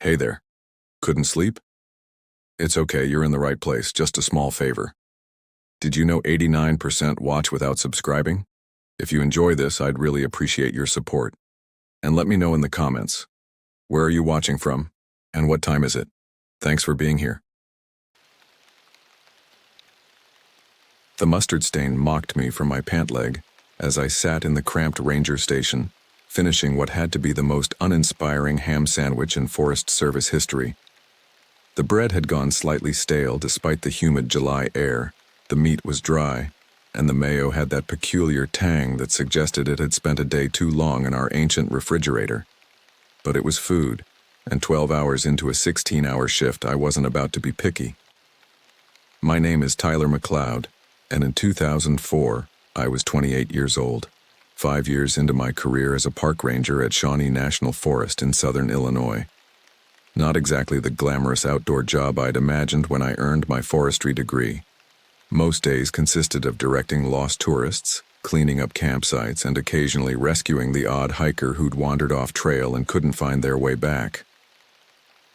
Hey there. Couldn't sleep? It's okay, you're in the right place, just a small favor. Did you know 89% watch without subscribing? If you enjoy this, I'd really appreciate your support. And let me know in the comments. Where are you watching from? And what time is it? Thanks for being here. The mustard stain mocked me from my pant leg as I sat in the cramped ranger station, finishing what had to be the most uninspiring ham sandwich in Forest Service history. The bread had gone slightly stale despite the humid July air, the meat was dry, and the mayo had that peculiar tang that suggested it had spent a day too long in our ancient refrigerator. But it was food, and 12 hours into a 16-hour shift, I wasn't about to be picky. My name is Tyler McLeod, and in 2004, I was 28 years old, 5 years into my career as a park ranger at Shawnee National Forest in southern Illinois. Not exactly the glamorous outdoor job I'd imagined when I earned my forestry degree. Most days consisted of directing lost tourists, cleaning up campsites, and occasionally rescuing the odd hiker who'd wandered off trail and couldn't find their way back.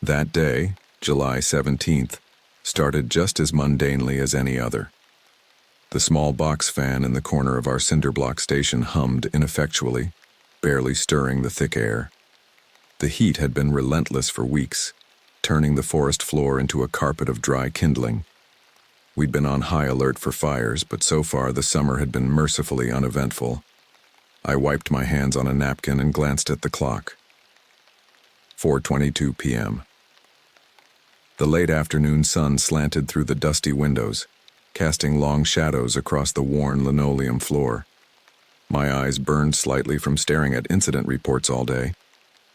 That day, July 17th, started just as mundanely as any other. The small box fan in the corner of our cinder block station hummed ineffectually, barely stirring the thick air. The heat had been relentless for weeks, turning the forest floor into a carpet of dry kindling. We'd been on high alert for fires, but so far the summer had been mercifully uneventful. I wiped my hands on a napkin and glanced at the clock. 4:22 p.m. The late afternoon sun slanted through the dusty windows, casting long shadows across the worn linoleum floor. My eyes burned slightly from staring at incident reports all day,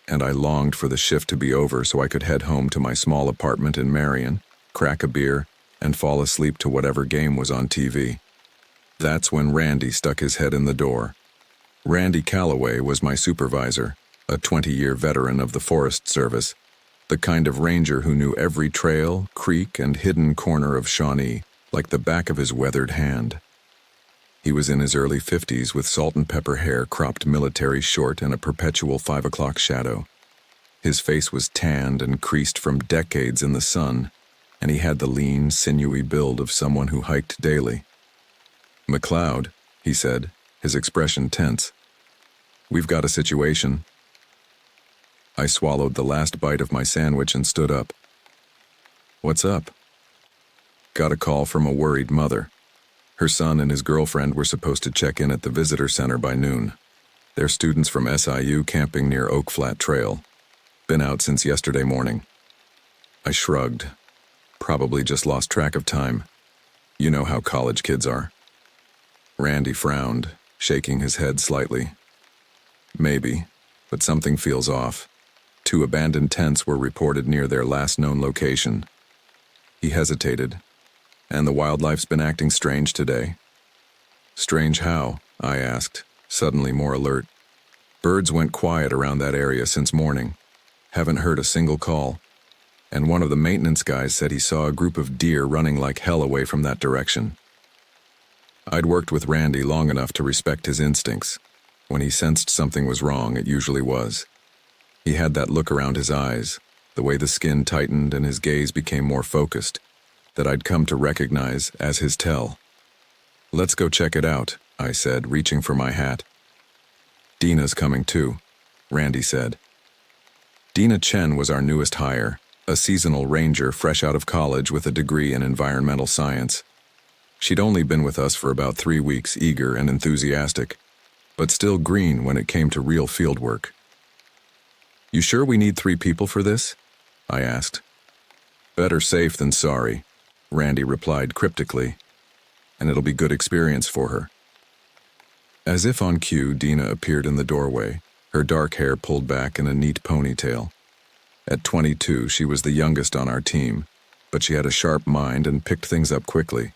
and I longed for the shift to be over so I could head home to my small apartment in Marion, crack a beer, and fall asleep to whatever game was on TV. That's when Randy stuck his head in the door. Randy Calloway was my supervisor, a 20-year veteran of the Forest Service, the kind of ranger who knew every trail, creek, and hidden corner of Shawnee like the back of his weathered hand. He was in his early 50s with salt and pepper hair cropped military short and a perpetual 5 o'clock shadow. His face was tanned and creased from decades in the sun, and he had the lean, sinewy build of someone who hiked daily. "McLeod," he said, his expression tense. "We've got a situation." I swallowed the last bite of my sandwich and stood up. "What's up?" "Got a call from a worried mother. Her son and his girlfriend were supposed to check in at the visitor center by noon. They're students from SIU camping near Oak Flat Trail. Been out since yesterday morning." I shrugged. Probably just lost track of time. You know how college kids are. Randy frowned, shaking his head slightly. "Maybe, but something feels off. 2 abandoned tents were reported near their last known location." He hesitated. "And the wildlife's been acting strange today." "Strange how?" I asked, suddenly more alert. "Birds went quiet around that area since morning. Haven't heard a single call. And one of the maintenance guys said he saw a group of deer running like hell away from that direction." I'd worked with Randy long enough to respect his instincts. When he sensed something was wrong, it usually was. He had that look around his eyes, the way the skin tightened and his gaze became more focused, that I'd come to recognize as his tell. "Let's go check it out," I said, reaching for my hat. "Dina's coming too," Randy said. Dina Chen was our newest hire, a seasonal ranger fresh out of college with a degree in environmental science. She'd only been with us for about 3 weeks, eager and enthusiastic, but still green when it came to real field work. "You sure we need 3 people for this?" I asked. "Better safe than sorry," Randy replied cryptically, "and it'll be good experience for her." As if on cue, Dina appeared in the doorway, her dark hair pulled back in a neat ponytail. At 22, she was the youngest on our team, but she had a sharp mind and picked things up quickly.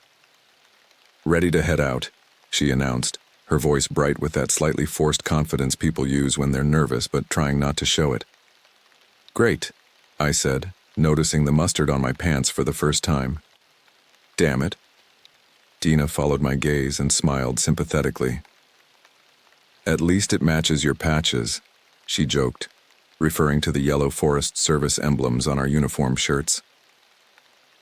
"Ready to head out," she announced, her voice bright with that slightly forced confidence people use when they're nervous but trying not to show it. "Great," I said, noticing the mustard on my pants for the first time. "Damn it." Dina followed my gaze and smiled sympathetically. "At least it matches your patches," she joked, referring to the yellow Forest Service emblems on our uniform shirts.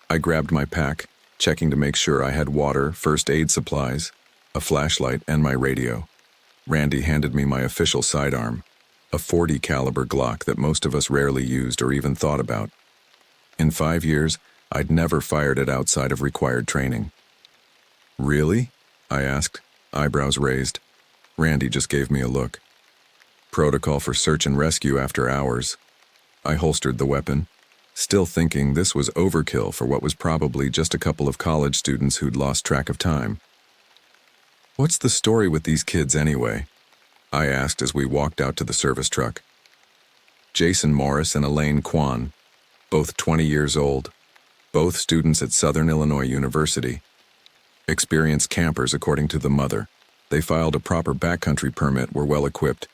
I grabbed my pack, checking to make sure I had water, first aid supplies, a flashlight, and my radio. Randy handed me my official sidearm, a .40 caliber Glock that most of us rarely used or even thought about. In 5 years, I'd never fired it outside of required training. "Really?" I asked, eyebrows raised. Randy just gave me a look. "Protocol for search and rescue after hours." I holstered the weapon, still thinking this was overkill for what was probably just a couple of college students who'd lost track of time. "What's the story with these kids anyway?" I asked as we walked out to the service truck. Jason Morris and Elaine Kwan, both 20 years old, both students at Southern Illinois University. Experienced campers, according to the mother. They filed a proper backcountry permit, were well equipped.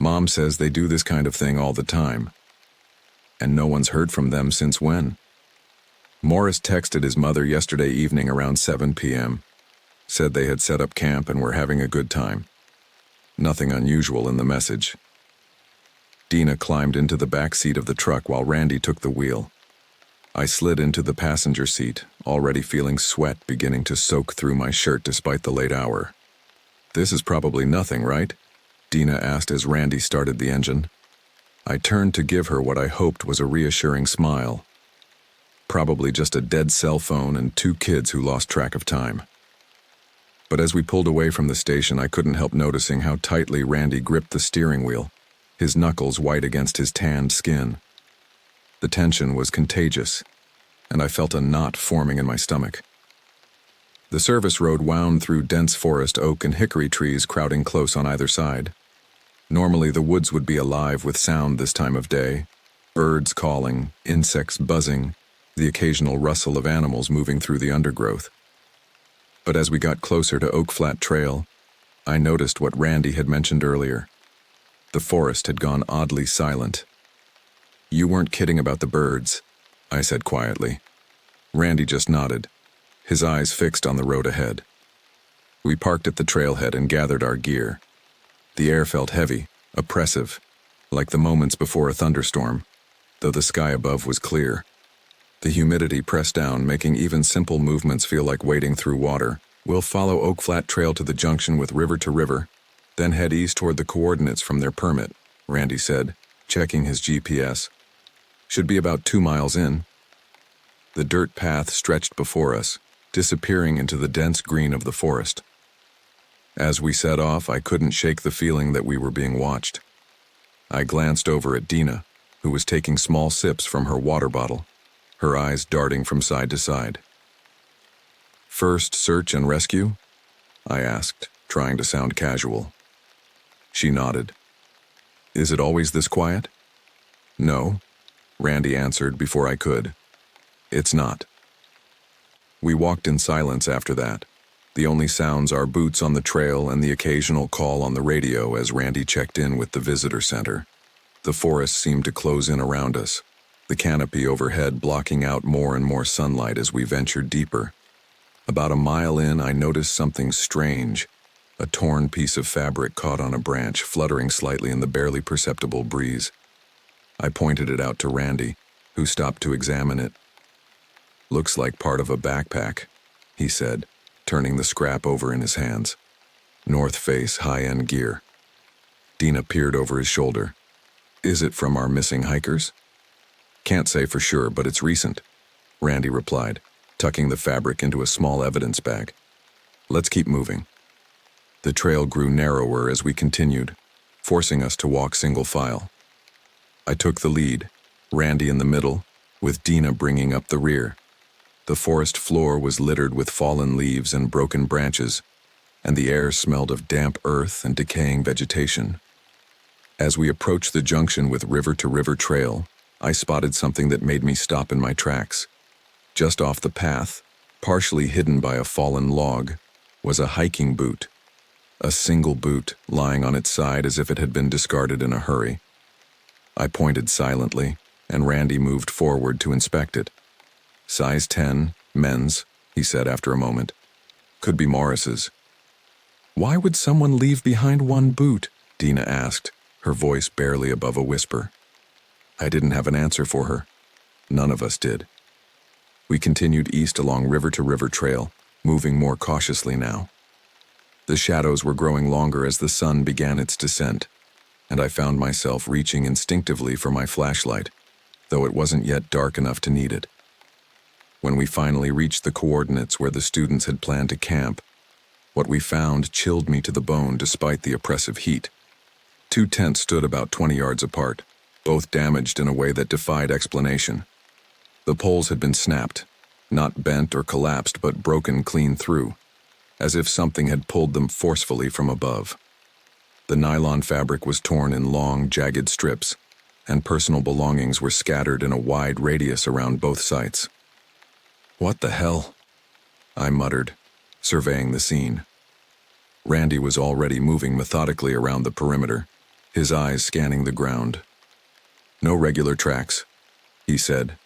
Mom says they do this kind of thing all the time. And no one's heard from them since when? Morris texted his mother yesterday evening around 7 p.m. Said they had set up camp and were having a good time. Nothing unusual in the message. Dina climbed into the back seat of the truck while Randy took the wheel. I slid into the passenger seat, already feeling sweat beginning to soak through my shirt despite the late hour. "This is probably nothing, right?" Dina asked as Randy started the engine. I turned to give her what I hoped was a reassuring smile. Probably just a dead cell phone and 2 kids who lost track of time. But as we pulled away from the station, I couldn't help noticing how tightly Randy gripped the steering wheel, his knuckles white against his tanned skin. The tension was contagious, and I felt a knot forming in my stomach. The service road wound through dense forest, oak and hickory trees crowding close on either side. Normally the woods would be alive with sound this time of day, birds calling, insects buzzing, the occasional rustle of animals moving through the undergrowth. But as we got closer to Oak Flat Trail, I noticed what Randy had mentioned earlier. The forest had gone oddly silent. "You weren't kidding about the birds," I said quietly. Randy just nodded, his eyes fixed on the road ahead. We parked at the trailhead and gathered our gear. The air felt heavy, oppressive, like the moments before a thunderstorm, though the sky above was clear. The humidity pressed down, making even simple movements feel like wading through water. "We'll follow Oak Flat Trail to the junction with River to River, then head east toward the coordinates from their permit," Randy said, checking his GPS. "Should be about 2 miles in." The dirt path stretched before us, disappearing into the dense green of the forest. As we set off, I couldn't shake the feeling that we were being watched. I glanced over at Dina, who was taking small sips from her water bottle, her eyes darting from side to side. "First search and rescue?" I asked, trying to sound casual. She nodded. "Is it always this quiet?" "No," Randy answered before I could. "It's not." We walked in silence after that, the only sounds our boots on the trail and the occasional call on the radio as Randy checked in with the visitor center. The forest seemed to close in around us, the canopy overhead blocking out more and more sunlight as we ventured deeper. About a mile in, I noticed something strange, a torn piece of fabric caught on a branch, fluttering slightly in the barely perceptible breeze. I pointed it out to Randy, who stopped to examine it. "Looks like part of a backpack," he said, turning the scrap over in his hands. "North Face high-end gear." Dina peered over his shoulder. "Is it from our missing hikers?" "Can't say for sure, but it's recent," Randy replied, tucking the fabric into a small evidence bag. "Let's keep moving." The trail grew narrower as we continued, forcing us to walk single file. I took the lead, Randy in the middle, with Dina bringing up the rear. The forest floor was littered with fallen leaves and broken branches, and the air smelled of damp earth and decaying vegetation. As we approached the junction with River to River Trail, I spotted something that made me stop in my tracks. Just off the path, partially hidden by a fallen log, was a hiking boot. A single boot lying on its side as if it had been discarded in a hurry. I pointed silently, and Randy moved forward to inspect it. "Size 10, men's," he said after a moment. "Could be Morris's." "Why would someone leave behind one boot?" Dina asked, her voice barely above a whisper. I didn't have an answer for her. None of us did. We continued east along river-to-river trail, moving more cautiously now. The shadows were growing longer as the sun began its descent, and I found myself reaching instinctively for my flashlight, though it wasn't yet dark enough to need it. When we finally reached the coordinates where the students had planned to camp, what we found chilled me to the bone despite the oppressive heat. 2 tents stood about 20 yards apart, both damaged in a way that defied explanation. The poles had been snapped, not bent or collapsed but broken clean through, as if something had pulled them forcefully from above. The nylon fabric was torn in long, jagged strips, and personal belongings were scattered in a wide radius around both sites. "What the hell?" I muttered, surveying the scene. Randy was already moving methodically around the perimeter, his eyes scanning the ground. "No regular tracks," he said.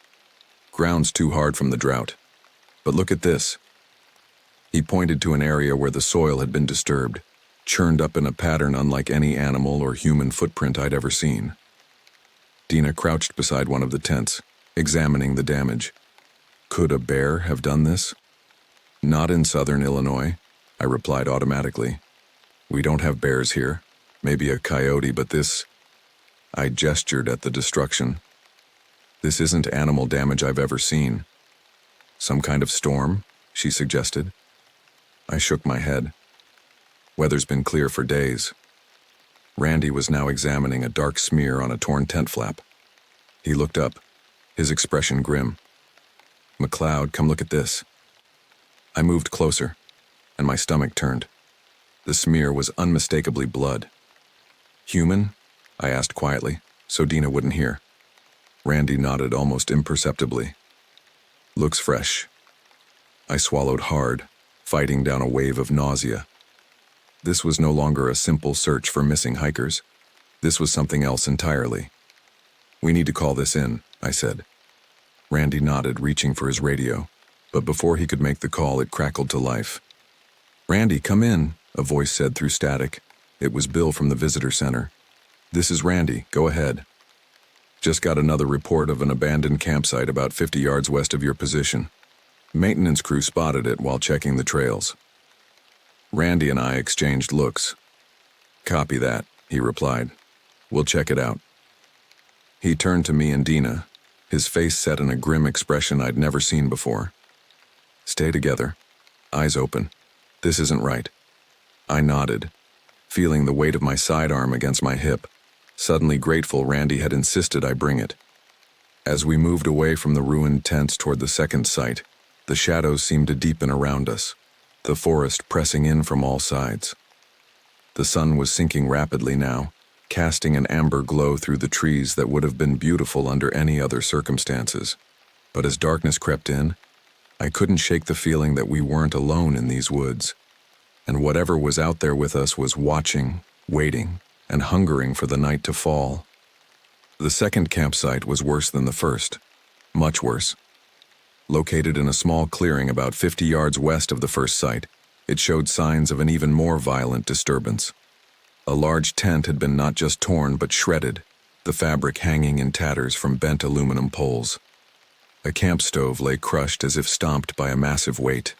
"Ground's too hard from the drought. But look at this." He pointed to an area where the soil had been disturbed, churned up in a pattern unlike any animal or human footprint I'd ever seen. Dina crouched beside one of the tents, examining the damage. Could a bear have done this? "Not in southern Illinois," I replied automatically. "We don't have bears here. Maybe a coyote, but this..." I gestured at the destruction. "This isn't animal damage I've ever seen." "Some kind of storm?" she suggested. I shook my head. "Weather's been clear for days." Randy was now examining a dark smear on a torn tent flap. He looked up, his expression grim. "McLeod, come look at this." I moved closer, and my stomach turned. The smear was unmistakably blood. "Human?" I asked quietly, so Dina wouldn't hear. Randy nodded almost imperceptibly. "Looks fresh." I swallowed hard, fighting down a wave of nausea. This was no longer a simple search for missing hikers. This was something else entirely. "We need to call this in," I said. Randy nodded, reaching for his radio, but before he could make the call, it crackled to life. "Randy, come in," a voice said through static. It was Bill from the visitor center. "This is Randy, go ahead. Just got another report of an abandoned campsite about 50 yards west of your position. Maintenance crew spotted it while checking the trails." Randy and I exchanged looks. "Copy that," he replied. "We'll check it out." He turned to me and Dina, his face set in a grim expression I'd never seen before. "Stay together. Eyes open. This isn't right." I nodded, feeling the weight of my sidearm against my hip, suddenly grateful Randy had insisted I bring it. As we moved away from the ruined tents toward the second site, the shadows seemed to deepen around us, the forest pressing in from all sides. The sun was sinking rapidly now, casting an amber glow through the trees that would have been beautiful under any other circumstances. But as darkness crept in, I couldn't shake the feeling that we weren't alone in these woods, and whatever was out there with us was watching, waiting, and hungering for the night to fall. The second campsite was worse than the first, much worse. Located in a small clearing about 50 yards west of the first site, it showed signs of an even more violent disturbance. A large tent had been not just torn but shredded, the fabric hanging in tatters from bent aluminum poles. A camp stove lay crushed as if stomped by a massive weight.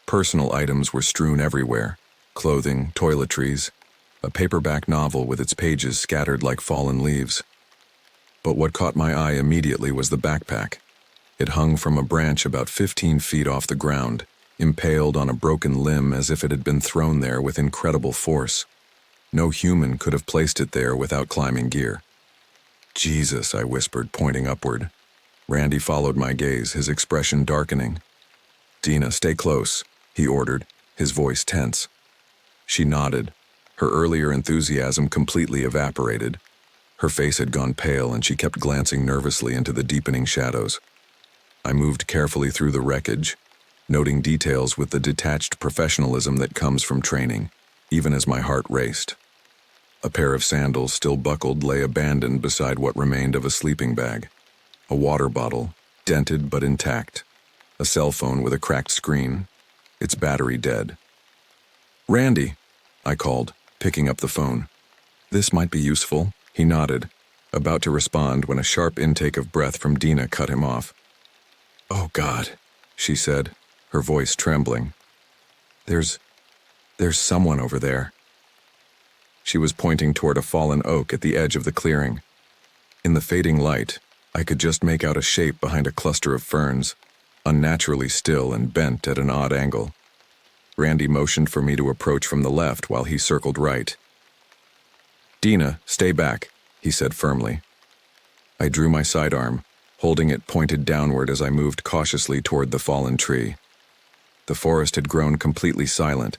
Personal items were strewn everywhere, clothing, toiletries, a paperback novel with its pages scattered like fallen leaves. But what caught my eye immediately was the backpack. It hung from a branch about 15 feet off the ground, impaled on a broken limb as if it had been thrown there with incredible force. No human could have placed it there without climbing gear. "Jesus," I whispered, pointing upward. Randy followed my gaze, his expression darkening. "Dina, stay close," he ordered, his voice tense. She nodded, her earlier enthusiasm completely evaporated. Her face had gone pale and she kept glancing nervously into the deepening shadows. I moved carefully through the wreckage, noting details with the detached professionalism that comes from training, even as my heart raced. A pair of sandals, still buckled, lay abandoned beside what remained of a sleeping bag. A water bottle, dented but intact. A cell phone with a cracked screen, its battery dead. "Randy," I called, picking up the phone. "This might be useful," he nodded. about to respond when a sharp intake of breath from Dina cut him off. "Oh, God," she said, her voice trembling. There's someone over there." She was pointing toward a fallen oak at the edge of the clearing. In the fading light, I could just make out a shape behind a cluster of ferns, unnaturally still and bent at an odd angle. Randy motioned for me to approach from the left while he circled right. "Dina, stay back," he said firmly. I drew my sidearm, holding it pointed downward as I moved cautiously toward the fallen tree. The forest had grown completely silent,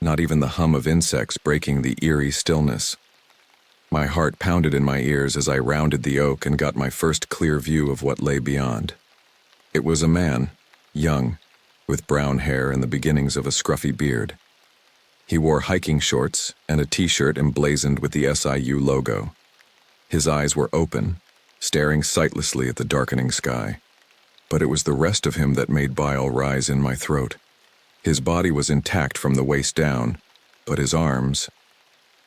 not even the hum of insects breaking the eerie stillness. My heart pounded in my ears as I rounded the oak and got my first clear view of what lay beyond. It was a man, young, with brown hair and the beginnings of a scruffy beard. He wore hiking shorts and a t-shirt emblazoned with the SIU logo. His eyes were open, staring sightlessly at the darkening sky. But it was the rest of him that made bile rise in my throat. His body was intact from the waist down, but his arms,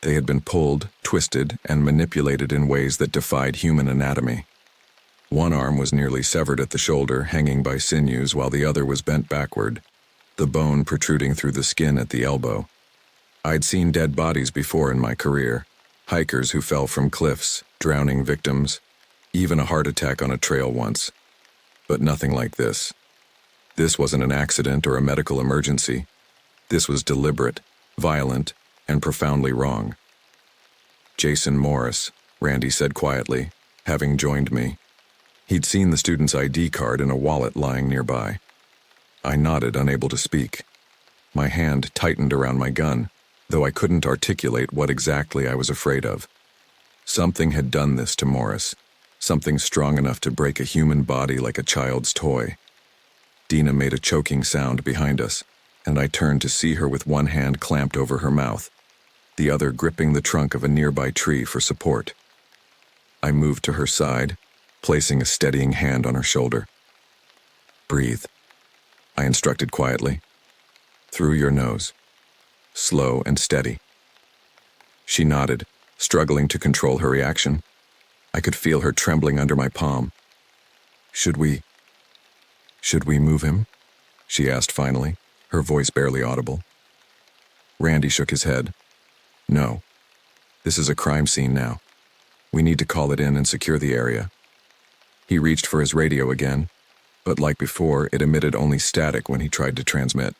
they had been pulled, twisted, and manipulated in ways that defied human anatomy. One arm was nearly severed at the shoulder, hanging by sinews, while the other was bent backward, the bone protruding through the skin at the elbow. I'd seen dead bodies before in my career, hikers who fell from cliffs, drowning victims, even a heart attack on a trail once. But nothing like this. This wasn't an accident or a medical emergency. This was deliberate, violent, and profoundly wrong. "Jason Morris," Randy said quietly, having joined me. He'd seen the student's ID card in a wallet lying nearby. I nodded, unable to speak. My hand tightened around my gun, though I couldn't articulate what exactly I was afraid of. Something had done this to Morris, something strong enough to break a human body like a child's toy. Dina made a choking sound behind us, and I turned to see her with one hand clamped over her mouth, the other gripping the trunk of a nearby tree for support. I moved to her side, placing a steadying hand on her shoulder. "Breathe," I instructed quietly. "Through your nose. Slow and steady." She nodded, struggling to control her reaction. I could feel her trembling under my palm. Should we move him?" she asked finally, her voice barely audible. Randy shook his head. "No. This is a crime scene now. We need to call it in and secure the area." He reached for his radio again, but like before, it emitted only static when he tried to transmit.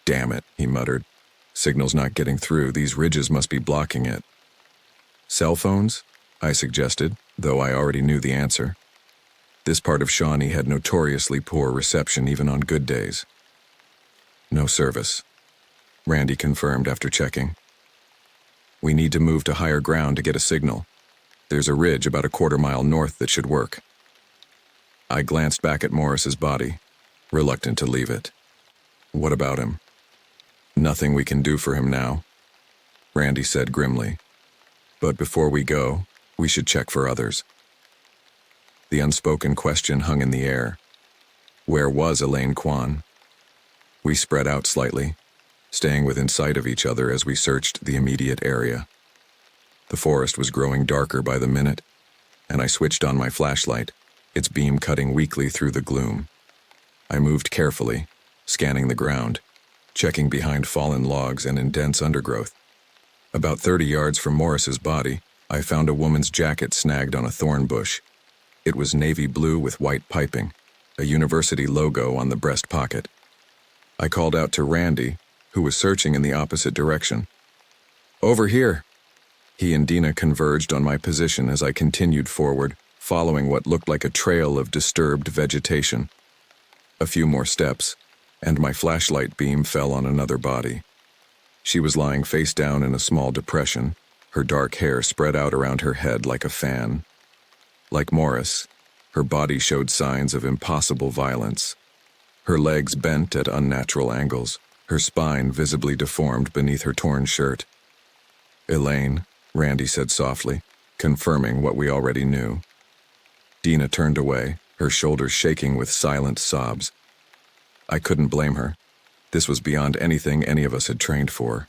"Damn it," he muttered. "Signal's not getting through. These ridges must be blocking it." "Cell phones?" I suggested, though I already knew the answer. This part of Shawnee had notoriously poor reception even on good days. "No service," Randy confirmed after checking. "We need to move to higher ground to get a signal. There's a ridge about a quarter-mile north that should work." I glanced back at Morris's body, reluctant to leave it. "What about him?" "Nothing we can do for him now," Randy said grimly. "But before we go, we should check for others." The unspoken question hung in the air. Where was Elaine Kwan? We spread out slightly, staying within sight of each other as we searched the immediate area. The forest was growing darker by the minute, and I switched on my flashlight, its beam cutting weakly through the gloom. I moved carefully, scanning the ground, checking behind fallen logs and in dense undergrowth. About 30 yards from Morris's body, I found a woman's jacket snagged on a thorn bush. It was navy blue with white piping, a university logo on the breast pocket. I called out to Randy, who was searching in the opposite direction. "Over here!" He and Dina converged on my position as I continued forward, following what looked like a trail of disturbed vegetation. A few more steps, and my flashlight beam fell on another body. She was lying face down in a small depression, her dark hair spread out around her head like a fan. Like Morris, her body showed signs of impossible violence. Her legs bent at unnatural angles, her spine visibly deformed beneath her torn shirt. "Elaine," Randy said softly, confirming what we already knew. Dina turned away, her shoulders shaking with silent sobs. I couldn't blame her. This was beyond anything any of us had trained for.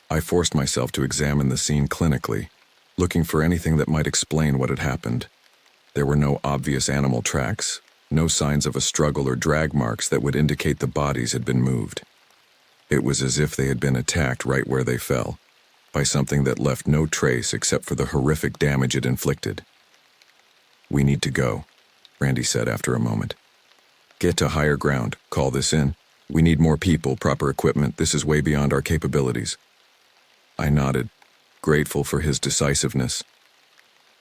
I forced myself to examine the scene clinically, looking for anything that might explain what had happened. There were no obvious animal tracks, no signs of a struggle or drag marks that would indicate the bodies had been moved. It was as if they had been attacked right where they fell, by something that left no trace except for the horrific damage it inflicted. "We need to go," Randy said after a moment. "Get to higher ground, call this in. We need more people, proper equipment. This is way beyond our capabilities." I nodded, grateful for his decisiveness.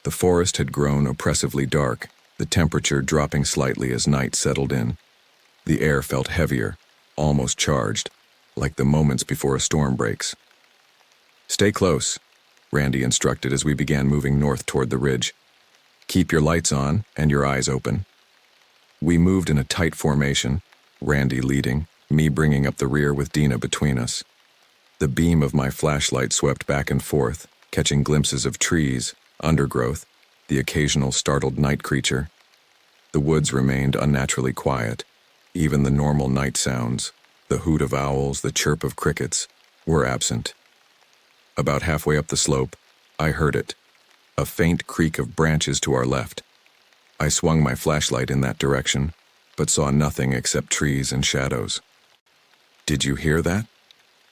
The forest had grown oppressively dark, the temperature dropping slightly as night settled in. The air felt heavier, almost charged, like the moments before a storm breaks. "Stay close," Randy instructed as we began moving north toward the ridge. "Keep your lights on and your eyes open." We moved in a tight formation, Randy leading, me bringing up the rear with Dina between us. The beam of my flashlight swept back and forth, catching glimpses of trees, undergrowth, the occasional startled night creature. The woods remained unnaturally quiet. Even the normal night sounds, the hoot of owls, the chirp of crickets, were absent. About halfway up the slope, I heard it, a faint creak of branches to our left. I swung my flashlight in that direction, but saw nothing except trees and shadows. "Did you hear that?"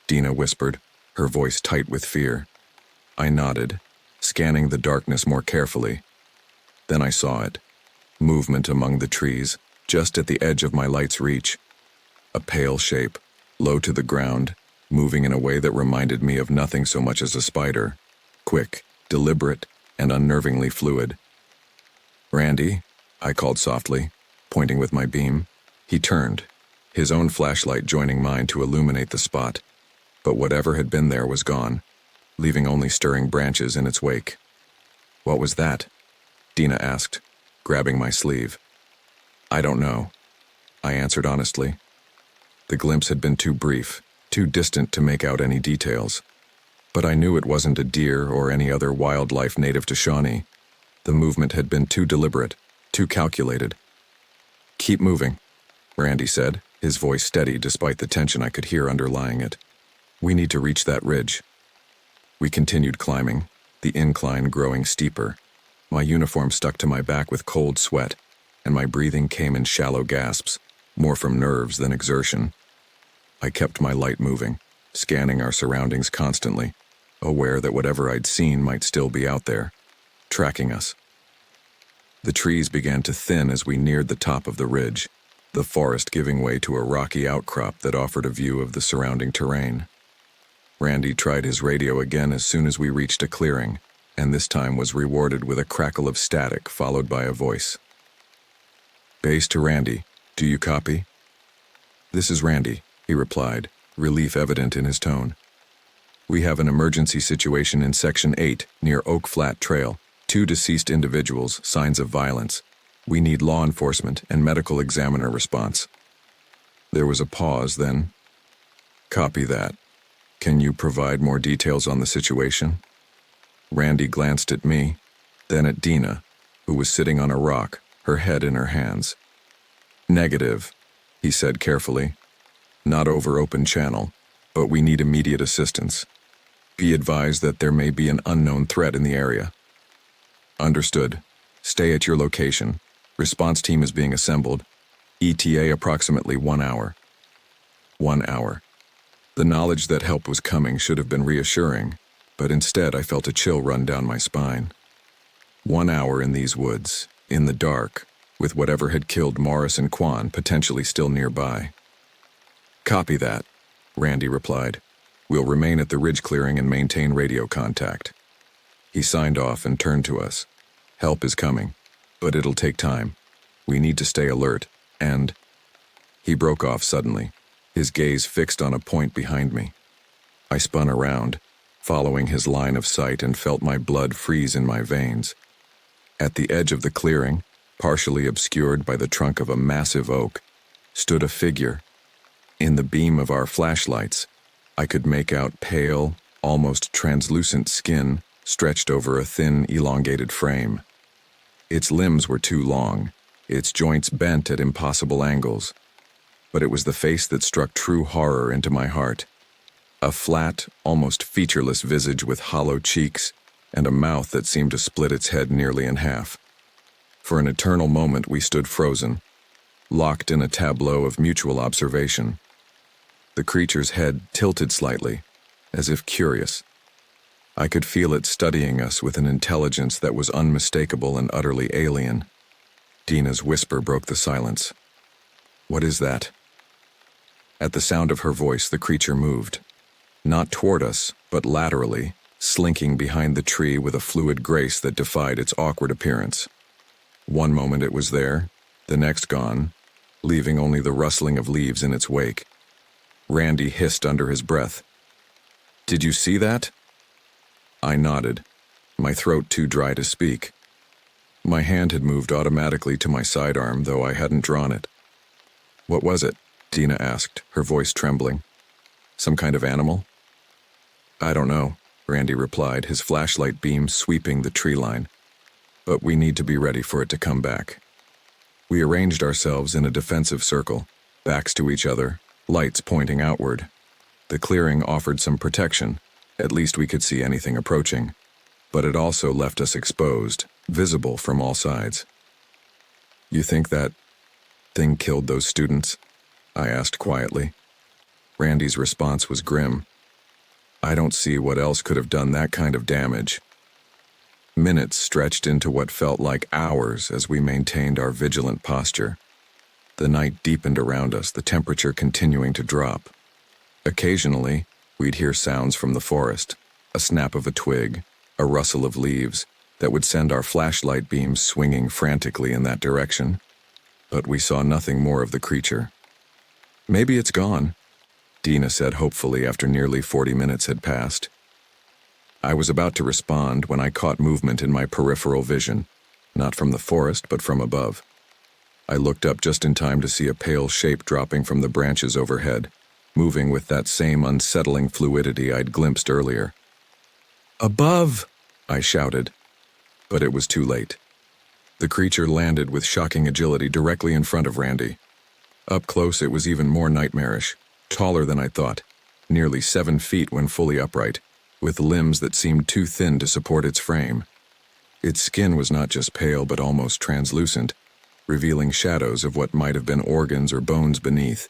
Dina whispered, her voice tight with fear. I nodded, scanning the darkness more carefully. Then I saw it, movement among the trees, just at the edge of my light's reach. A pale shape, low to the ground, moving in a way that reminded me of nothing so much as a spider, quick, deliberate, and unnervingly fluid. "Randy," I called softly, pointing with my beam. He turned, his own flashlight joining mine to illuminate the spot, but whatever had been there was gone, leaving only stirring branches in its wake. "What was that?" Dina asked, grabbing my sleeve. "I don't know," I answered honestly. The glimpse had been too brief, too distant to make out any details. But I knew it wasn't a deer or any other wildlife native to Shawnee. The movement had been too deliberate, too calculated. "Keep moving," Randy said, his voice steady despite the tension I could hear underlying it. "We need to reach that ridge." We continued climbing, the incline growing steeper. My uniform stuck to my back with cold sweat, and my breathing came in shallow gasps, more from nerves than exertion. I kept my light moving, scanning our surroundings constantly, aware that whatever I'd seen might still be out there, tracking us. The trees began to thin as we neared the top of the ridge, the forest giving way to a rocky outcrop that offered a view of the surrounding terrain. Randy tried his radio again as soon as we reached a clearing, and this time was rewarded with a crackle of static followed by a voice. "Base to Randy. Do you copy?" "This is Randy," he replied, relief evident in his tone. "We have an emergency situation in Section 8 near Oak Flat Trail. 2 deceased individuals, signs of violence. We need law enforcement and medical examiner response." There was a pause, then. "Copy that. Can you provide more details on the situation?" Randy glanced at me, then at Dina, who was sitting on a rock, her head in her hands. "Negative," he said carefully. "Not over open channel, but we need immediate assistance. Be advised that there may be an unknown threat in the area." "Understood. Stay at your location. Response team is being assembled. ETA approximately 1 hour." 1 hour. The knowledge that help was coming should have been reassuring, but instead I felt a chill run down my spine. 1 hour in these woods, in the dark, with whatever had killed Morris and Quan potentially still nearby. "Copy that," Randy replied. "We'll remain at the ridge clearing and maintain radio contact." He signed off and turned to us. "Help is coming, but it'll take time. We need to stay alert, and—" He broke off suddenly, his gaze fixed on a point behind me. I spun around, following his line of sight, and felt my blood freeze in my veins. At the edge of the clearing, partially obscured by the trunk of a massive oak, stood a figure. In the beam of our flashlights, I could make out pale, almost translucent skin stretched over a thin, elongated frame. Its limbs were too long, its joints bent at impossible angles. But it was the face that struck true horror into my heart. A flat, almost featureless visage with hollow cheeks, and a mouth that seemed to split its head nearly in half. For an eternal moment we stood frozen, locked in a tableau of mutual observation. The creature's head tilted slightly, as if curious. I could feel it studying us with an intelligence that was unmistakable and utterly alien. Dina's whisper broke the silence. "What is that?" At the sound of her voice, the creature moved. Not toward us, but laterally, slinking behind the tree with a fluid grace that defied its awkward appearance. One moment it was there, the next gone, leaving only the rustling of leaves in its wake. Randy hissed under his breath. "Did you see that?" I nodded, my throat too dry to speak. My hand had moved automatically to my sidearm, though I hadn't drawn it. "What was it?" Dina asked, her voice trembling. "Some kind of animal?" "I don't know," Randy replied, his flashlight beam sweeping the tree line. "But we need to be ready for it to come back." We arranged ourselves in a defensive circle, backs to each other, lights pointing outward. The clearing offered some protection, at least we could see anything approaching, but it also left us exposed, visible from all sides. "You think that thing killed those students?" I asked quietly. Randy's response was grim. "I don't see what else could have done that kind of damage." Minutes stretched into what felt like hours as we maintained our vigilant posture. The night deepened around us, the temperature continuing to drop. Occasionally, we'd hear sounds from the forest, a snap of a twig, a rustle of leaves, that would send our flashlight beams swinging frantically in that direction. But we saw nothing more of the creature. "Maybe it's gone," Dina said hopefully after nearly 40 minutes had passed. I was about to respond when I caught movement in my peripheral vision, not from the forest but from above. I looked up just in time to see a pale shape dropping from the branches overhead, moving with that same unsettling fluidity I'd glimpsed earlier. "Above!" I shouted, but it was too late. The creature landed with shocking agility directly in front of Randy. Up close it was even more nightmarish, taller than I thought, nearly 7 feet when fully upright, with limbs that seemed too thin to support its frame. Its skin was not just pale but almost translucent, revealing shadows of what might have been organs or bones beneath.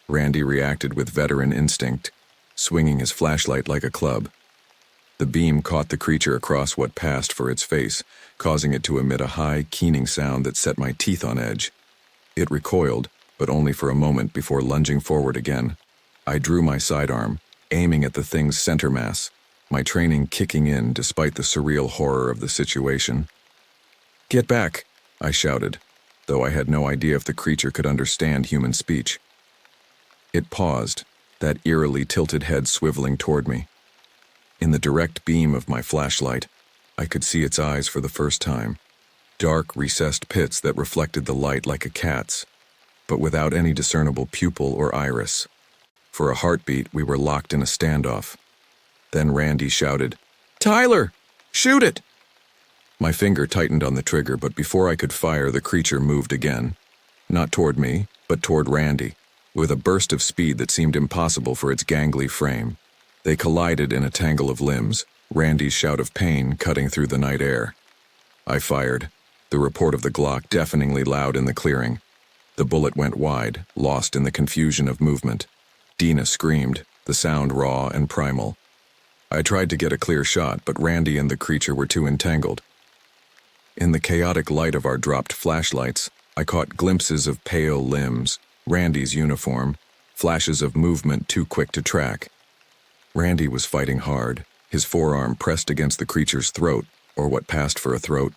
Randy reacted with veteran instinct, swinging his flashlight like a club. The beam caught the creature across what passed for its face, causing it to emit a high, keening sound that set my teeth on edge. It recoiled, but only for a moment before lunging forward again. I drew my sidearm, aiming at the thing's center mass, my training kicking in despite the surreal horror of the situation. "Get back," I shouted, though I had no idea if the creature could understand human speech. It paused, that eerily tilted head swiveling toward me. In the direct beam of my flashlight, I could see its eyes for the first time, dark, recessed pits that reflected the light like a cat's, but without any discernible pupil or iris. For a heartbeat, we were locked in a standoff. Then Randy shouted, "Tyler, shoot it!" My finger tightened on the trigger, but before I could fire, the creature moved again. Not toward me, but toward Randy, with a burst of speed that seemed impossible for its gangly frame. They collided in a tangle of limbs, Randy's shout of pain cutting through the night air. I fired, the report of the Glock deafeningly loud in the clearing. The bullet went wide, lost in the confusion of movement. Dina screamed, the sound raw and primal. I tried to get a clear shot, but Randy and the creature were too entangled. In the chaotic light of our dropped flashlights, I caught glimpses of pale limbs, Randy's uniform, flashes of movement too quick to track. Randy was fighting hard, his forearm pressed against the creature's throat, or what passed for a throat,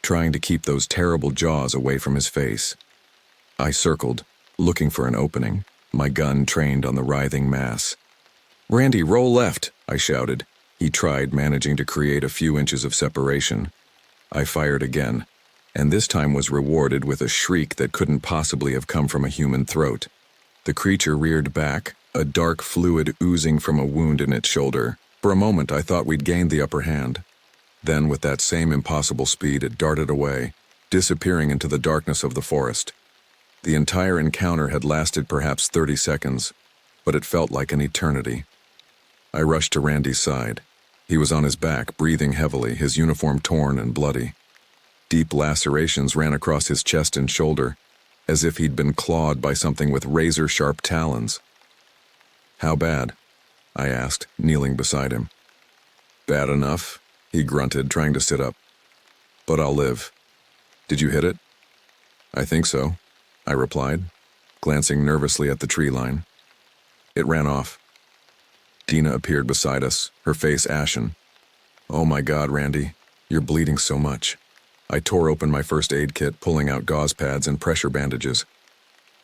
trying to keep those terrible jaws away from his face. I circled, looking for an opening, my gun trained on the writhing mass. "Randy, roll left," I shouted. He tried, managing to create a few inches of separation. I fired again, and this time was rewarded with a shriek that couldn't possibly have come from a human throat. The creature reared back, a dark fluid oozing from a wound in its shoulder. For a moment, I thought we'd gained the upper hand. Then, with that same impossible speed, it darted away, disappearing into the darkness of the forest. The entire encounter had lasted perhaps 30 seconds, but it felt like an eternity. I rushed to Randy's side. He was on his back, breathing heavily, his uniform torn and bloody. Deep lacerations ran across his chest and shoulder, as if he'd been clawed by something with razor-sharp talons. "How bad?" I asked, kneeling beside him. "Bad enough," he grunted, trying to sit up. "But I'll live." "Did you hit it?" "I think so," I replied, glancing nervously at the tree line. It ran off. Dina appeared beside us, her face ashen. "Oh my God, Randy, you're bleeding so much." I tore open my first aid kit, pulling out gauze pads and pressure bandages.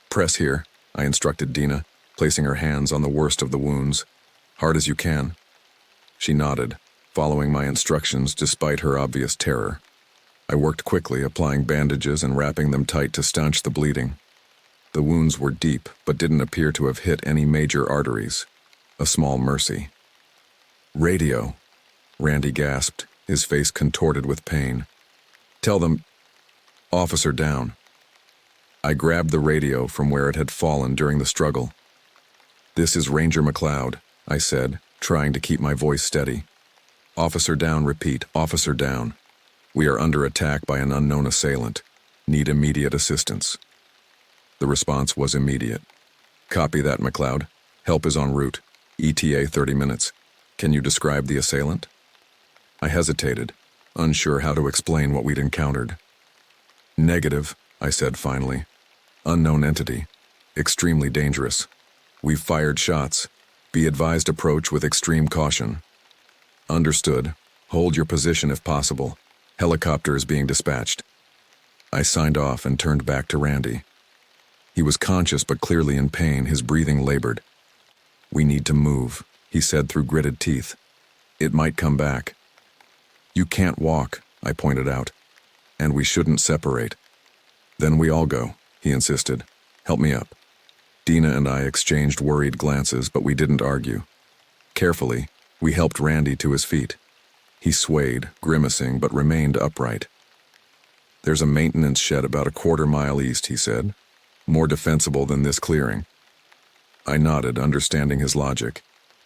"Press here," I instructed Dina, placing her hands on the worst of the wounds. "Hard as you can." She nodded, following my instructions despite her obvious terror. I worked quickly, applying bandages and wrapping them tight to staunch the bleeding. The wounds were deep, but didn't appear to have hit any major arteries. A small mercy. "Radio," Randy gasped, his face contorted with pain. "Tell them, officer down." I grabbed the radio from where it had fallen during the struggle. "This is Ranger McLeod," I said, trying to keep my voice steady. "Officer down, repeat, officer down. We are under attack by an unknown assailant. Need immediate assistance." The response was immediate. "Copy that, McLeod. Help is en route. ETA 30 minutes. Can you describe the assailant?" I hesitated, unsure how to explain what we'd encountered. "Negative," I said finally. "Unknown entity. Extremely dangerous. We've fired shots. Be advised approach with extreme caution." "Understood. Hold your position if possible. Helicopter is being dispatched." I signed off and turned back to Randy. He was conscious but clearly in pain, his breathing labored. "We need to move," he said through gritted teeth. "It might come back." "You can't walk," I pointed out. "And we shouldn't separate." "Then we all go," he insisted. "Help me up." Dina and I exchanged worried glances, but we didn't argue. Carefully, we helped Randy to his feet. He swayed, grimacing, but remained upright. "There's a maintenance shed about a quarter-mile east," he said. "More defensible than this clearing." I nodded, understanding his logic.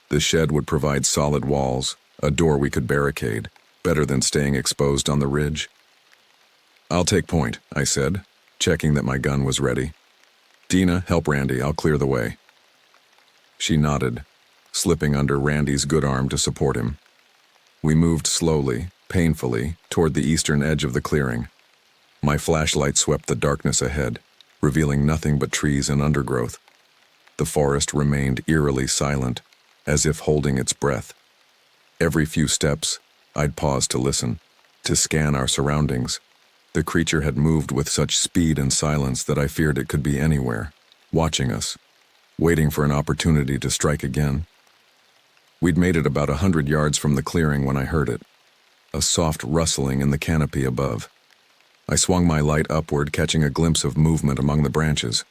The shed would provide solid walls, a door we could barricade, better than staying exposed on the ridge. "I'll take point," I said, checking that my gun was ready. "Dina, help Randy, I'll clear the way." She nodded, slipping under Randy's good arm to support him. We moved slowly, painfully, toward the eastern edge of the clearing. My flashlight swept the darkness ahead, revealing nothing but trees and undergrowth. The forest remained eerily silent, as if holding its breath. Every few steps, I'd pause to listen, to scan our surroundings. The creature had moved with such speed and silence that I feared it could be anywhere, watching us, waiting for an opportunity to strike again. We'd made it about 100 yards from the clearing when I heard it, a soft rustling in the canopy above. I swung my light upward, catching a glimpse of movement among the branches.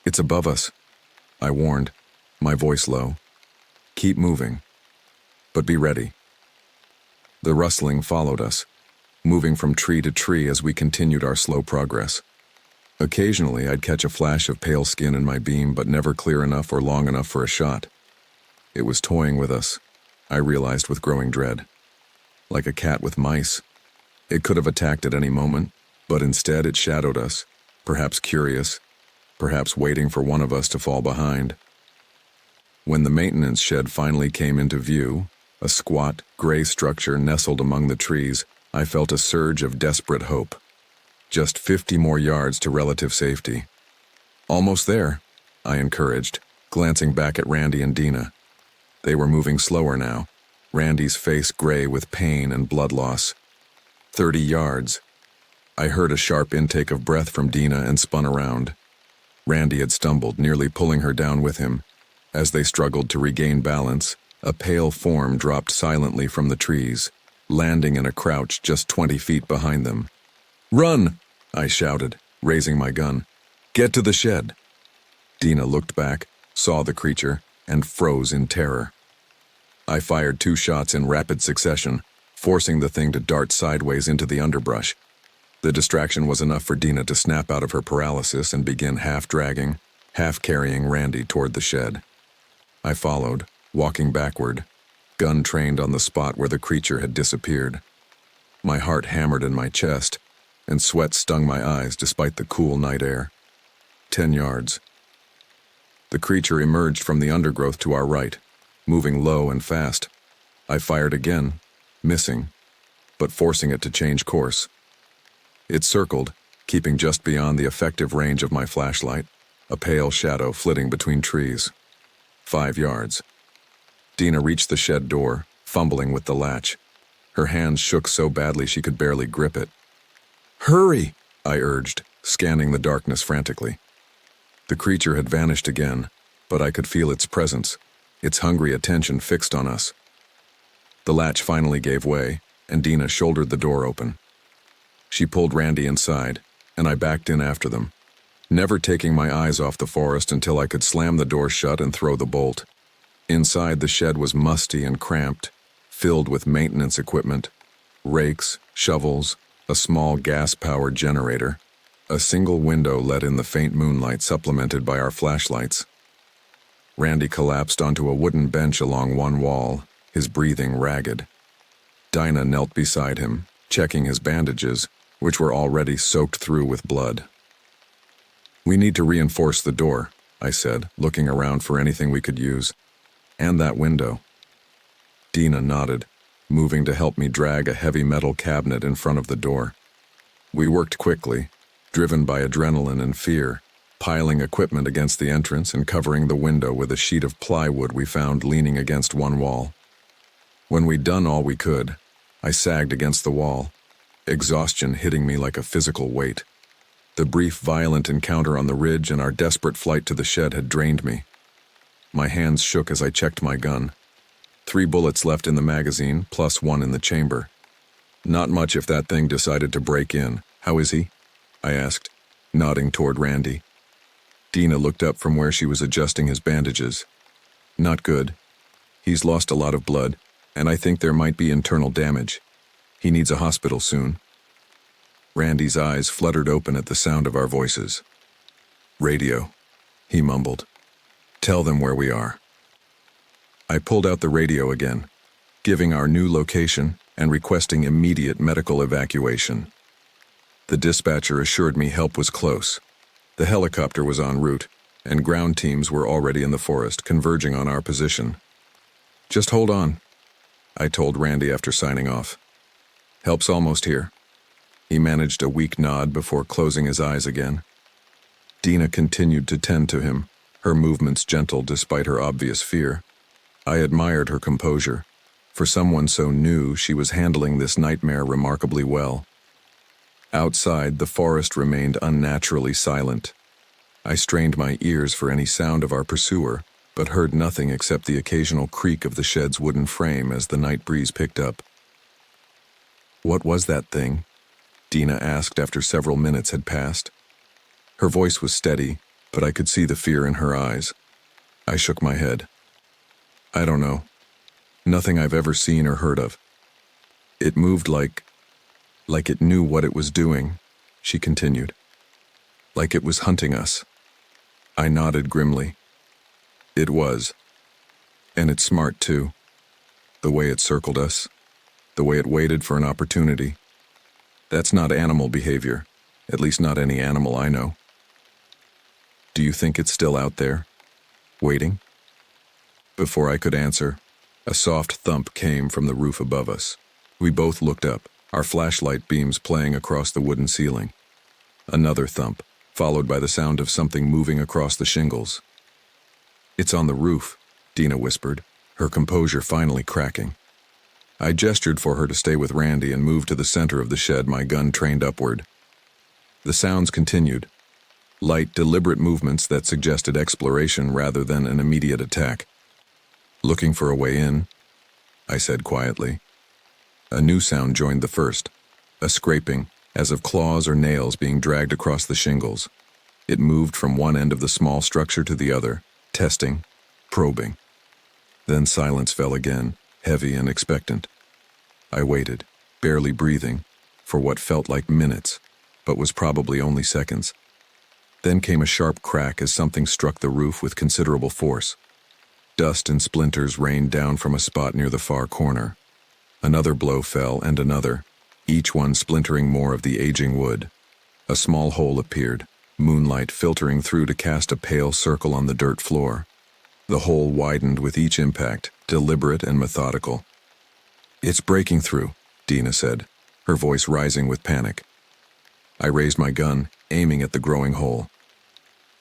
"It's above us," I warned, my voice low. "Keep moving. But be ready." The rustling followed us, moving from tree to tree as we continued our slow progress. Occasionally, I'd catch a flash of pale skin in my beam, but never clear enough or long enough for a shot. It was toying with us, I realized with growing dread. Like a cat with mice. It could have attacked at any moment, but instead it shadowed us, perhaps curious, perhaps waiting for one of us to fall behind. When the maintenance shed finally came into view, a squat, gray structure nestled among the trees, I felt a surge of desperate hope. Just 50 more yards to relative safety. "Almost there," I encouraged, glancing back at Randy and Dina. They were moving slower now, Randy's face gray with pain and blood loss. 30 yards. I heard a sharp intake of breath from Dina and spun around. Randy had stumbled, nearly pulling her down with him. As they struggled to regain balance, a pale form dropped silently from the trees, landing in a crouch just 20 feet behind them. "Run!" I shouted, raising my gun. "Get to the shed!" Dina looked back, saw the creature, and froze in terror. I fired 2 shots in rapid succession, forcing the thing to dart sideways into the underbrush. The distraction was enough for Dina to snap out of her paralysis and begin half-dragging, half-carrying Randy toward the shed. I followed, walking backward. gun trained on the spot where the creature had disappeared. My heart hammered in my chest, and sweat stung my eyes despite the cool night air. 10 yards. The creature emerged from the undergrowth to our right, moving low and fast. I fired again, missing, but forcing it to change course. It circled, keeping just beyond the effective range of my flashlight, a pale shadow flitting between trees. 5 yards. Dina reached the shed door, fumbling with the latch. Her hands shook so badly she could barely grip it. "Hurry!" I urged, scanning the darkness frantically. The creature had vanished again, but I could feel its presence, its hungry attention fixed on us. The latch finally gave way, and Dina shouldered the door open. She pulled Randy inside, and I backed in after them, never taking my eyes off the forest until I could slam the door shut and throw the bolt. Inside, the shed was musty and cramped, filled with maintenance equipment, rakes, shovels, a small gas-powered generator. A single window let in the faint moonlight supplemented by our flashlights. Randy collapsed onto a wooden bench along one wall, his breathing ragged. Dinah knelt beside him, checking his bandages, which were already soaked through with blood. "We need to reinforce the door," I said, looking around for anything we could use. "And that window." Dina nodded, moving to help me drag a heavy metal cabinet in front of the door. We worked quickly, driven by adrenaline and fear, piling equipment against the entrance and covering the window with a sheet of plywood we found leaning against one wall. When we'd done all we could, I sagged against the wall, exhaustion hitting me like a physical weight. The brief, violent encounter on the ridge and our desperate flight to the shed had drained me. My hands shook as I checked my gun. 3 bullets left in the magazine, plus 1 in the chamber. Not much if that thing decided to break in. "How is he?" I asked, nodding toward Randy. Dina looked up from where she was adjusting his bandages. "Not good. He's lost a lot of blood, and I think there might be internal damage. He needs a hospital soon." Randy's eyes fluttered open at the sound of our voices. "Radio," he mumbled. "Tell them where we are." I pulled out the radio again, giving our new location and requesting immediate medical evacuation. The dispatcher assured me help was close. The helicopter was en route, and ground teams were already in the forest, converging on our position. "Just hold on," I told Randy after signing off. "Help's almost here." He managed a weak nod before closing his eyes again. Dina continued to tend to him, her movements gentle despite her obvious fear. I admired her composure. For someone so new, she was handling this nightmare remarkably well. Outside, the forest remained unnaturally silent. I strained my ears for any sound of our pursuer, but heard nothing except the occasional creak of the shed's wooden frame as the night breeze picked up. "What was that thing?" Dina asked after several minutes had passed. Her voice was steady, but I could see the fear in her eyes. I shook my head. "I don't know. Nothing I've ever seen or heard of. It moved like it knew what it was doing," she continued. "Like it was hunting us." I nodded grimly. "It was. And it's smart, too. The way it circled us. The way it waited for an opportunity. That's not animal behavior, at least not any animal I know." "Do you think it's still out there? Waiting?" Before I could answer, a soft thump came from the roof above us. We both looked up, our flashlight beams playing across the wooden ceiling. Another thump, followed by the sound of something moving across the shingles. "It's on the roof," Dina whispered, her composure finally cracking. I gestured for her to stay with Randy and moved to the center of the shed, my gun trained upward. The sounds continued, light, deliberate movements that suggested exploration rather than an immediate attack. "Looking for a way in?" I said quietly. A new sound joined the first, a scraping, as of claws or nails being dragged across the shingles. It moved from one end of the small structure to the other, testing, probing. Then silence fell again, heavy and expectant. I waited, barely breathing, for what felt like minutes, but was probably only seconds. Then came a sharp crack as something struck the roof with considerable force. Dust and splinters rained down from a spot near the far corner. Another blow fell, and another, each one splintering more of the aging wood. A small hole appeared, moonlight filtering through to cast a pale circle on the dirt floor. The hole widened with each impact, deliberate and methodical. "It's breaking through," Dina said, her voice rising with panic. I raised my gun, aiming at the growing hole.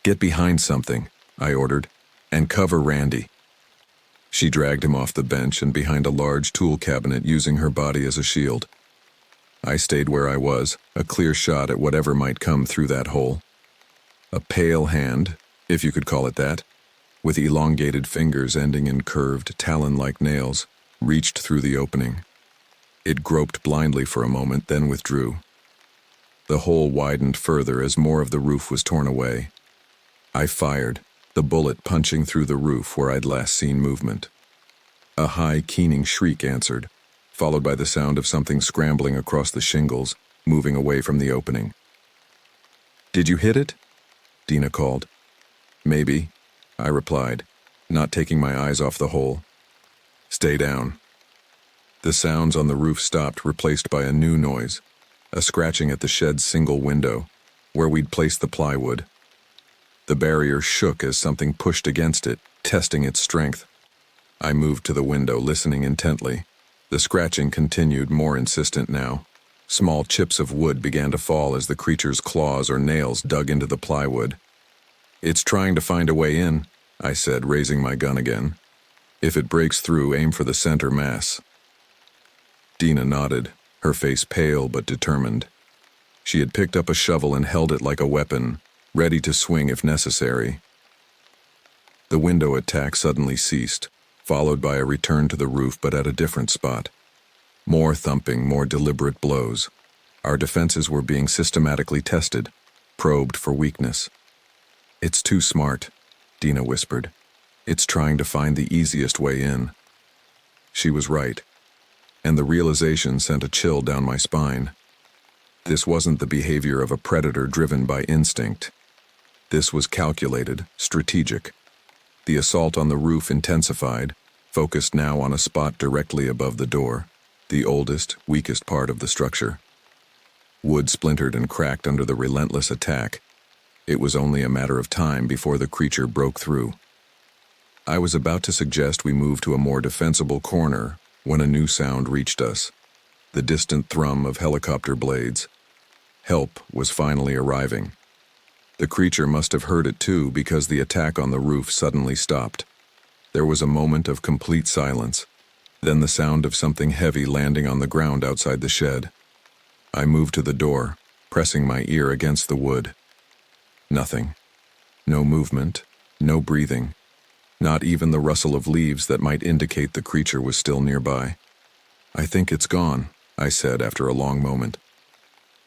"Get behind something," I ordered, "and cover Randy." She dragged him off the bench and behind a large tool cabinet, using her body as a shield. I stayed where I was, a clear shot at whatever might come through that hole. A pale hand, if you could call it that, with elongated fingers ending in curved, talon-like nails, reached through the opening. It groped blindly for a moment, then withdrew. The hole widened further as more of the roof was torn away. I fired, the bullet punching through the roof where I'd last seen movement. A high, keening shriek answered, followed by the sound of something scrambling across the shingles, moving away from the opening. "Did you hit it?" Dina called. "Maybe," I replied, not taking my eyes off the hole. "Stay down." The sounds on the roof stopped, replaced by a new noise, a scratching at the shed's single window, where we'd placed the plywood. The barrier shook as something pushed against it, testing its strength. I moved to the window, listening intently. The scratching continued, more insistent now. Small chips of wood began to fall as the creature's claws or nails dug into the plywood. "It's trying to find a way in," I said, raising my gun again. "If it breaks through, aim for the center mass." Dina nodded, her face pale but determined. She had picked up a shovel and held it like a weapon, ready to swing if necessary. The window attack suddenly ceased, followed by a return to the roof, but at a different spot. More thumping, more deliberate blows. Our defenses were being systematically tested, probed for weakness. "It's too smart," Dina whispered. "It's trying to find the easiest way in." She was right, and the realization sent a chill down my spine. This wasn't the behavior of a predator driven by instinct. This was calculated, strategic. The assault on the roof intensified, focused now on a spot directly above the door, the oldest, weakest part of the structure. Wood splintered and cracked under the relentless attack. It was only a matter of time before the creature broke through. I was about to suggest we move to a more defensible corner when a new sound reached us, the distant thrum of helicopter blades. Help was finally arriving. The creature must have heard it too, because the attack on the roof suddenly stopped. There was a moment of complete silence, then the sound of something heavy landing on the ground outside the shed. I moved to the door, pressing my ear against the wood. Nothing. No movement, no breathing, not even the rustle of leaves that might indicate the creature was still nearby. "I think it's gone," I said after a long moment.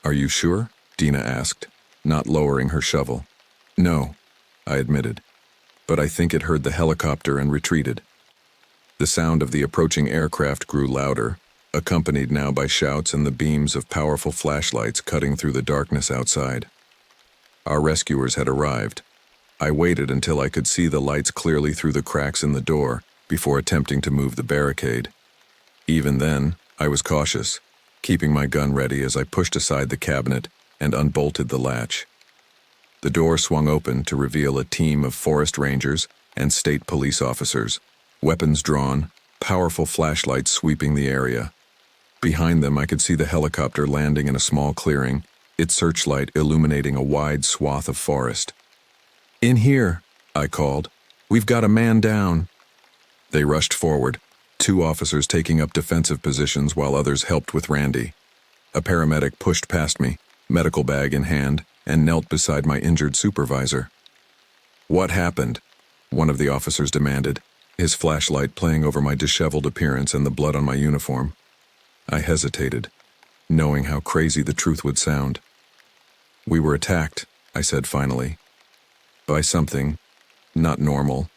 "Are you sure?" Dina asked, not lowering her shovel. "No," I admitted, "but I think it heard the helicopter and retreated." The sound of the approaching aircraft grew louder, accompanied now by shouts and the beams of powerful flashlights cutting through the darkness outside. Our rescuers had arrived. I waited until I could see the lights clearly through the cracks in the door before attempting to move the barricade. Even then, I was cautious, keeping my gun ready as I pushed aside the cabinet and unbolted the latch. The door swung open to reveal a team of forest rangers and state police officers, weapons drawn, powerful flashlights sweeping the area. Behind them, I could see the helicopter landing in a small clearing, its searchlight illuminating a wide swath of forest. "In here," I called. "We've got a man down." They rushed forward, 2 officers taking up defensive positions while others helped with Randy. A paramedic pushed past me, medical bag in hand, and knelt beside my injured supervisor. "What happened?" one of the officers demanded, his flashlight playing over my disheveled appearance and the blood on my uniform. I hesitated, knowing how crazy the truth would sound. "We were attacked," I said finally. "By something not normal.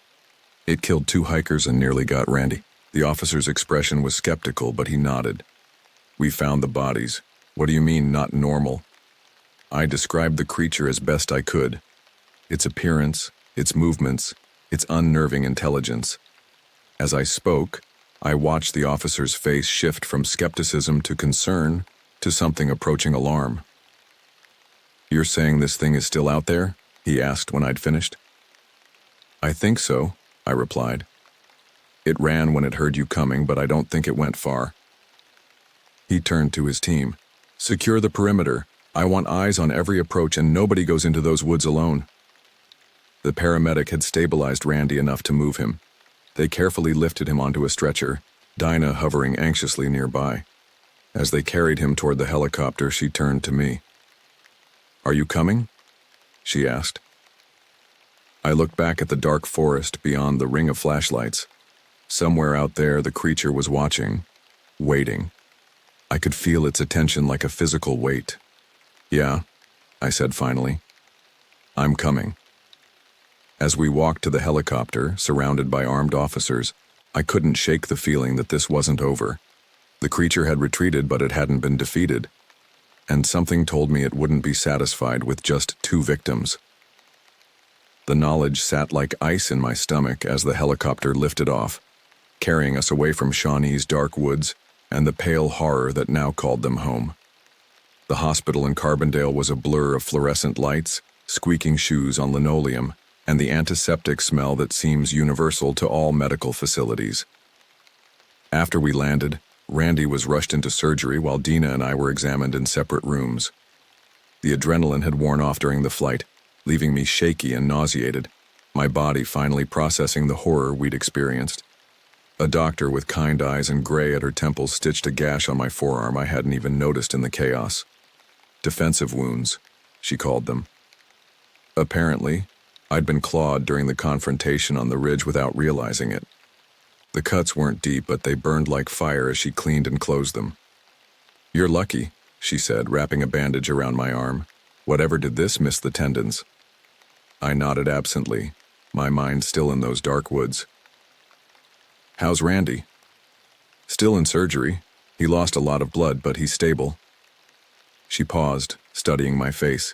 It killed 2 hikers and nearly got Randy." The officer's expression was skeptical, but he nodded. "We found the bodies. What do you mean, not normal?" I described the creature as best I could. Its appearance, its movements, its unnerving intelligence. As I spoke, I watched the officer's face shift from skepticism to concern to something approaching alarm. "You're saying this thing is still out there?" he asked when I'd finished. "I think so," I replied. "It ran when it heard you coming, but I don't think it went far." He turned to his team. "Secure the perimeter. I want eyes on every approach and nobody goes into those woods alone." The paramedic had stabilized Randy enough to move him. They carefully lifted him onto a stretcher, Dinah hovering anxiously nearby. As they carried him toward the helicopter, she turned to me. "Are you coming?" she asked. I looked back at the dark forest beyond the ring of flashlights. Somewhere out there, the creature was watching, waiting. I could feel its attention like a physical weight. "Yeah," I said finally. "I'm coming." As we walked to the helicopter, surrounded by armed officers, I couldn't shake the feeling that this wasn't over. The creature had retreated, but it hadn't been defeated. And something told me it wouldn't be satisfied with just 2 victims. The knowledge sat like ice in my stomach as the helicopter lifted off, carrying us away from Shawnee's dark woods and the pale horror that now called them home. The hospital in Carbondale was a blur of fluorescent lights, squeaking shoes on linoleum, and the antiseptic smell that seems universal to all medical facilities. After we landed, Randy was rushed into surgery while Dina and I were examined in separate rooms. The adrenaline had worn off during the flight, leaving me shaky and nauseated, my body finally processing the horror we'd experienced. A doctor with kind eyes and gray at her temples stitched a gash on my forearm I hadn't even noticed in the chaos. "Defensive wounds," she called them. Apparently, I'd been clawed during the confrontation on the ridge without realizing it. The cuts weren't deep, but they burned like fire as she cleaned and closed them. "You're lucky," she said, wrapping a bandage around my arm. "Whatever did this miss the tendons?" I nodded absently, my mind still in those dark woods. "How's Randy?" "Still in surgery. He lost a lot of blood, but he's stable." She paused, studying my face.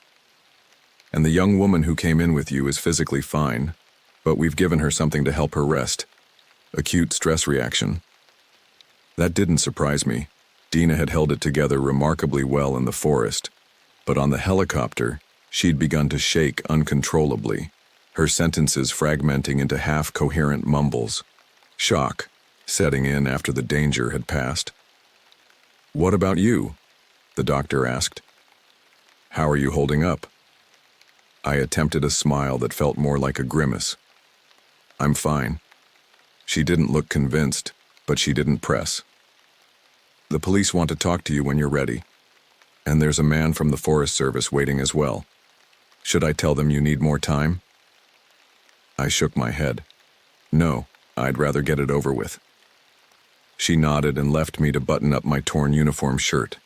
"And the young woman who came in with you is physically fine, but we've given her something to help her rest. Acute stress reaction." That didn't surprise me. Dina had held it together remarkably well in the forest, but on the helicopter, she'd begun to shake uncontrollably, her sentences fragmenting into half-coherent mumbles. Shock, setting in after the danger had passed. "What about you?" the doctor asked. "How are you holding up?" I attempted a smile that felt more like a grimace. "I'm fine." She didn't look convinced, but she didn't press. "The police want to talk to you when you're ready. And there's a man from the Forest Service waiting as well. Should I tell them you need more time?" I shook my head. "No, I'd rather get it over with." She nodded and left me to button up my torn uniform shirt.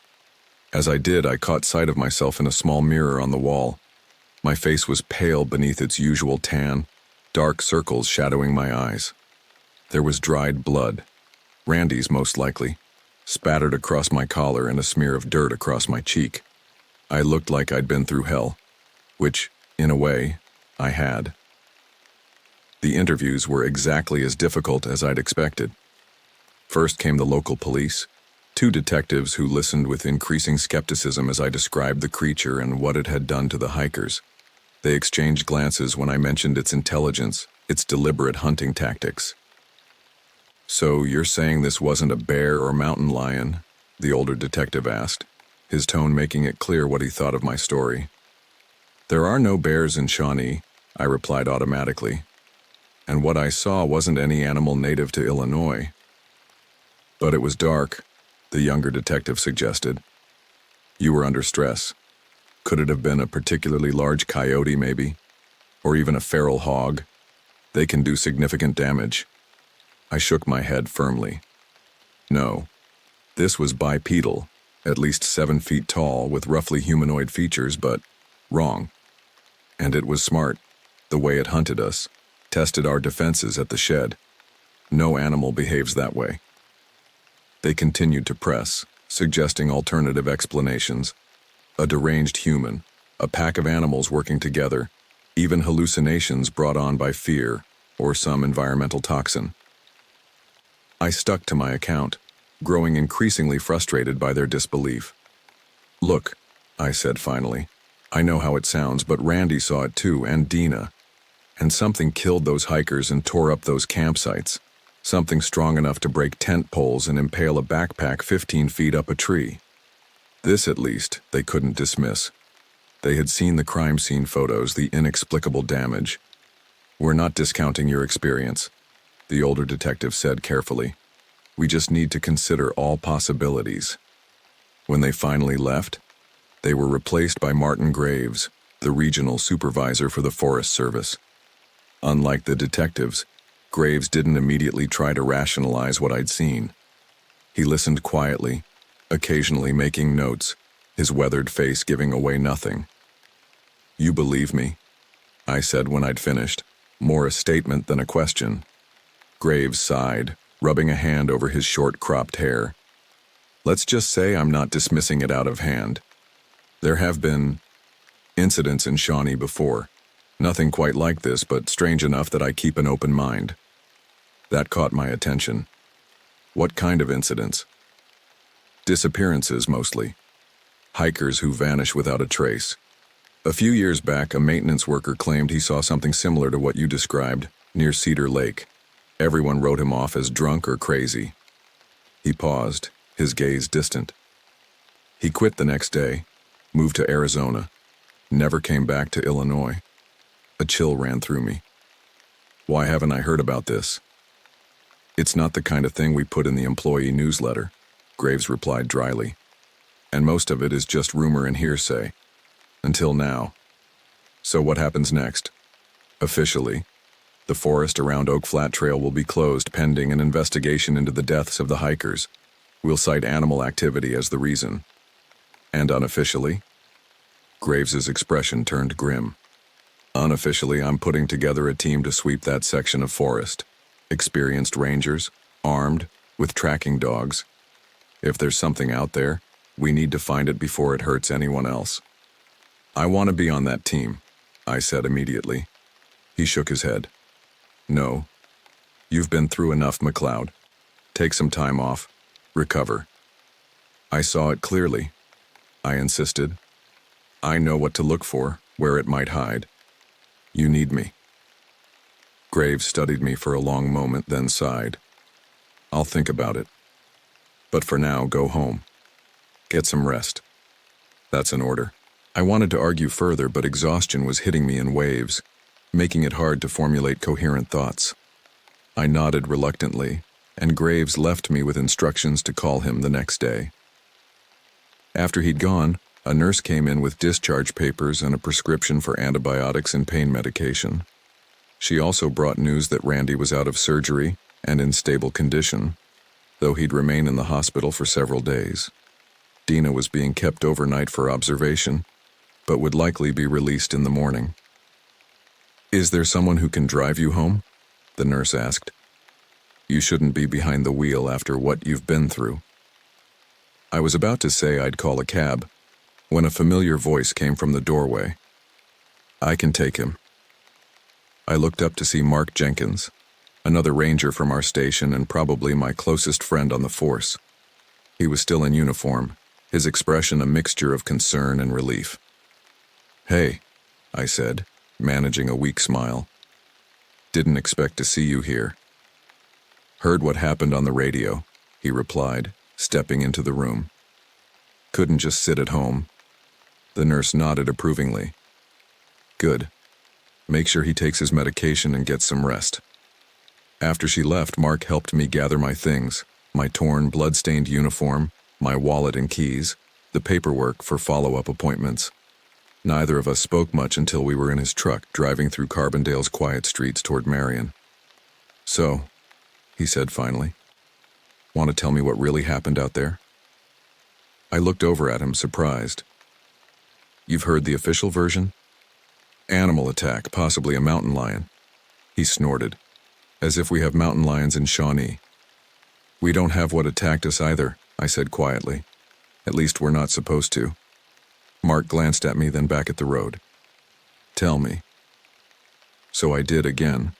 As I did, I caught sight of myself in a small mirror on the wall. My face was pale beneath its usual tan, dark circles shadowing my eyes. There was dried blood, Randy's most likely, spattered across my collar and a smear of dirt across my cheek. I looked like I'd been through hell, which, in a way, I had. The interviews were exactly as difficult as I'd expected. First came the local police, 2 detectives who listened with increasing skepticism as I described the creature and what it had done to the hikers. They exchanged glances when I mentioned its intelligence, its deliberate hunting tactics. "So you're saying this wasn't a bear or mountain lion?" the older detective asked, his tone making it clear what he thought of my story. "There are no bears in Shawnee," I replied automatically. "And what I saw wasn't any animal native to Illinois." "But it was dark," the younger detective suggested. "You were under stress. Could it have been a particularly large coyote, maybe? Or even a feral hog? They can do significant damage." I shook my head firmly. "No. This was bipedal, at least 7 feet tall, with roughly humanoid features, but wrong. And it was smart, the way it hunted us, tested our defenses at the shed. No animal behaves that way." They continued to press, suggesting alternative explanations. A deranged human, a pack of animals working together, even hallucinations brought on by fear or some environmental toxin. I stuck to my account, growing increasingly frustrated by their disbelief. "Look," I said finally. "I know how it sounds, but Randy saw it too, and Dina. And something killed those hikers and tore up those campsites. Something strong enough to break tent poles and impale a backpack 15 feet up a tree." This, at least, they couldn't dismiss. They had seen the crime scene photos, the inexplicable damage. "We're not discounting your experience," the older detective said carefully. "We just need to consider all possibilities." When they finally left, they were replaced by Martin Graves, the regional supervisor for the Forest Service. Unlike the detectives, Graves didn't immediately try to rationalize what I'd seen. He listened quietly, occasionally making notes, his weathered face giving away nothing. "You believe me?" I said when I'd finished, more a statement than a question. Graves sighed, rubbing a hand over his short-cropped hair. "Let's just say I'm not dismissing it out of hand. There have been incidents in Shawnee before. Nothing quite like this, but strange enough that I keep an open mind." That caught my attention. "What kind of incidents?" "Disappearances, mostly. Hikers who vanish without a trace. A few years back, a maintenance worker claimed he saw something similar to what you described, near Cedar Lake. Everyone wrote him off as drunk or crazy." He paused, his gaze distant. "He quit the next day, moved to Arizona, never came back to Illinois." A chill ran through me. "Why haven't I heard about this?" "It's not the kind of thing we put in the employee newsletter," Graves replied dryly. "And most of it is just rumor and hearsay. Until now. So what happens next? Officially, the forest around Oak Flat Trail will be closed pending an investigation into the deaths of the hikers. We'll cite animal activity as the reason. And unofficially?" Graves's expression turned grim. "Unofficially, I'm putting together a team to sweep that section of forest. Experienced rangers, armed, with tracking dogs. If there's something out there, we need to find it before it hurts anyone else." "I want to be on that team," I said immediately. He shook his head. "No. You've been through enough, McLeod. Take some time off. Recover." I saw it clearly. I insisted. "I know what to look for, where it might hide. You need me." Graves studied me for a long moment, then sighed. "I'll think about it. But for now, go home. Get some rest." "That's an order." I wanted to argue further, but exhaustion was hitting me in waves, making it hard to formulate coherent thoughts. I nodded reluctantly, and Graves left me with instructions to call him the next day. After he'd gone, a nurse came in with discharge papers and a prescription for antibiotics and pain medication. She also brought news that Randy was out of surgery and in stable condition, though he'd remain in the hospital for several days. Dina was being kept overnight for observation, but would likely be released in the morning. "Is there someone who can drive you home?" the nurse asked. "You shouldn't be behind the wheel after what you've been through." I was about to say I'd call a cab, when a familiar voice came from the doorway. "I can take him." I looked up to see Mark Jenkins, another ranger from our station and probably my closest friend on the force. He was still in uniform, his expression a mixture of concern and relief. "Hey," I said, managing a weak smile. "Didn't expect to see you here." "Heard what happened on the radio," he replied, stepping into the room. "Couldn't just sit at home." The nurse nodded approvingly. "Good. Make sure he takes his medication and gets some rest." After she left, Mark helped me gather my things, my torn, blood-stained uniform, my wallet and keys, the paperwork for follow-up appointments. Neither of us spoke much until we were in his truck driving through Carbondale's quiet streets toward Marion. "So," he said finally, "want to tell me what really happened out there?" I looked over at him, surprised. "You've heard the official version?" "Animal attack, possibly a mountain lion." He snorted. "As if we have mountain lions in Shawnee." "We don't have what attacked us either," I said quietly. "At least we're not supposed to." Mark glanced at me, then back at the road. "Tell me." So I did again.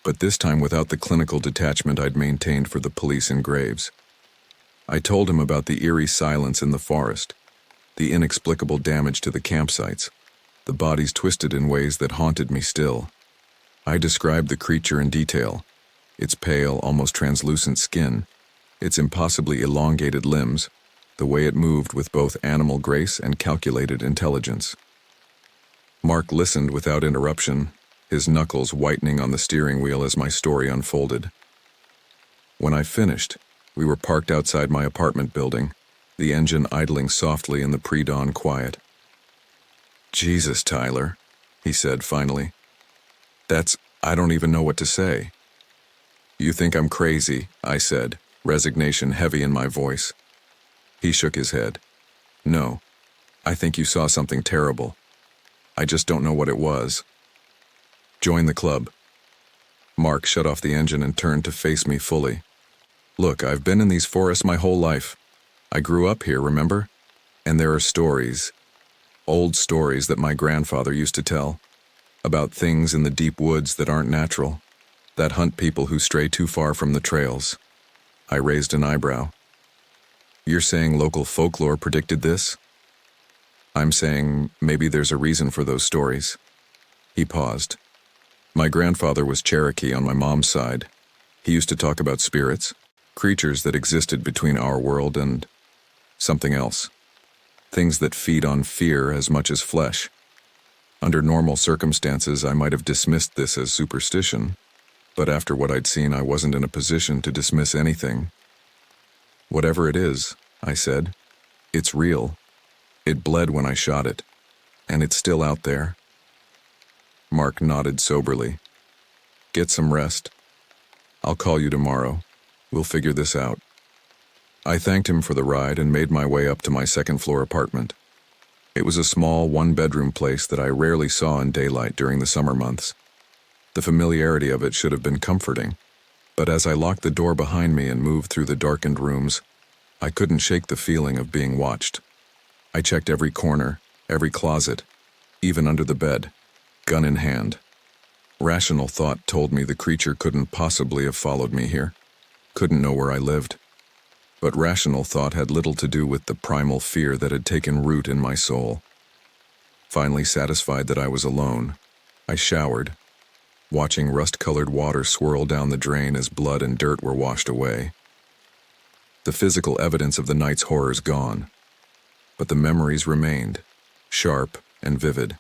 but this time without the clinical detachment I'd maintained for the police in graves. I told him about the eerie silence in the forest, the inexplicable damage to the campsites, the bodies twisted in ways that haunted me still. I described the creature in detail, its pale, almost translucent skin, its impossibly elongated limbs, the way it moved with both animal grace and calculated intelligence. Mark listened without interruption, his knuckles whitening on the steering wheel as my story unfolded. When I finished, we were parked outside my apartment building, the engine idling softly in the pre-dawn quiet. "Jesus, Tyler," he said finally. I don't even know what to say." "You think I'm crazy," I said, resignation heavy in my voice. He shook his head. "No, I think you saw something terrible. I just don't know what it was. Join the club." Mark shut off the engine and turned to face me fully. "Look, I've been in these forests my whole life. I grew up here, remember? And there are stories, old stories that my grandfather used to tell, about things in the deep woods that aren't natural, that hunt people who stray too far from the trails." I raised an eyebrow. "You're saying local folklore predicted this?" "I'm saying maybe there's a reason for those stories." He paused. "My grandfather was Cherokee on my mom's side. He used to talk about spirits, creatures that existed between our world and something else. Things that feed on fear as much as flesh. Under normal circumstances, I might have dismissed this as superstition, but after what I'd seen, I wasn't in a position to dismiss anything. "Whatever it is," I said, "it's real. It bled when I shot it, and it's still out there." Mark nodded soberly. "Get some rest. I'll call you tomorrow. We'll figure this out." I thanked him for the ride and made my way up to my second-floor apartment. It was a small, one-bedroom place that I rarely saw in daylight during the summer months. The familiarity of it should have been comforting, but as I locked the door behind me and moved through the darkened rooms, I couldn't shake the feeling of being watched. I checked every corner, every closet, even under the bed, gun in hand. Rational thought told me the creature couldn't possibly have followed me here, couldn't know where I lived. But rational thought had little to do with the primal fear that had taken root in my soul. Finally satisfied that I was alone, I showered, watching rust-colored water swirl down the drain as blood and dirt were washed away. The physical evidence of the night's horrors gone, but the memories remained, sharp and vivid.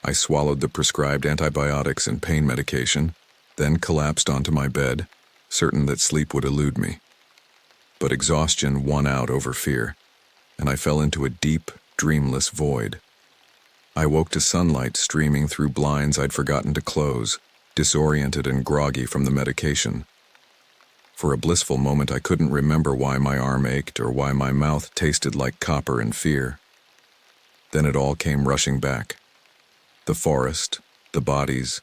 I swallowed the prescribed antibiotics and pain medication, then collapsed onto my bed, certain that sleep would elude me. But exhaustion won out over fear, and I fell into a deep, dreamless void. I woke to sunlight streaming through blinds I'd forgotten to close, disoriented and groggy from the medication. For a blissful moment I couldn't remember why my arm ached or why my mouth tasted like copper in fear. Then it all came rushing back. The forest, the bodies,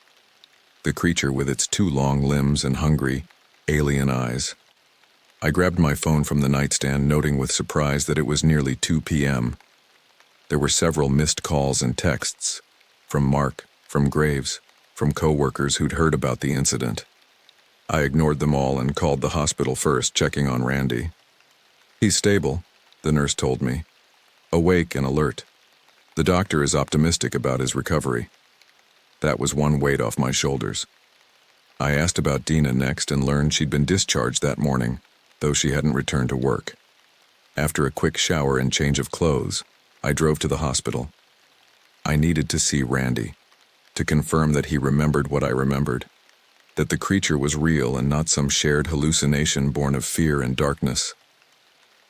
the creature with its 2 long limbs and hungry, alien eyes. I grabbed my phone from the nightstand, noting with surprise that it was nearly 2 p.m. There were several missed calls and texts, from Mark, from Graves, from co-workers who'd heard about the incident. I ignored them all and called the hospital first, checking on Randy. "He's stable," the nurse told me. "Awake and alert. The doctor is optimistic about his recovery." That was one weight off my shoulders. I asked about Dina next and learned she'd been discharged that morning, though she hadn't returned to work. After a quick shower and change of clothes, I drove to the hospital. I needed to see Randy, to confirm that he remembered what I remembered, that the creature was real and not some shared hallucination born of fear and darkness.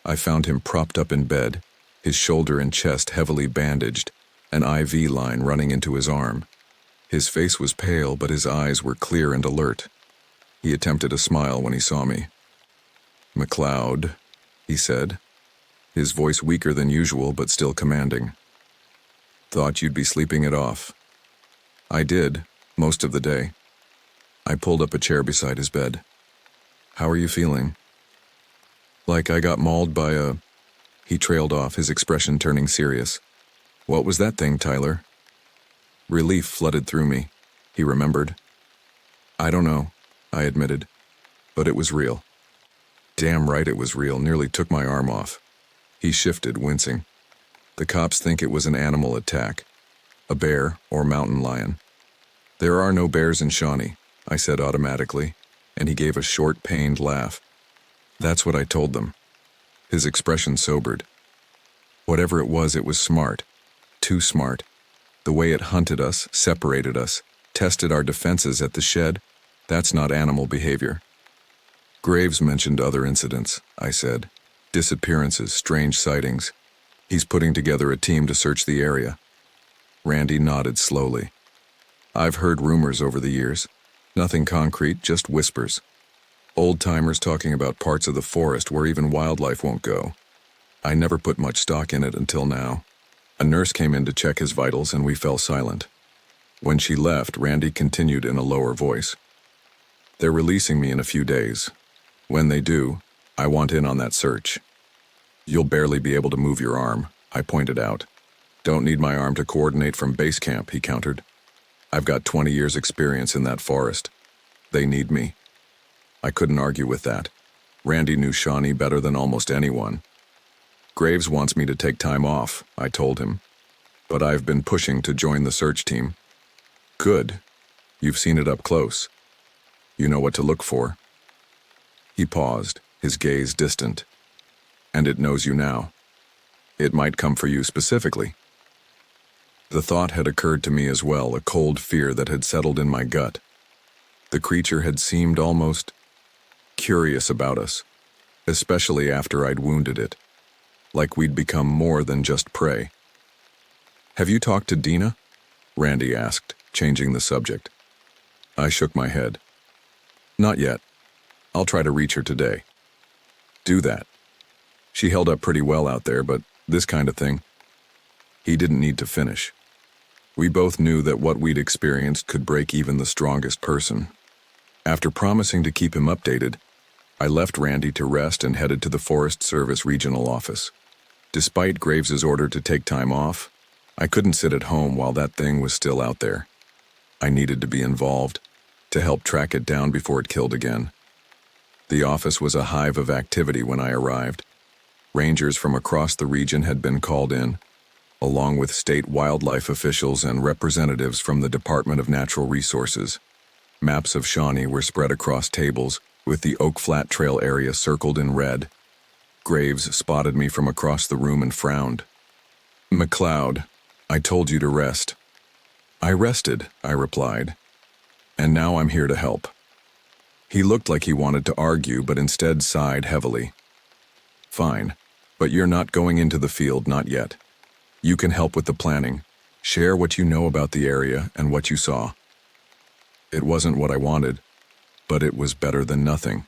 I found him propped up in bed, his shoulder and chest heavily bandaged, an IV line running into his arm. His face was pale, but his eyes were clear and alert. He attempted a smile when he saw me. "McLeod," he said, his voice weaker than usual but still commanding. "Thought you'd be sleeping it off." I did, most of the day. I pulled up a chair beside his bed. "How are you feeling?" "Like I got mauled by a..." He trailed off, his expression turning serious. "What was that thing, Tyler?" Relief flooded through me. He remembered. I don't know, I admitted, but it was real. Damn right it was real, nearly took my arm off. He shifted, wincing. The cops think it was an animal attack, a bear or mountain lion. There are no bears in Shawnee, I said automatically, and he gave a short, pained laugh. That's what I told them. His expression sobered. Whatever it was smart. Too smart. The way it hunted us, separated us, tested our defenses at the shed, that's not animal behavior. Graves mentioned other incidents, I said. Disappearances, strange sightings. He's putting together a team to search the area. Randy nodded slowly. I've heard rumors over the years. Nothing concrete, just whispers. Old-timers talking about parts of the forest where even wildlife won't go. I never put much stock in it until now. A nurse came in to check his vitals and we fell silent. When she left, Randy continued in a lower voice. They're releasing me in a few days. When they do, I want in on that search. You'll barely be able to move your arm, I pointed out. Don't need my arm to coordinate from base camp, he countered. I've got 20 years' experience in that forest. They need me. I couldn't argue with that. Randy knew Shawnee better than almost anyone. Graves wants me to take time off, I told him. But I've been pushing to join the search team. Good. You've seen it up close. You know what to look for. He paused, his gaze distant. And it knows you now. It might come for you specifically. The thought had occurred to me as well, a cold fear that had settled in my gut. The creature had seemed almost curious about us, especially after I'd wounded it, like we'd become more than just prey. Have you talked to Dina? Randy asked, changing the subject. I shook my head. Not yet. I'll try to reach her today. Do that. She held up pretty well out there, but this kind of thing. He didn't need to finish. We both knew that what we'd experienced could break even the strongest person. After promising to keep him updated, I left Randy to rest and headed to the Forest Service regional office. Despite Graves's order to take time off, I couldn't sit at home while that thing was still out there. I needed to be involved, to help track it down before it killed again. The office was a hive of activity when I arrived. Rangers from across the region had been called in, along with state wildlife officials and representatives from the Department of Natural Resources. Maps of Shawnee were spread across tables, with the Oak Flat Trail area circled in red. Graves spotted me from across the room and frowned. McLeod, I told you to rest. I rested, I replied. And now I'm here to help. He looked like he wanted to argue, but instead sighed heavily. Fine, but you're not going into the field, not yet. You can help with the planning. Share what you know about the area and what you saw. It wasn't what I wanted, but it was better than nothing.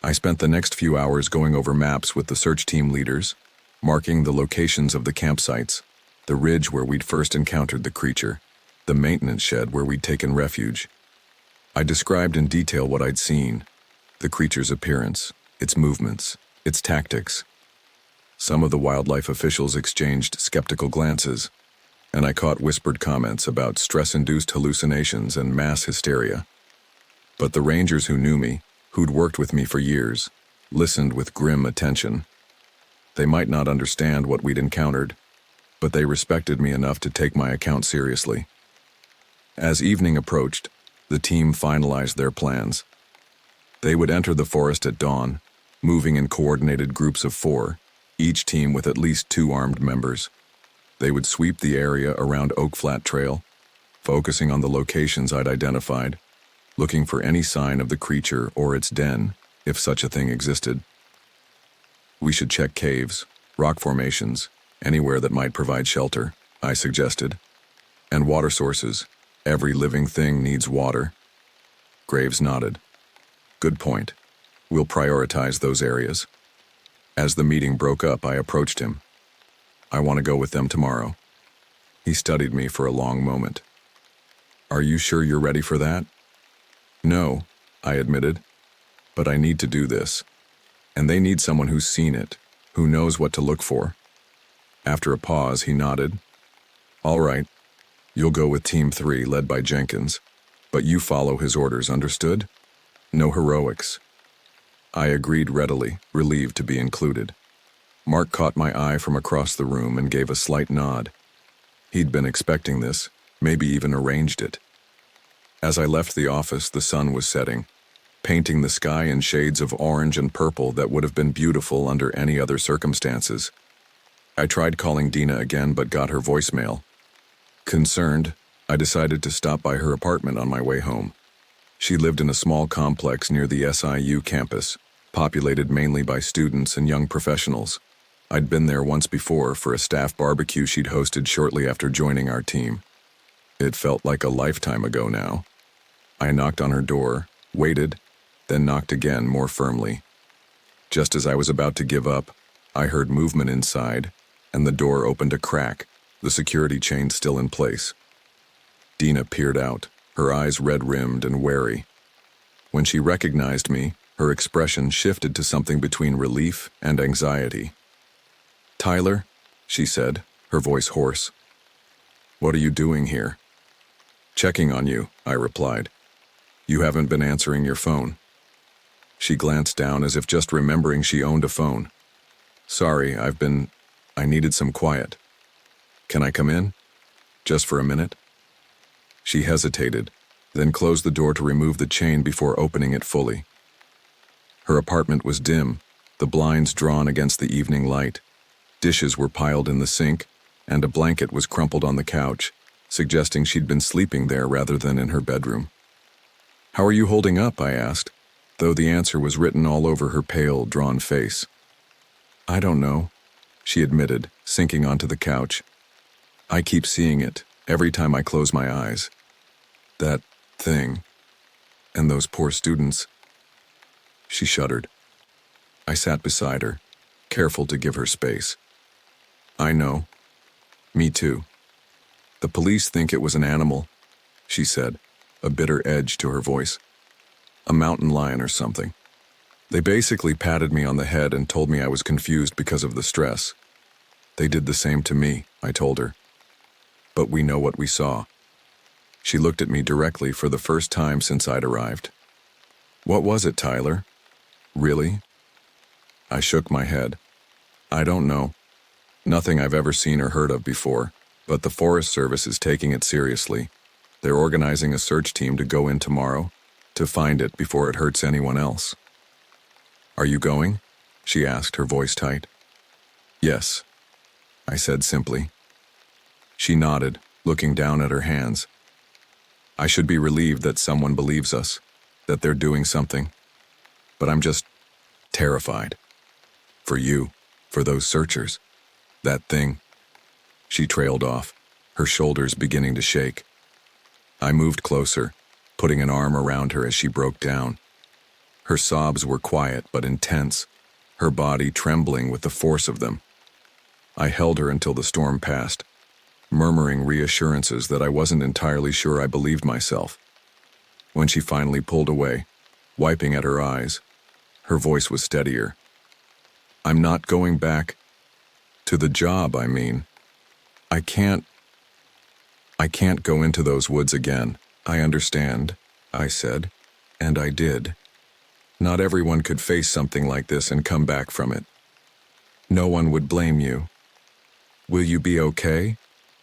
I spent the next few hours going over maps with the search team leaders, marking the locations of the campsites, the ridge where we'd first encountered the creature, the maintenance shed where we'd taken refuge. I described in detail what I'd seen, the creature's appearance, its movements, its tactics. Some of the wildlife officials exchanged skeptical glances, and I caught whispered comments about stress-induced hallucinations and mass hysteria. But the rangers who knew me, who'd worked with me for years, listened with grim attention. They might not understand what we'd encountered, but they respected me enough to take my account seriously. As evening approached, the team finalized their plans. They would enter the forest at dawn, moving in coordinated groups of 4, each team with at least 2 armed members. They would sweep the area around Oak Flat Trail, focusing on the locations I'd identified, looking for any sign of the creature or its den, if such a thing existed. We should check caves, rock formations, anywhere that might provide shelter, I suggested. And water sources. Every living thing needs water. Graves nodded. Good point. We'll prioritize those areas. As the meeting broke up, I approached him. I want to go with them tomorrow. He studied me for a long moment. Are you sure you're ready for that? No, I admitted. But I need to do this. And they need someone who's seen it, who knows what to look for. After a pause, he nodded. All right. You'll go with Team 3, led by Jenkins. But you follow his orders, understood? No heroics. I agreed readily, relieved to be included. Mark caught my eye from across the room and gave a slight nod. He'd been expecting this, maybe even arranged it. As I left the office, the sun was setting, painting the sky in shades of orange and purple that would have been beautiful under any other circumstances. I tried calling Dina again but got her voicemail. Concerned, I decided to stop by her apartment on my way home. She lived in a small complex near the SIU campus, populated mainly by students and young professionals. I'd been there once before for a staff barbecue she'd hosted shortly after joining our team. It felt like a lifetime ago now. I knocked on her door, waited, then knocked again more firmly. Just as I was about to give up, I heard movement inside, and the door opened a crack, the security chain still in place. Dina peered out, her eyes red-rimmed and wary. When she recognized me, her expression shifted to something between relief and anxiety. "Tyler," she said, her voice hoarse. "What are you doing here?" "Checking on you," I replied. "You haven't been answering your phone." She glanced down as if just remembering she owned a phone. "Sorry, I needed some quiet. Can I come in? Just for a minute?" She hesitated, then closed the door to remove the chain before opening it fully. Her apartment was dim, the blinds drawn against the evening light. Dishes were piled in the sink, and a blanket was crumpled on the couch, suggesting she'd been sleeping there rather than in her bedroom. "How are you holding up?" I asked, though the answer was written all over her pale, drawn face. "I don't know," she admitted, sinking onto the couch. "I keep seeing it, every time I close my eyes. That thing. And those poor students." She shuddered. I sat beside her, careful to give her space. "I know. Me too. The police think it was an animal," she said, a bitter edge to her voice. "A mountain lion or something. They basically patted me on the head and told me I was confused because of the stress. They did the same to me," I told her. "But we know what we saw." She looked at me directly for the first time since I'd arrived. "What was it, Tyler? Really?" I shook my head. "I don't know. Nothing I've ever seen or heard of before, but the Forest Service is taking it seriously. They're organizing a search team to go in tomorrow, to find it before it hurts anyone else." "Are you going?" she asked, her voice tight. "Yes," I said simply. She nodded, looking down at her hands. "I should be relieved that someone believes us, that they're doing something. But I'm just terrified. For you, for those searchers. That thing." She trailed off, her shoulders beginning to shake. I moved closer, putting an arm around her as she broke down. Her sobs were quiet but intense, her body trembling with the force of them. I held her until the storm passed, murmuring reassurances that I wasn't entirely sure I believed myself. When she finally pulled away, wiping at her eyes, her voice was steadier. "I'm not going back to the job, I mean. I can't go into those woods again. I understand," I said, and I did. Not everyone could face something like this and come back from it. No one would blame you. "Will you be okay?"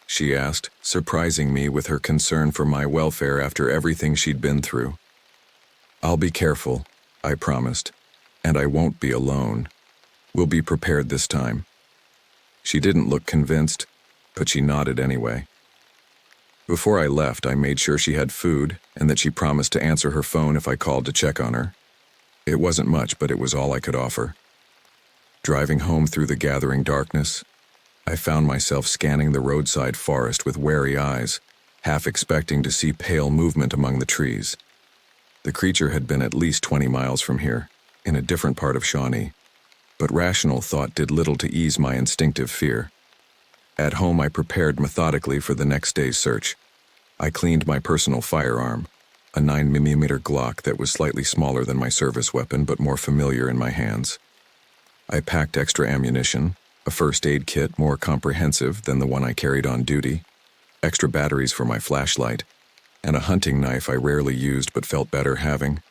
she asked, surprising me with her concern for my welfare after everything she'd been through. "I'll be careful," I promised, "and I won't be alone. We'll be prepared this time." She didn't look convinced, but she nodded anyway. Before I left, I made sure she had food and that she promised to answer her phone if I called to check on her. It wasn't much, but it was all I could offer. Driving home through the gathering darkness, I found myself scanning the roadside forest with wary eyes, half expecting to see pale movement among the trees. The creature had been at least 20 miles from here, in a different part of Shawnee, but rational thought did little to ease my instinctive fear. At home, I prepared methodically for the next day's search. I cleaned my personal firearm, a 9mm Glock that was slightly smaller than my service weapon but more familiar in my hands. I packed extra ammunition, a first aid kit more comprehensive than the one I carried on duty, extra batteries for my flashlight, and a hunting knife I rarely used but felt better having.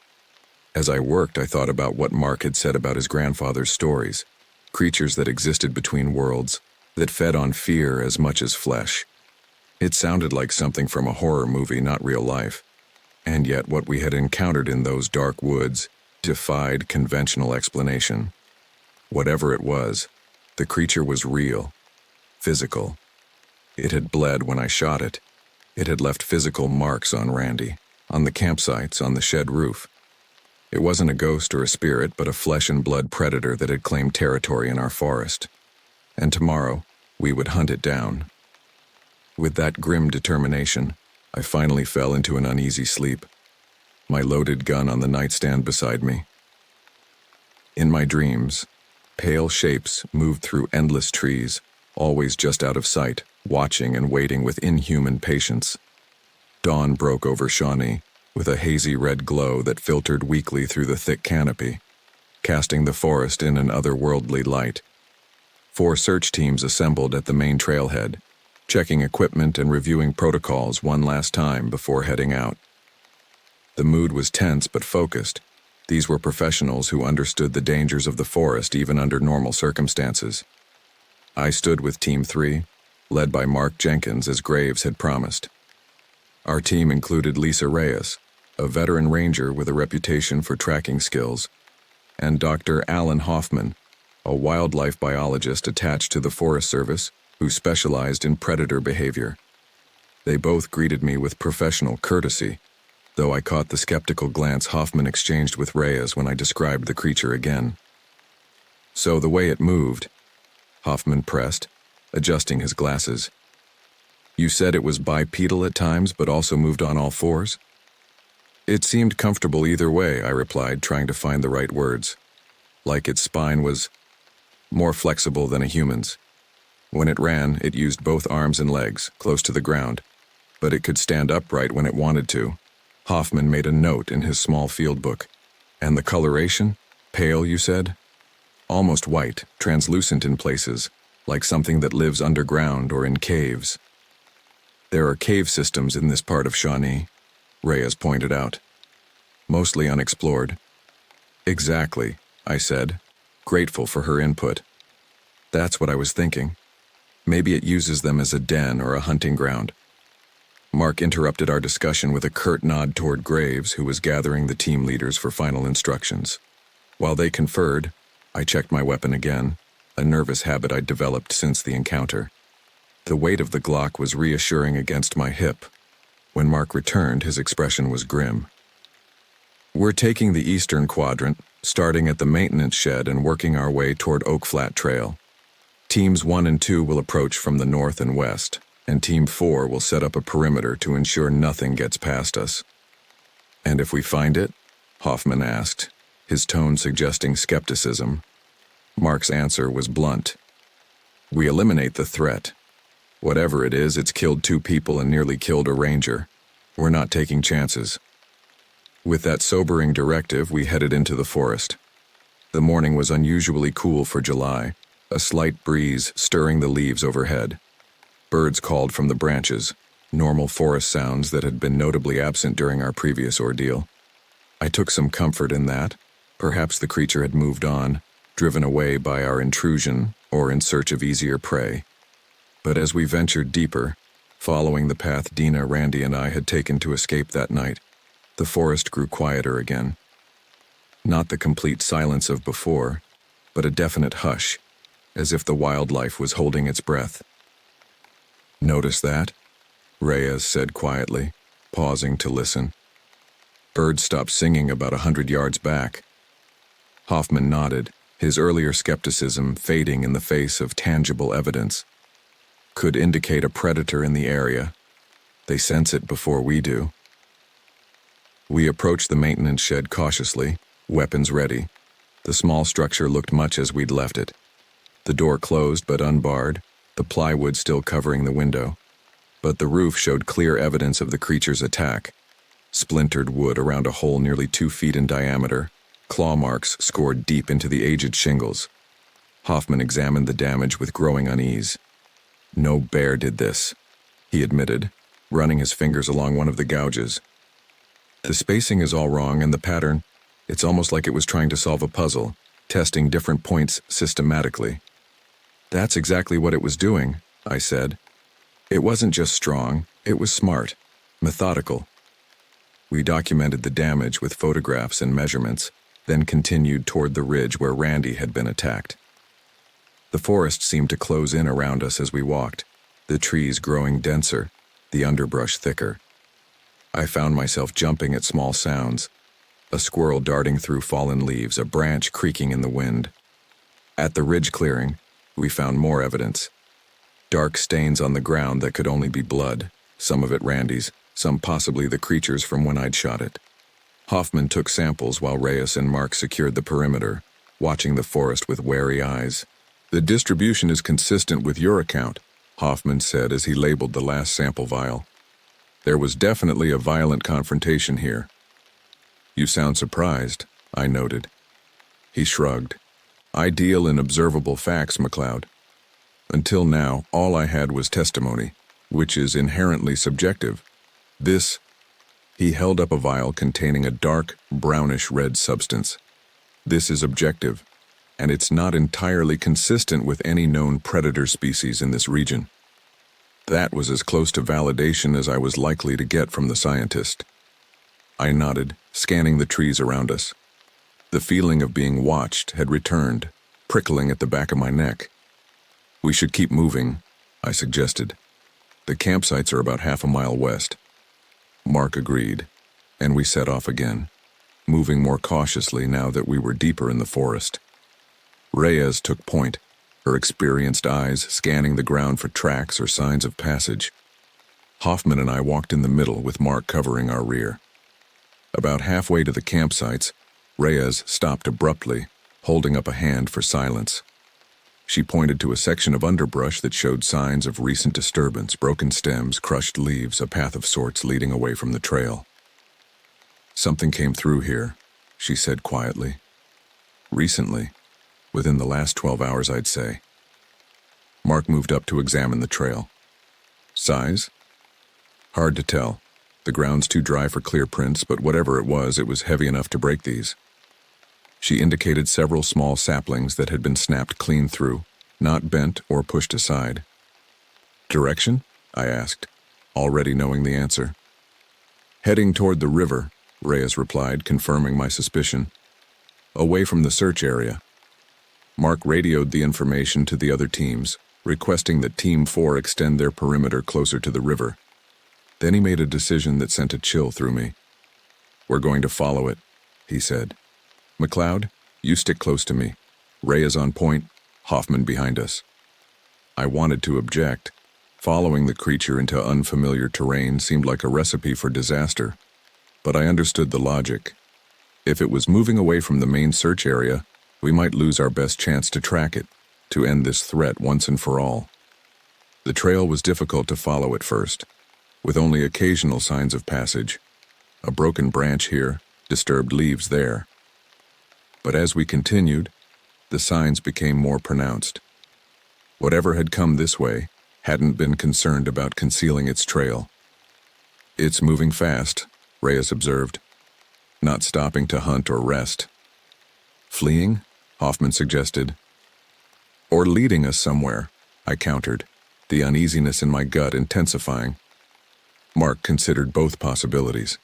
As I worked, I thought about what Mark had said about his grandfather's stories, creatures that existed between worlds, that fed on fear as much as flesh. It sounded like something from a horror movie, not real life. And yet what we had encountered in those dark woods defied conventional explanation. Whatever it was, the creature was real, physical. It had bled when I shot it. It had left physical marks on Randy, on the campsites, on the shed roof. It wasn't a ghost or a spirit, but a flesh and blood predator that had claimed territory in our forest. And tomorrow, we would hunt it down. With that grim determination, I finally fell into an uneasy sleep, my loaded gun on the nightstand beside me. In my dreams, pale shapes moved through endless trees, always just out of sight, watching and waiting with inhuman patience. Dawn broke over Shawnee, with a hazy red glow that filtered weakly through the thick canopy, casting the forest in an otherworldly light. 4 search teams assembled at the main trailhead, checking equipment and reviewing protocols one last time before heading out. The mood was tense but focused. These were professionals who understood the dangers of the forest even under normal circumstances. I stood with Team 3, led by Mark Jenkins as Graves had promised. Our team included Lisa Reyes, a veteran ranger with a reputation for tracking skills, and Dr. Alan Hoffman, a wildlife biologist attached to the Forest Service who specialized in predator behavior. They both greeted me with professional courtesy, though I caught the skeptical glance Hoffman exchanged with Reyes when I described the creature again. So the way it moved, Hoffman pressed, adjusting his glasses. You said it was bipedal at times, but also moved on all 4s? It seemed comfortable either way, I replied, trying to find the right words. Like its spine was more flexible than a human's. When it ran, it used both arms and legs, close to the ground, but it could stand upright when it wanted to. Hoffman made a note in his small field book. And the coloration? Pale, you said? Almost white, translucent in places, like something that lives underground or in caves. There are cave systems in this part of Shawnee, Reyes pointed out. Mostly unexplored. Exactly, I said, grateful for her input. That's what I was thinking. Maybe it uses them as a den or a hunting ground. Mark interrupted our discussion with a curt nod toward Graves, who was gathering the team leaders for final instructions. While they conferred, I checked my weapon again, a nervous habit I'd developed since the encounter. The weight of the Glock was reassuring against my hip. When Mark returned, his expression was grim. We're taking the eastern quadrant, starting at the maintenance shed and working our way toward Oak Flat Trail. Teams 1 and 2 will approach from the north and west, and Team 4 will set up a perimeter to ensure nothing gets past us. And if we find it? Hoffman asked, his tone suggesting skepticism. Mark's answer was blunt. We eliminate the threat. Whatever it is, it's killed 2 people and nearly killed a ranger. We're not taking chances. With that sobering directive, we headed into the forest. The morning was unusually cool for July, a slight breeze stirring the leaves overhead. Birds called from the branches, normal forest sounds that had been notably absent during our previous ordeal. I took some comfort in that. Perhaps the creature had moved on, driven away by our intrusion or in search of easier prey. But as we ventured deeper, following the path Dina, Randy, and I had taken to escape that night, the forest grew quieter again. Not the complete silence of before, but a definite hush, as if the wildlife was holding its breath. Notice that? Reyes said quietly, pausing to listen. Birds stopped singing about 100 yards back. Hoffman nodded, his earlier skepticism fading in the face of tangible evidence. Could indicate a predator in the area. They sense it before we do. We approached the maintenance shed cautiously, weapons ready. The small structure looked much as we'd left it. The door closed but unbarred, the plywood still covering the window. But the roof showed clear evidence of the creature's attack. Splintered wood around a hole nearly 2 feet in diameter, claw marks scored deep into the aged shingles. Hoffman examined the damage with growing unease. No bear did this, he admitted, running his fingers along one of the gouges. The spacing is all wrong, and the pattern, it's almost like it was trying to solve a puzzle, testing different points systematically. That's exactly what it was doing, I said. It wasn't just strong, it was smart, methodical. We documented the damage with photographs and measurements, then continued toward the ridge where Randy had been attacked. The forest seemed to close in around us as we walked, the trees growing denser, the underbrush thicker. I found myself jumping at small sounds, a squirrel darting through fallen leaves, a branch creaking in the wind. At the ridge clearing, we found more evidence. Dark stains on the ground that could only be blood, some of it Randy's, some possibly the creature's from when I'd shot it. Hoffman took samples while Reyes and Mark secured the perimeter, watching the forest with wary eyes. "The distribution is consistent with your account," Hoffman said as he labeled the last sample vial. "There was definitely a violent confrontation here." "You sound surprised," I noted. He shrugged. "I deal in observable facts, McLeod. Until now, all I had was testimony, which is inherently subjective. This..." He held up a vial containing a dark, brownish-red substance. "This is objective, and it's not entirely consistent with any known predator species in this region." That was as close to validation as I was likely to get from the scientist. I nodded, scanning the trees around us. The feeling of being watched had returned, prickling at the back of my neck. "We should keep moving," I suggested. "The campsites are about half a mile west." Mark agreed, and we set off again, moving more cautiously now that we were deeper in the forest. Reyes took point, her experienced eyes scanning the ground for tracks or signs of passage. Hoffman and I walked in the middle with Mark covering our rear. About halfway to the campsites, Reyes stopped abruptly, holding up a hand for silence. She pointed to a section of underbrush that showed signs of recent disturbance, broken stems, crushed leaves, a path of sorts leading away from the trail. "Something came through here," she said quietly. "Recently, within the last 12 hours, I'd say." Mark moved up to examine the trail. "Size?" "Hard to tell. The ground's too dry for clear prints, but whatever it was heavy enough to break these." She indicated several small saplings that had been snapped clean through, not bent or pushed aside. "Direction?" I asked, already knowing the answer. "Heading toward the river," Reyes replied, confirming my suspicion. "Away from the search area." Mark radioed the information to the other teams, requesting that Team 4 extend their perimeter closer to the river. Then he made a decision that sent a chill through me. "We're going to follow it," he said. "McLeod, you stick close to me. Reyes on point, Hoffman behind us." I wanted to object. Following the creature into unfamiliar terrain seemed like a recipe for disaster. But I understood the logic. If it was moving away from the main search area, we might lose our best chance to track it, to end this threat once and for all. The trail was difficult to follow at first, with only occasional signs of passage. A broken branch here, disturbed leaves there. But as we continued, the signs became more pronounced. Whatever had come this way hadn't been concerned about concealing its trail. "It's moving fast," Reyes observed, "not stopping to hunt or rest." "Fleeing?" Hoffman suggested. "Or leading us somewhere," I countered, the uneasiness in my gut intensifying. Mark considered both possibilities.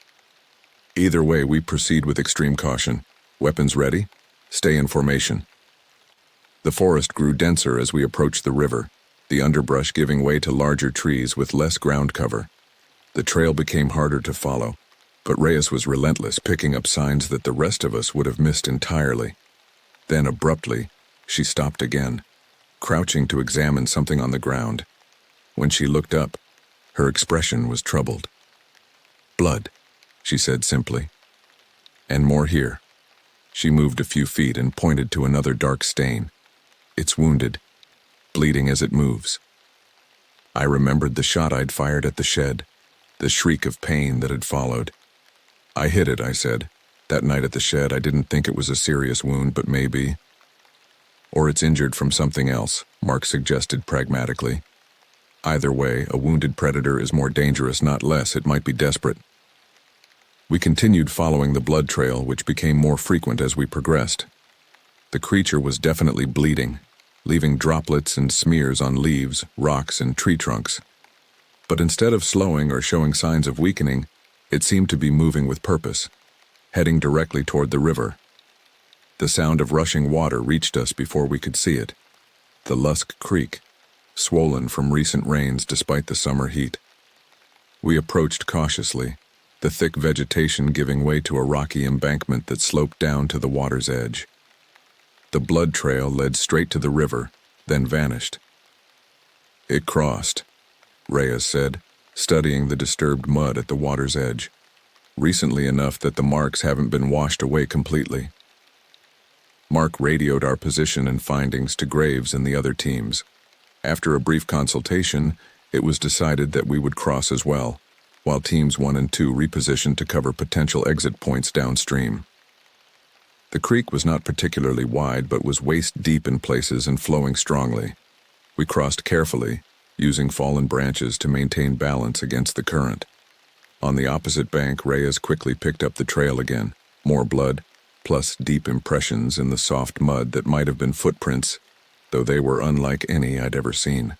"Either way, we proceed with extreme caution. Weapons ready? Stay in formation." The forest grew denser as we approached the river, the underbrush giving way to larger trees with less ground cover. The trail became harder to follow, but Reyes was relentless, picking up signs that the rest of us would have missed entirely. Then abruptly, she stopped again, crouching to examine something on the ground. When she looked up, her expression was troubled. "Blood," she said simply. "And more here." She moved a few feet and pointed to another dark stain. "It's wounded, bleeding as it moves." I remembered the shot I'd fired at the shed, the shriek of pain that had followed. "I hit it," I said. "That night at the shed, I didn't think it was a serious wound, but maybe..." "Or it's injured from something else," Mark suggested pragmatically. Either way, a wounded predator is more dangerous, not less. It might be desperate. We continued following the blood trail, which became more frequent as we progressed. The creature was definitely bleeding, leaving droplets and smears on leaves, rocks, and tree trunks. But instead of slowing or showing signs of weakening, it seemed to be moving with purpose, heading directly toward the river. The sound of rushing water reached us before we could see it. The Lusk Creek, swollen from recent rains despite the summer heat. We approached cautiously, the thick vegetation giving way to a rocky embankment that sloped down to the water's edge. The blood trail led straight to the river, then vanished. "It crossed," Reyes said, studying the disturbed mud at the water's edge. "Recently enough that the marks haven't been washed away completely." Mark radioed our position and findings to Graves and the other teams. After a brief consultation, it was decided that we would cross as well, while teams 1 and 2 repositioned to cover potential exit points downstream. The creek was not particularly wide, but was waist-deep in places and flowing strongly. We crossed carefully, using fallen branches to maintain balance against the current. On the opposite bank, Reyes quickly picked up the trail again. More blood, plus deep impressions in the soft mud that might have been footprints, though they were unlike any I'd ever seen.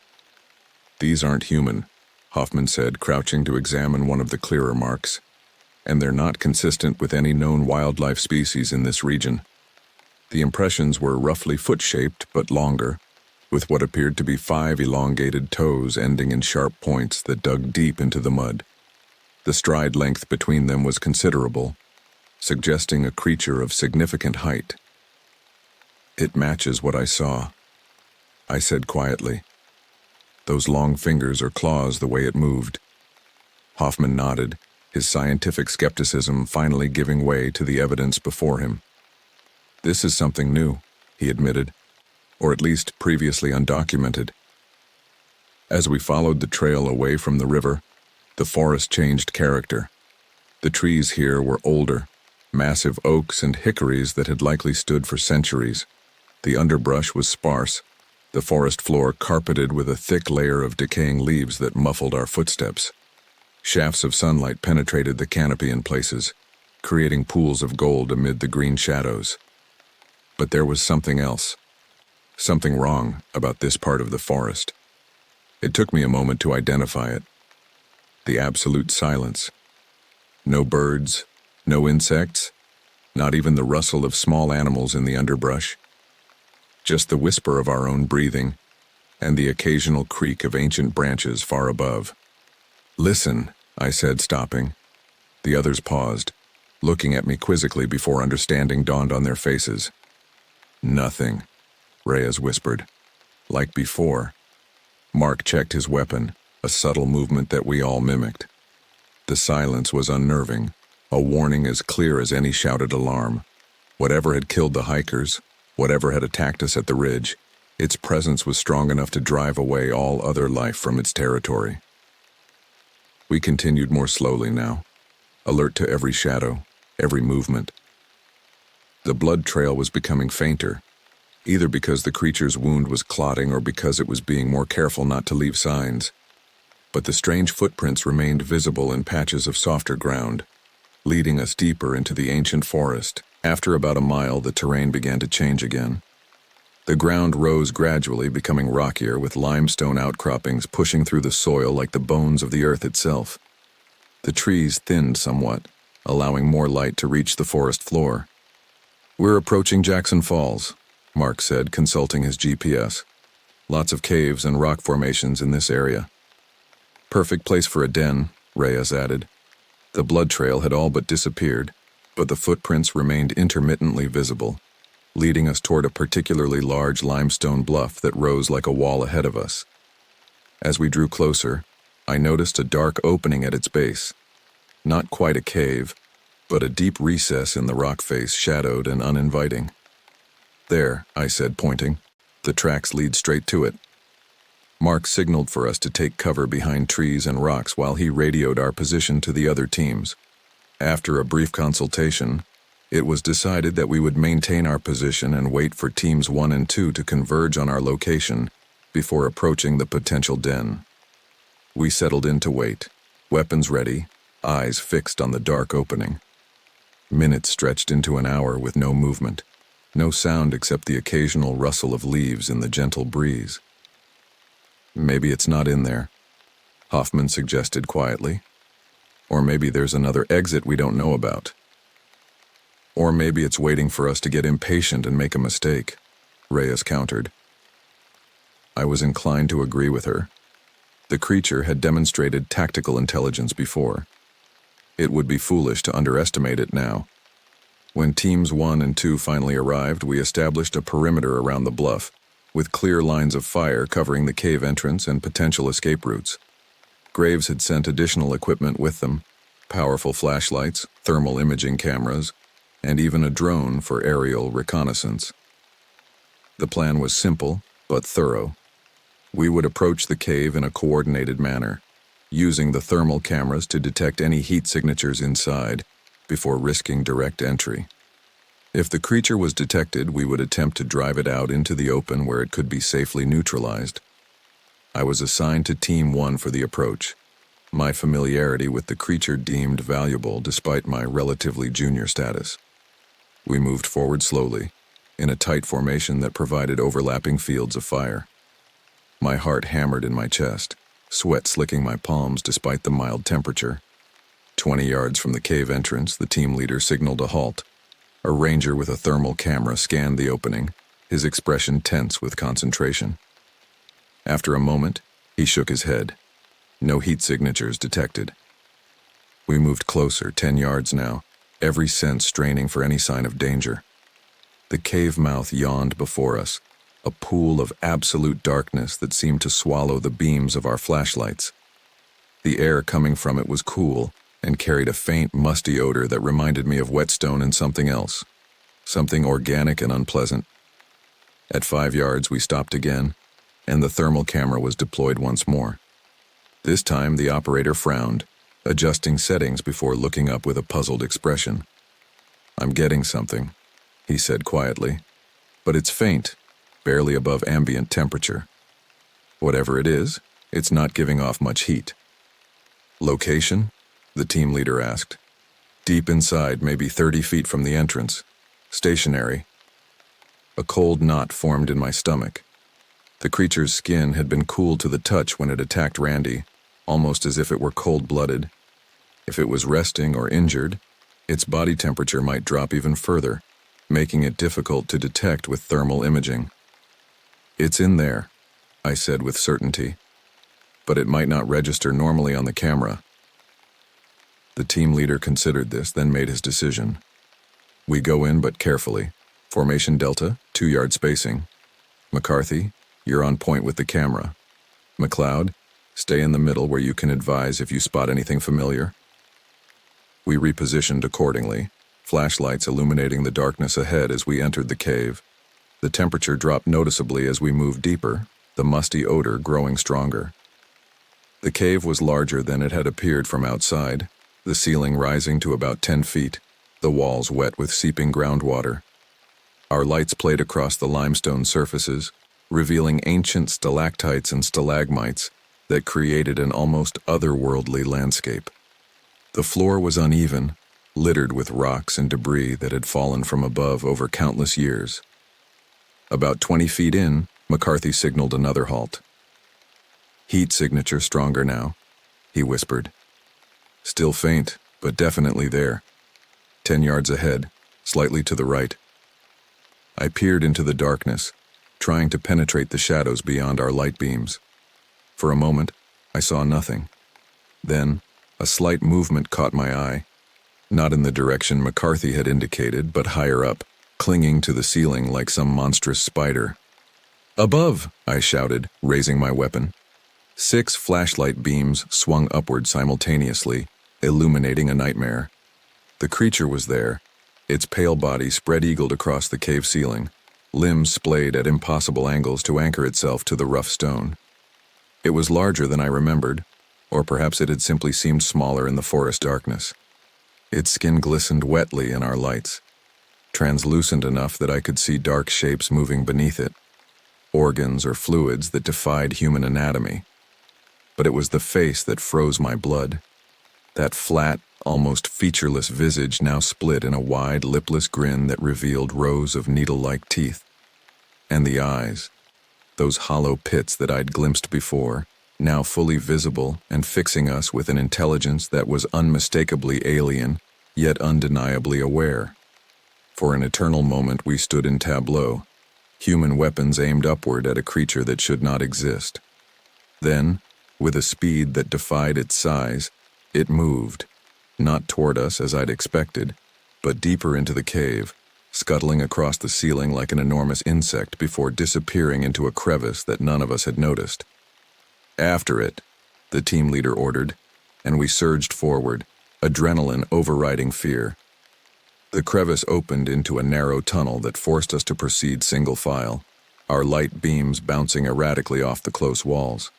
"These aren't human," Hoffman said, crouching to examine one of the clearer marks. "And they're not consistent with any known wildlife species in this region." The impressions were roughly foot-shaped but longer, with what appeared to be 5 elongated toes ending in sharp points that dug deep into the mud. The stride length between them was considerable, suggesting a creature of significant height. "It matches what I saw," I said quietly. "Those long fingers or claws, the way it moved." Hoffman nodded, his scientific skepticism finally giving way to the evidence before him. "This is something new," he admitted, "or at least previously undocumented." As we followed the trail away from the river, the forest changed character. The trees here were older, massive oaks and hickories that had likely stood for centuries. The underbrush was sparse, the forest floor carpeted with a thick layer of decaying leaves that muffled our footsteps. Shafts of sunlight penetrated the canopy in places, creating pools of gold amid the green shadows. But there was something else, something wrong about this part of the forest. It took me a moment to identify it. The absolute silence. No birds, no insects, not even the rustle of small animals in the underbrush. Just the whisper of our own breathing, and the occasional creak of ancient branches far above. "Listen," I said, stopping. The others paused, looking at me quizzically before understanding dawned on their faces. "Nothing," Reyes whispered. "Like before." Mark checked his weapon, a subtle movement that we all mimicked. The silence was unnerving, a warning as clear as any shouted alarm. Whatever had killed the hikers, whatever had attacked us at the ridge, its presence was strong enough to drive away all other life from its territory. We continued more slowly now, alert to every shadow, every movement. The blood trail was becoming fainter, either because the creature's wound was clotting or because it was being more careful not to leave signs. But the strange footprints remained visible in patches of softer ground, leading us deeper into the ancient forest. After about a mile, the terrain began to change again. The ground rose gradually, becoming rockier, with limestone outcroppings pushing through the soil like the bones of the earth itself. The trees thinned somewhat, allowing more light to reach the forest floor. "We're approaching Jackson Falls," Mark said, consulting his GPS. "Lots of caves and rock formations in this area." "Perfect place for a den," Reyes added. The blood trail had all but disappeared, but the footprints remained intermittently visible, leading us toward a particularly large limestone bluff that rose like a wall ahead of us. As we drew closer, I noticed a dark opening at its base. Not quite a cave, but a deep recess in the rock face, shadowed and uninviting. "There," I said, pointing. "The tracks lead straight to it." Mark signaled for us to take cover behind trees and rocks while he radioed our position to the other teams. After a brief consultation, it was decided that we would maintain our position and wait for teams 1 and 2 to converge on our location before approaching the potential den. We settled in to wait, weapons ready, eyes fixed on the dark opening. Minutes stretched into an hour with no movement, no sound except the occasional rustle of leaves in the gentle breeze. "Maybe it's not in there," Hoffman suggested quietly. "Or maybe there's another exit we don't know about. Or maybe it's waiting for us to get impatient and make a mistake," Reyes countered. I was inclined to agree with her. The creature had demonstrated tactical intelligence before. It would be foolish to underestimate it now. When Teams 1 and 2 finally arrived, we established a perimeter around the bluff, with clear lines of fire covering the cave entrance and potential escape routes. Graves had sent additional equipment with them, powerful flashlights, thermal imaging cameras, and even a drone for aerial reconnaissance. The plan was simple, but thorough. We would approach the cave in a coordinated manner, using the thermal cameras to detect any heat signatures inside before risking direct entry. If the creature was detected, we would attempt to drive it out into the open where it could be safely neutralized. I was assigned to Team 1 for the approach, my familiarity with the creature deemed valuable despite my relatively junior status. We moved forward slowly, in a tight formation that provided overlapping fields of fire. My heart hammered in my chest, sweat slicking my palms despite the mild temperature. 20 yards from the cave entrance, the team leader signaled a halt. A ranger with a thermal camera scanned the opening, his expression tense with concentration. After a moment, he shook his head. No heat signatures detected. We moved closer, 10 yards now, every sense straining for any sign of danger. The cave mouth yawned before us, a pool of absolute darkness that seemed to swallow the beams of our flashlights. The air coming from it was cool and carried a faint, musty odor that reminded me of whetstone and something else, something organic and unpleasant. At 5 yards, we stopped again, and the thermal camera was deployed once more. This time, the operator frowned, adjusting settings before looking up with a puzzled expression. "I'm getting something," he said quietly, "but it's faint, barely above ambient temperature. Whatever it is, it's not giving off much heat." "Location?" the team leader asked. "Deep inside, maybe 30 feet from the entrance. Stationary." A cold knot formed in my stomach. The creature's skin had been cool to the touch when it attacked Randy, almost as if it were cold-blooded. If it was resting or injured, its body temperature might drop even further, making it difficult to detect with thermal imaging. "It's in there," I said with certainty, "but it might not register normally on the camera." The team leader considered this, then made his decision. "We go in, but carefully. Formation Delta, 2-yard spacing. McCarthy, you're on point with the camera. McLeod, stay in the middle where you can advise if you spot anything familiar." We repositioned accordingly, flashlights illuminating the darkness ahead as we entered the cave. The temperature dropped noticeably as we moved deeper, the musty odor growing stronger. The cave was larger than it had appeared from outside, the ceiling rising to about 10 feet, the walls wet with seeping groundwater. Our lights played across the limestone surfaces, revealing ancient stalactites and stalagmites that created an almost otherworldly landscape. The floor was uneven, littered with rocks and debris that had fallen from above over countless years. About 20 feet in, McCarthy signaled another halt. "Heat signature stronger now," he whispered. "Still faint, but definitely there. 10 yards ahead, slightly to the right." I peered into the darkness, trying to penetrate the shadows beyond our light beams. For a moment, I saw nothing. Then, a slight movement caught my eye, not in the direction McCarthy had indicated, but higher up, clinging to the ceiling like some monstrous spider. "Above!" I shouted, raising my weapon. 6 flashlight beams swung upward simultaneously, illuminating a nightmare. The creature was there, its pale body spread-eagled across the cave ceiling, limbs splayed at impossible angles to anchor itself to the rough stone. It was larger than I remembered, or perhaps it had simply seemed smaller in the forest darkness. Its skin glistened wetly in our lights, translucent enough that I could see dark shapes moving beneath it, organs or fluids that defied human anatomy. but it was the face that froze my blood. That flat, almost featureless visage now split in a wide, lipless grin that revealed rows of needle-like teeth. And the eyes, those hollow pits that I'd glimpsed before, now fully visible and fixing us with an intelligence that was unmistakably alien, yet undeniably aware. For an eternal moment we stood in tableau, human weapons aimed upward at a creature that should not exist. Then, with a speed that defied its size, it moved, not toward us as I'd expected, but deeper into the cave, scuttling across the ceiling like an enormous insect before disappearing into a crevice that none of us had noticed. "After it," the team leader ordered, and we surged forward, adrenaline overriding fear. The crevice opened into a narrow tunnel that forced us to proceed single file, our light beams bouncing erratically off the close walls.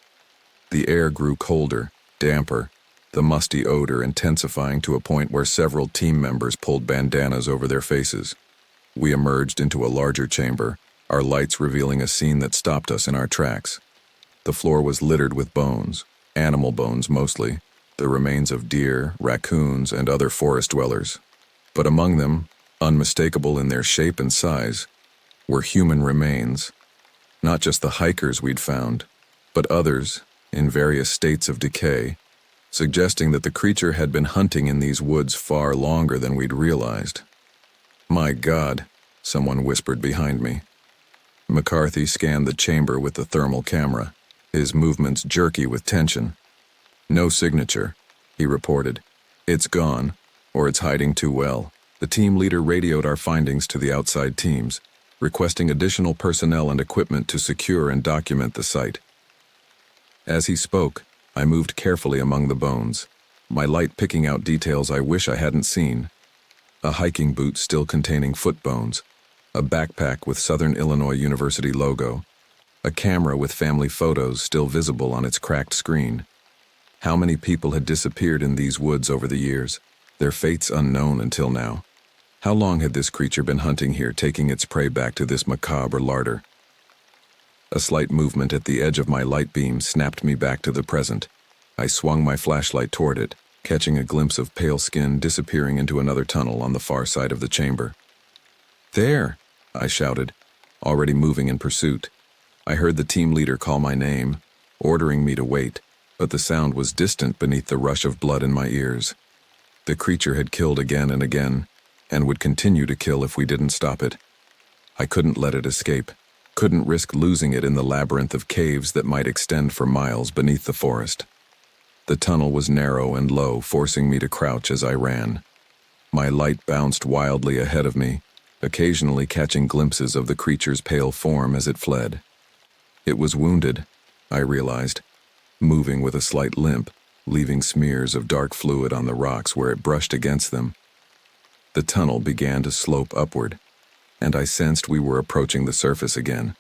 The air grew colder, damper, the musty odor intensifying to a point where several team members pulled bandanas over their faces. We emerged into a larger chamber, our lights revealing a scene that stopped us in our tracks. The floor was littered with bones, animal bones mostly, the remains of deer, raccoons, and other forest dwellers. But among them, unmistakable in their shape and size, were human remains. Not just the hikers we'd found, but others, in various states of decay, suggesting that the creature had been hunting in these woods far longer than we'd realized. "My God," someone whispered behind me. McCarthy scanned the chamber with the thermal camera, his movements jerky with tension. "No signature," he reported. "It's gone, or it's hiding too well." The team leader radioed our findings to the outside teams, requesting additional personnel and equipment to secure and document the site. As he spoke, I moved carefully among the bones, my light picking out details I wish I hadn't seen. A hiking boot still containing foot bones, a backpack with Southern Illinois University logo, a camera with family photos still visible on its cracked screen. How many people had disappeared in these woods over the years, their fates unknown until now? How long had this creature been hunting here, taking its prey back to this macabre larder? A slight movement at the edge of my light beam snapped me back to the present. I swung my flashlight toward it, catching a glimpse of pale skin disappearing into another tunnel on the far side of the chamber. "There!" I shouted, already moving in pursuit. I heard the team leader call my name, ordering me to wait, but the sound was distant beneath the rush of blood in my ears. The creature had killed again and again, and would continue to kill if we didn't stop it. I couldn't let it escape, couldn't risk losing it in the labyrinth of caves that might extend for miles beneath the forest. The tunnel was narrow and low, forcing me to crouch as I ran. My light bounced wildly ahead of me, occasionally catching glimpses of the creature's pale form as it fled. It was wounded, I realized, moving with a slight limp, leaving smears of dark fluid on the rocks where it brushed against them. The tunnel began to slope upward, and I sensed we were approaching the surface again.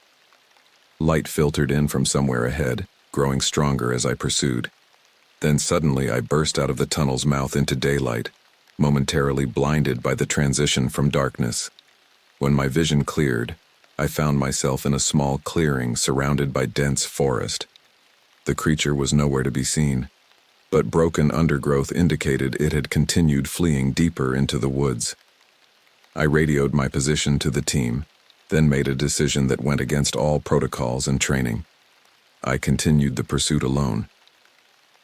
Light filtered in from somewhere ahead, growing stronger as I pursued. Then suddenly I burst out of the tunnel's mouth into daylight, momentarily blinded by the transition from darkness. When my vision cleared, I found myself in a small clearing surrounded by dense forest. The creature was nowhere to be seen, but broken undergrowth indicated it had continued fleeing deeper into the woods. I radioed my position to the team, then made a decision that went against all protocols and training. I continued the pursuit alone.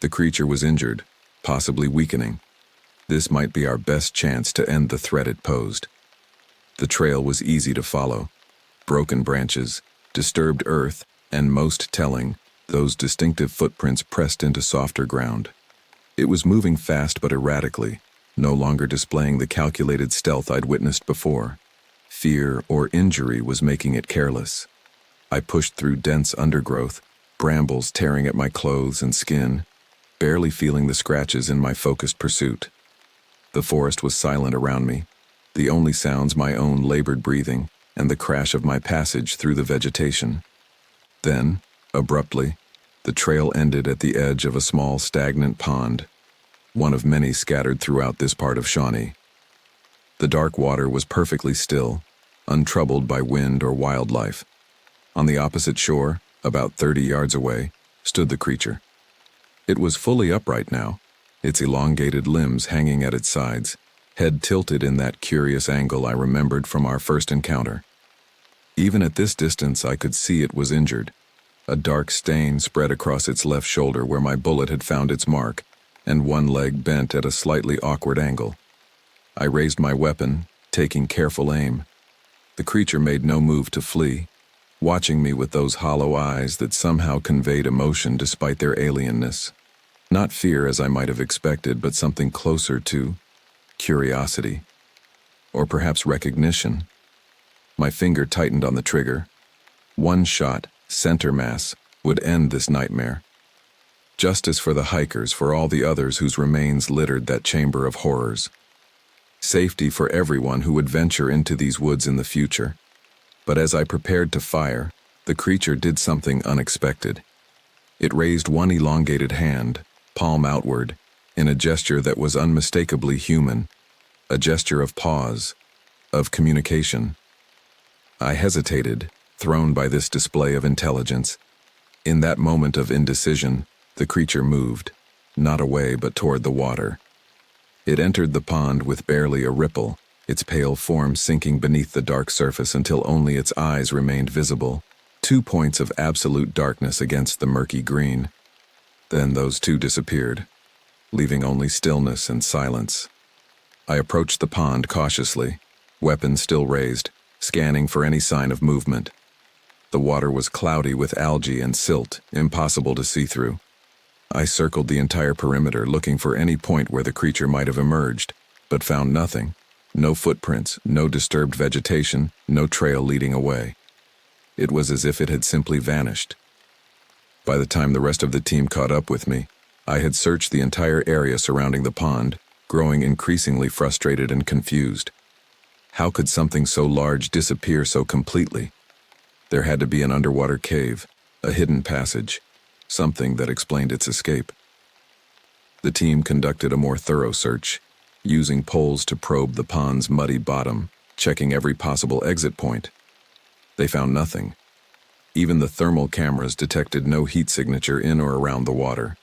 The creature was injured, possibly weakening. This might be our best chance to end the threat it posed. The trail was easy to follow. Broken branches, disturbed earth, and most telling, those distinctive footprints pressed into softer ground. It was moving fast but erratically, no longer displaying the calculated stealth I'd witnessed before. Fear or injury was making it careless. I pushed through dense undergrowth, brambles tearing at my clothes and skin, barely feeling the scratches in my focused pursuit. The forest was silent around me, the only sounds my own labored breathing and the crash of my passage through the vegetation. Then, abruptly, the trail ended at the edge of a small stagnant pond, one of many scattered throughout this part of Shawnee. The dark water was perfectly still, untroubled by wind or wildlife. On the opposite shore, about 30 yards away, stood the creature. It was fully upright now, its elongated limbs hanging at its sides, head tilted in that curious angle I remembered from our first encounter. Even at this distance, I could see it was injured. A dark stain spread across its left shoulder where my bullet had found its mark, and one leg bent at a slightly awkward angle. I raised my weapon, taking careful aim. The creature made no move to flee, watching me with those hollow eyes that somehow conveyed emotion despite their alienness. Not fear as I might have expected, but something closer to curiosity, or perhaps recognition. My finger tightened on the trigger. One shot, center mass, would end this nightmare. Justice for the hikers, for all the others whose remains littered that chamber of horrors. Safety for everyone who would venture into these woods in the future. But as I prepared to fire, the creature did something unexpected. It raised one elongated hand, palm outward, in a gesture that was unmistakably human, a gesture of pause, of communication. I hesitated, thrown by this display of intelligence. In that moment of indecision, the creature moved, not away but toward the water. It entered the pond with barely a ripple, its pale form sinking beneath the dark surface until only its eyes remained visible, 2 points of absolute darkness against the murky green. Then those two disappeared, leaving only stillness and silence. I approached the pond cautiously, weapon still raised, scanning for any sign of movement. The water was cloudy with algae and silt, impossible to see through. I circled the entire perimeter looking for any point where the creature might have emerged, but found nothing. No footprints, no disturbed vegetation, no trail leading away. It was as if it had simply vanished. By the time the rest of the team caught up with me, I had searched the entire area surrounding the pond, growing increasingly frustrated and confused. How could something so large disappear so completely? There had to be an underwater cave, a hidden passage, something that explained its escape. The team conducted a more thorough search, using poles to probe the pond's muddy bottom, checking every possible exit point. They found nothing. Even the thermal cameras detected no heat signature in or around the water.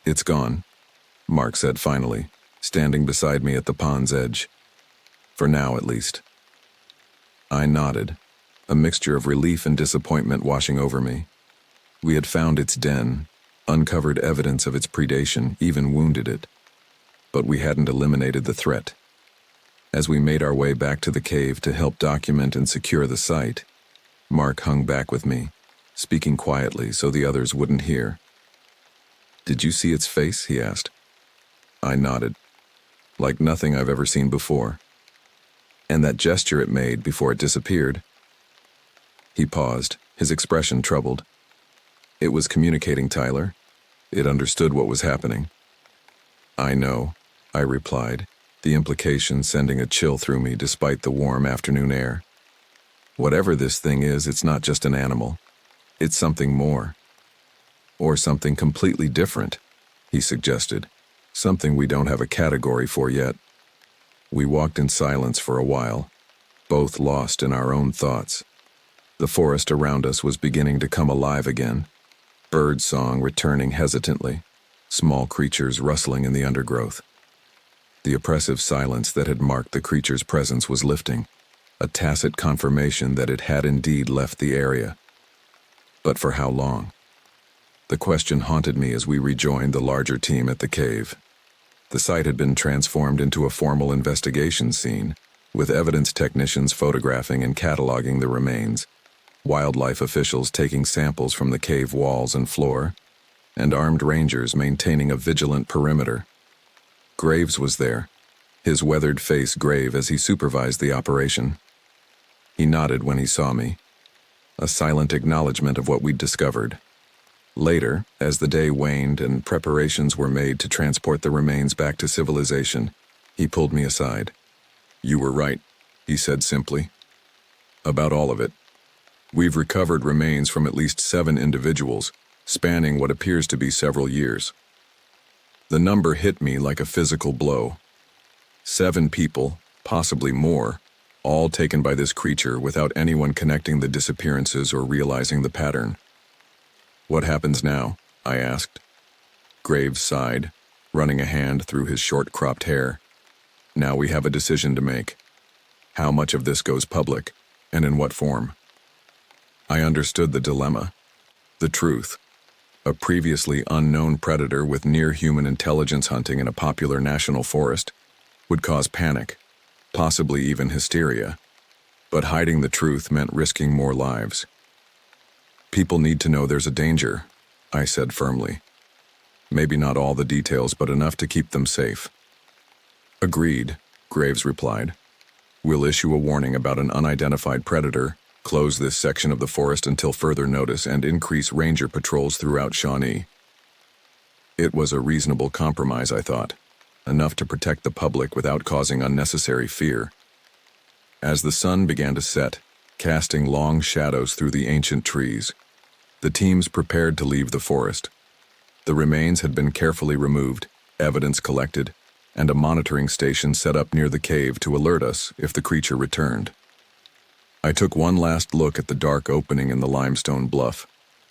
"It's gone," Mark said finally, standing beside me at the pond's edge. "For now, at least." I nodded, a mixture of relief and disappointment washing over me. We had found its den, uncovered evidence of its predation, even wounded it. But we hadn't eliminated the threat. As we made our way back to the cave to help document and secure the site, Mark hung back with me, speaking quietly so the others wouldn't hear. "Did you see its face?" he asked. I nodded. "Like nothing I've ever seen before." "And that gesture it made before it disappeared?" He paused, his expression troubled. "It was communicating, Tyler. It understood what was happening." "I know," I replied, the implication sending a chill through me despite the warm afternoon air. "Whatever this thing is, it's not just an animal. It's something more. Or something completely different," he suggested. "Something we don't have a category for yet." We walked in silence for a while, both lost in our own thoughts. The forest around us was beginning to come alive again, bird song returning hesitantly, small creatures rustling in the undergrowth. The oppressive silence that had marked the creature's presence was lifting, a tacit confirmation that it had indeed left the area. But for how long? The question haunted me as we rejoined the larger team at the cave. The site had been transformed into a formal investigation scene, with evidence technicians photographing and cataloging the remains, wildlife officials taking samples from the cave walls and floor, and armed rangers maintaining a vigilant perimeter. Graves was there, his weathered face grave as he supervised the operation. He nodded when he saw me, a silent acknowledgement of what we'd discovered. Later, as the day waned and preparations were made to transport the remains back to civilization, he pulled me aside. "You were right," he said simply. "About all of it. We've recovered remains from at least 7 individuals, spanning what appears to be several years." The number hit me like a physical blow. 7 people, possibly more, all taken by this creature without anyone connecting the disappearances or realizing the pattern. "What happens now?" I asked. Graves sighed, running a hand through his short-cropped hair. Now we have a decision to make. How much of this goes public, and in what form? I understood the dilemma. The truth. A previously unknown predator with near-human intelligence hunting in a popular national forest would cause panic, possibly even hysteria. But hiding the truth meant risking more lives. People need to know there's a danger, I said firmly. Maybe not all the details, but enough to keep them safe. Agreed, Graves replied. We'll issue a warning about an unidentified predator, close this section of the forest until further notice, and increase ranger patrols throughout Shawnee. It was a reasonable compromise, I thought, enough to protect the public without causing unnecessary fear. As the sun began to set, casting long shadows through the ancient trees, the teams prepared to leave the forest. The remains had been carefully removed, evidence collected, and a monitoring station set up near the cave to alert us if the creature returned. I took one last look at the dark opening in the limestone bluff,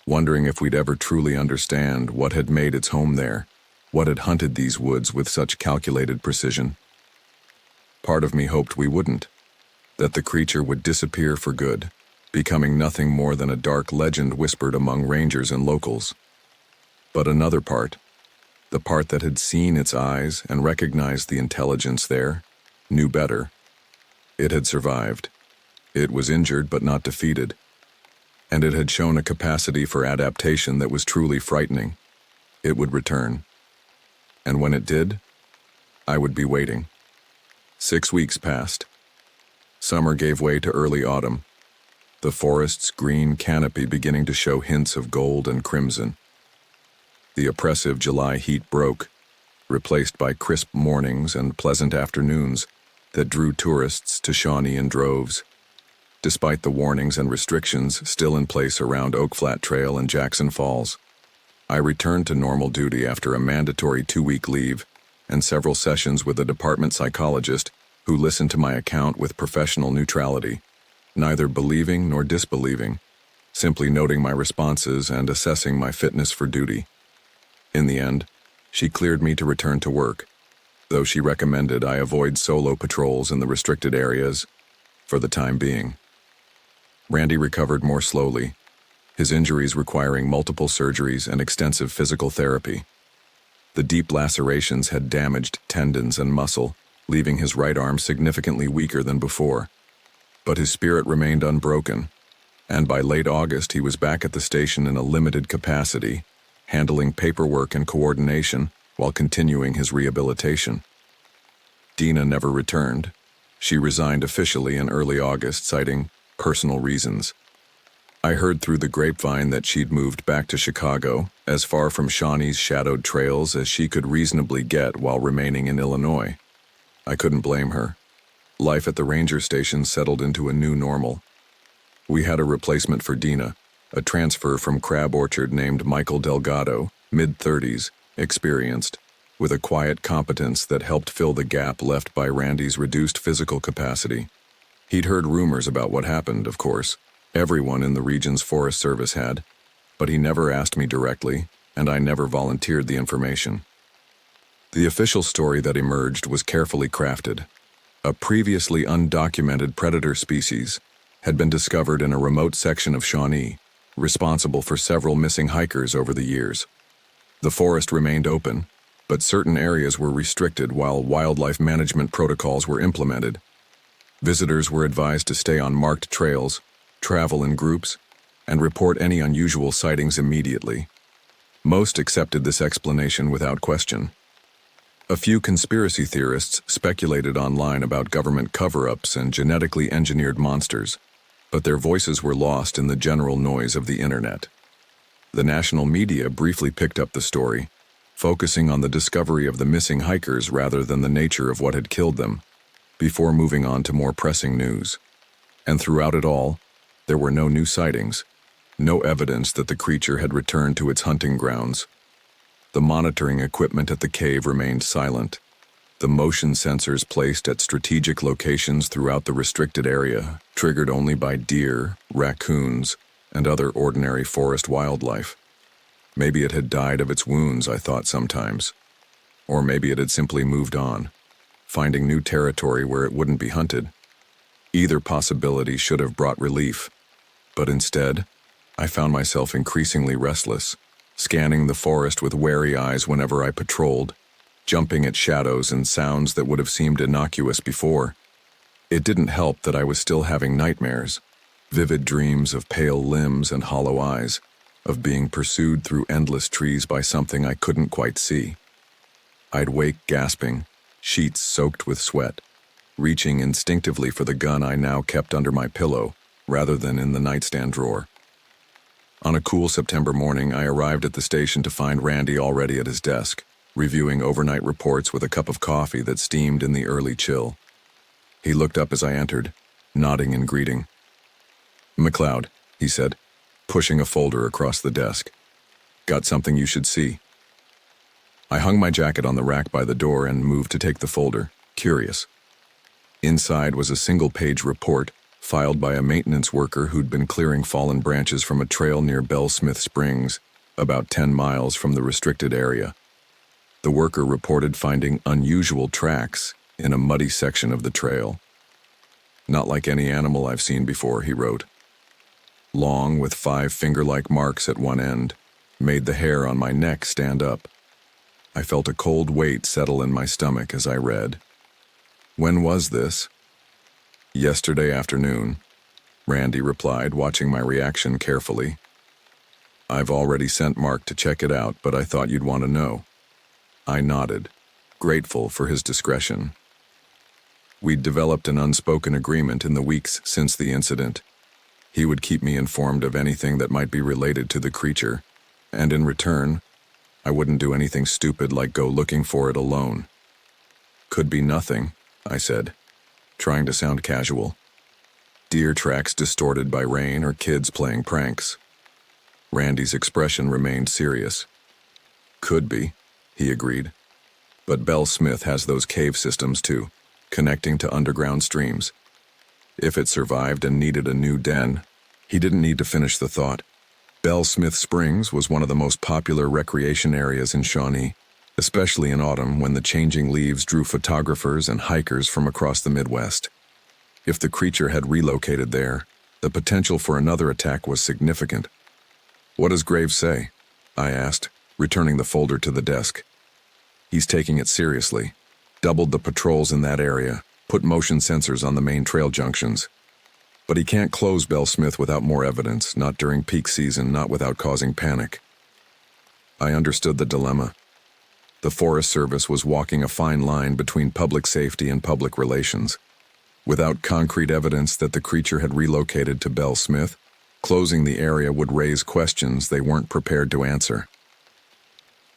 wondering if we'd ever truly understand what had made its home there, what had hunted these woods with such calculated precision. Part of me hoped we wouldn't, that the creature would disappear for good, becoming nothing more than a dark legend whispered among rangers and locals. But another part, the part that had seen its eyes and recognized the intelligence there, knew better. It had survived. It was injured but not defeated. And it had shown a capacity for adaptation that was truly frightening. It would return. And when it did, I would be waiting. 6 weeks passed. Summer gave way to early autumn, the forest's green canopy beginning to show hints of gold and crimson. The oppressive July heat broke, replaced by crisp mornings and pleasant afternoons that drew tourists to Shawnee in droves. Despite the warnings and restrictions still in place around Oak Flat Trail and Jackson Falls, I returned to normal duty after a mandatory 2-week leave and several sessions with a department psychologist who listened to my account with professional neutrality, neither believing nor disbelieving, simply noting my responses and assessing my fitness for duty. In the end, she cleared me to return to work, though she recommended I avoid solo patrols in the restricted areas for the time being. Randy recovered more slowly, his injuries requiring multiple surgeries and extensive physical therapy. The deep lacerations had damaged tendons and muscle, leaving his right arm significantly weaker than before. But his spirit remained unbroken, and by late August he was back at the station in a limited capacity, handling paperwork and coordination while continuing his rehabilitation. Dina never returned. She resigned officially in early August, citing personal reasons. I heard through the grapevine that she'd moved back to Chicago, as far from Shawnee's shadowed trails as she could reasonably get while remaining in Illinois. I couldn't blame her. Life at the ranger station settled into a new normal. We had a replacement for Dina, a transfer from Crab Orchard named Michael Delgado, mid-30s, experienced, with a quiet competence that helped fill the gap left by Randy's reduced physical capacity. He'd heard rumors about what happened, of course. Everyone in the region's Forest Service had, but he never asked me directly, and I never volunteered the information. The official story that emerged was carefully crafted. A previously undocumented predator species had been discovered in a remote section of Shawnee, responsible for several missing hikers over the years. The forest remained open, but certain areas were restricted while wildlife management protocols were implemented. Visitors were advised to stay on marked trails, travel in groups, and report any unusual sightings immediately. Most accepted this explanation without question. A few conspiracy theorists speculated online about government cover-ups and genetically engineered monsters, but their voices were lost in the general noise of the internet. The national media briefly picked up the story, focusing on the discovery of the missing hikers rather than the nature of what had killed them, before moving on to more pressing news. And throughout it all, there were no new sightings, no evidence that the creature had returned to its hunting grounds. The monitoring equipment at the cave remained silent. The motion sensors placed at strategic locations throughout the restricted area, triggered only by deer, raccoons, and other ordinary forest wildlife. Maybe it had died of its wounds, I thought sometimes. Or maybe it had simply moved on, finding new territory where it wouldn't be hunted. Either possibility should have brought relief, but instead, I found myself increasingly restless, scanning the forest with wary eyes whenever I patrolled, jumping at shadows and sounds that would have seemed innocuous before. It didn't help that I was still having nightmares, vivid dreams of pale limbs and hollow eyes, of being pursued through endless trees by something I couldn't quite see. I'd wake gasping, sheets soaked with sweat, reaching instinctively for the gun I now kept under my pillow rather than in the nightstand drawer. On a cool September morning, I arrived at the station to find Randy already at his desk, reviewing overnight reports with a cup of coffee that steamed in the early chill. He looked up as I entered, nodding in greeting. "McLeod," he said, pushing a folder across the desk. "Got something you should see." I hung my jacket on the rack by the door and moved to take the folder, curious. Inside was a single-page report filed by a maintenance worker who'd been clearing fallen branches from a trail near Bellsmith Springs, about 10 miles from the restricted area. The worker reported finding unusual tracks in a muddy section of the trail. "Not like any animal I've seen before," he wrote. Long, with 5 finger-like marks at one end, made the hair on my neck stand up. I felt a cold weight settle in my stomach as I read. "When was this?" "Yesterday afternoon," Randy replied, watching my reaction carefully. "I've already sent Mark to check it out, but I thought you'd want to know." I nodded, grateful for his discretion. We'd developed an unspoken agreement in the weeks since the incident. He would keep me informed of anything that might be related to the creature, and in return, I wouldn't do anything stupid like go looking for it alone. "Could be nothing," I said, trying to sound casual. "Deer tracks distorted by rain or kids playing pranks." Randy's expression remained serious. "Could be," he agreed. "But Bellsmith has those cave systems too, connecting to underground streams. If it survived and needed a new den," he didn't need to finish the thought. Bellsmith Springs was one of the most popular recreation areas in Shawnee, especially in autumn when the changing leaves drew photographers and hikers from across the Midwest. If the creature had relocated there, the potential for another attack was significant. "What does Graves say?" I asked, returning the folder to the desk. "He's taking it seriously. Doubled the patrols in that area, put motion sensors on the main trail junctions. But he can't close Bellsmith without more evidence, not during peak season, not without causing panic." I understood the dilemma. The Forest Service was walking a fine line between public safety and public relations. Without concrete evidence that the creature had relocated to Bellsmith, closing the area would raise questions they weren't prepared to answer.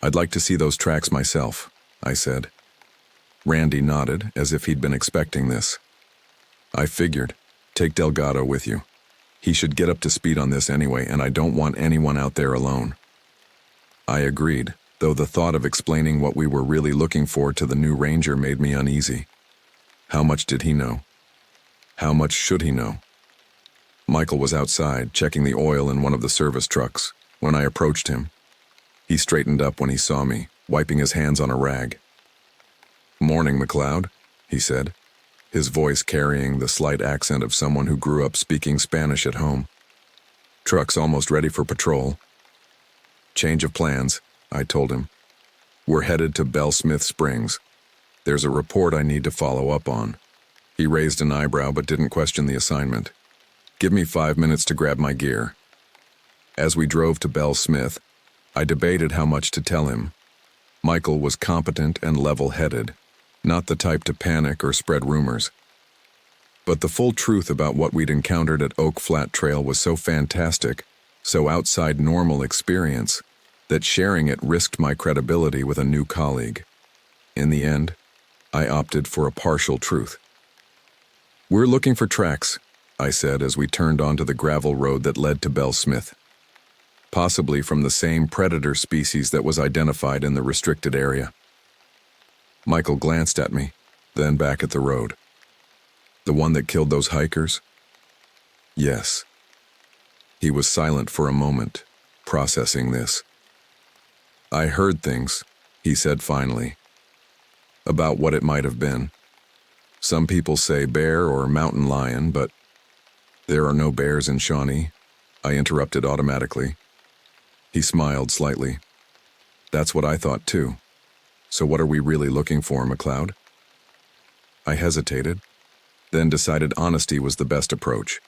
"I'd like to see those tracks myself," I said. Randy nodded, as if he'd been expecting this. "I figured. Take Delgado with you. He should get up to speed on this anyway, and I don't want anyone out there alone." I agreed, though the thought of explaining what we were really looking for to the new ranger made me uneasy. How much did he know? How much should he know? Michael was outside, checking the oil in one of the service trucks, when I approached him. He straightened up when he saw me, wiping his hands on a rag. "Morning, McLeod," he said, his voice carrying the slight accent of someone who grew up speaking Spanish at home. "Truck's almost ready for patrol." "Change of plans," I told him. "We're headed to Bellsmith Springs. There's a report I need to follow up on." He raised an eyebrow but didn't question the assignment. "Give me 5 minutes to grab my gear." As we drove to Bellsmith, I debated how much to tell him. Michael was competent and level-headed, not the type to panic or spread rumors. But the full truth about what we'd encountered at Oak Flat Trail was so fantastic, so outside normal experience, that sharing it risked my credibility with a new colleague. In the end, I opted for a partial truth. "We're looking for tracks," I said as we turned onto the gravel road that led to Bellsmith. "Possibly from the same predator species that was identified in the restricted area." Michael glanced at me, then back at the road. "The one that killed those hikers?" "Yes." He was silent for a moment, processing this. I heard things, he said finally, about what it might have been. Some people say bear or mountain lion, but there are no bears in Shawnee, I interrupted automatically. He smiled slightly. That's what I thought too. So what are we really looking for, McLeod? I hesitated, then decided honesty was the best approach.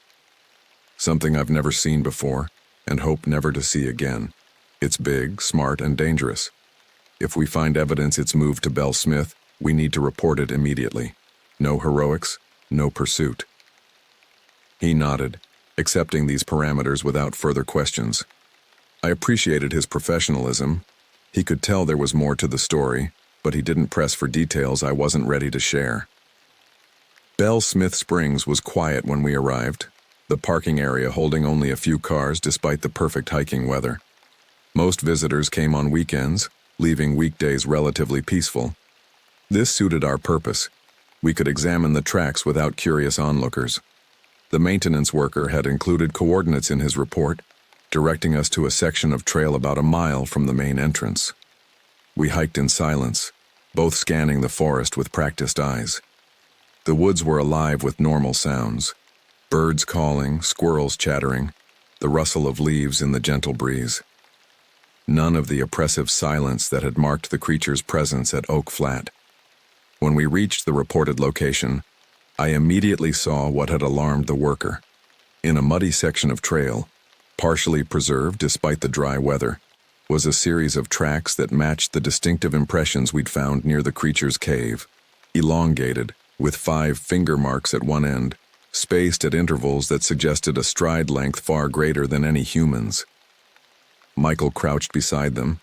Something I've never seen before, and hope never to see again. It's big, smart, and dangerous. If we find evidence it's moved to Belle Smith, we need to report it immediately. No heroics, no pursuit. He nodded, accepting these parameters without further questions. I appreciated his professionalism. He could tell there was more to the story, but he didn't press for details I wasn't ready to share. Belle Smith Springs was quiet when we arrived, the parking area holding only a few cars despite the perfect hiking weather. Most visitors came on weekends, leaving weekdays relatively peaceful. This suited our purpose. We could examine the tracks without curious onlookers. The maintenance worker had included coordinates in his report, directing us to a section of trail about a mile from the main entrance. We hiked in silence, both scanning the forest with practiced eyes. The woods were alive with normal sounds: birds calling, squirrels chattering, the rustle of leaves in the gentle breeze. None of the oppressive silence that had marked the creature's presence at Oak Flat. When we reached the reported location, I immediately saw what had alarmed the worker. In a muddy section of trail, partially preserved despite the dry weather, was a series of tracks that matched the distinctive impressions we'd found near the creature's cave. Elongated, with 5 finger marks at one end, spaced at intervals that suggested a stride length far greater than any human's. Michael crouched beside them,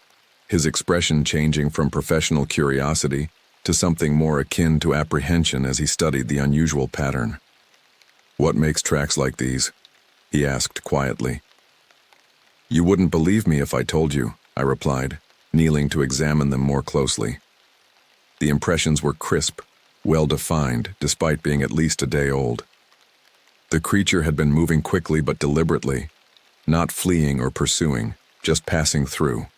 his expression changing from professional curiosity to something more akin to apprehension as he studied the unusual pattern. "What makes tracks like these?" he asked quietly. "You wouldn't believe me if I told you," I replied, kneeling to examine them more closely. The impressions were crisp, well-defined, despite being at least a day old. The creature had been moving quickly but deliberately, not fleeing or pursuing, just passing through.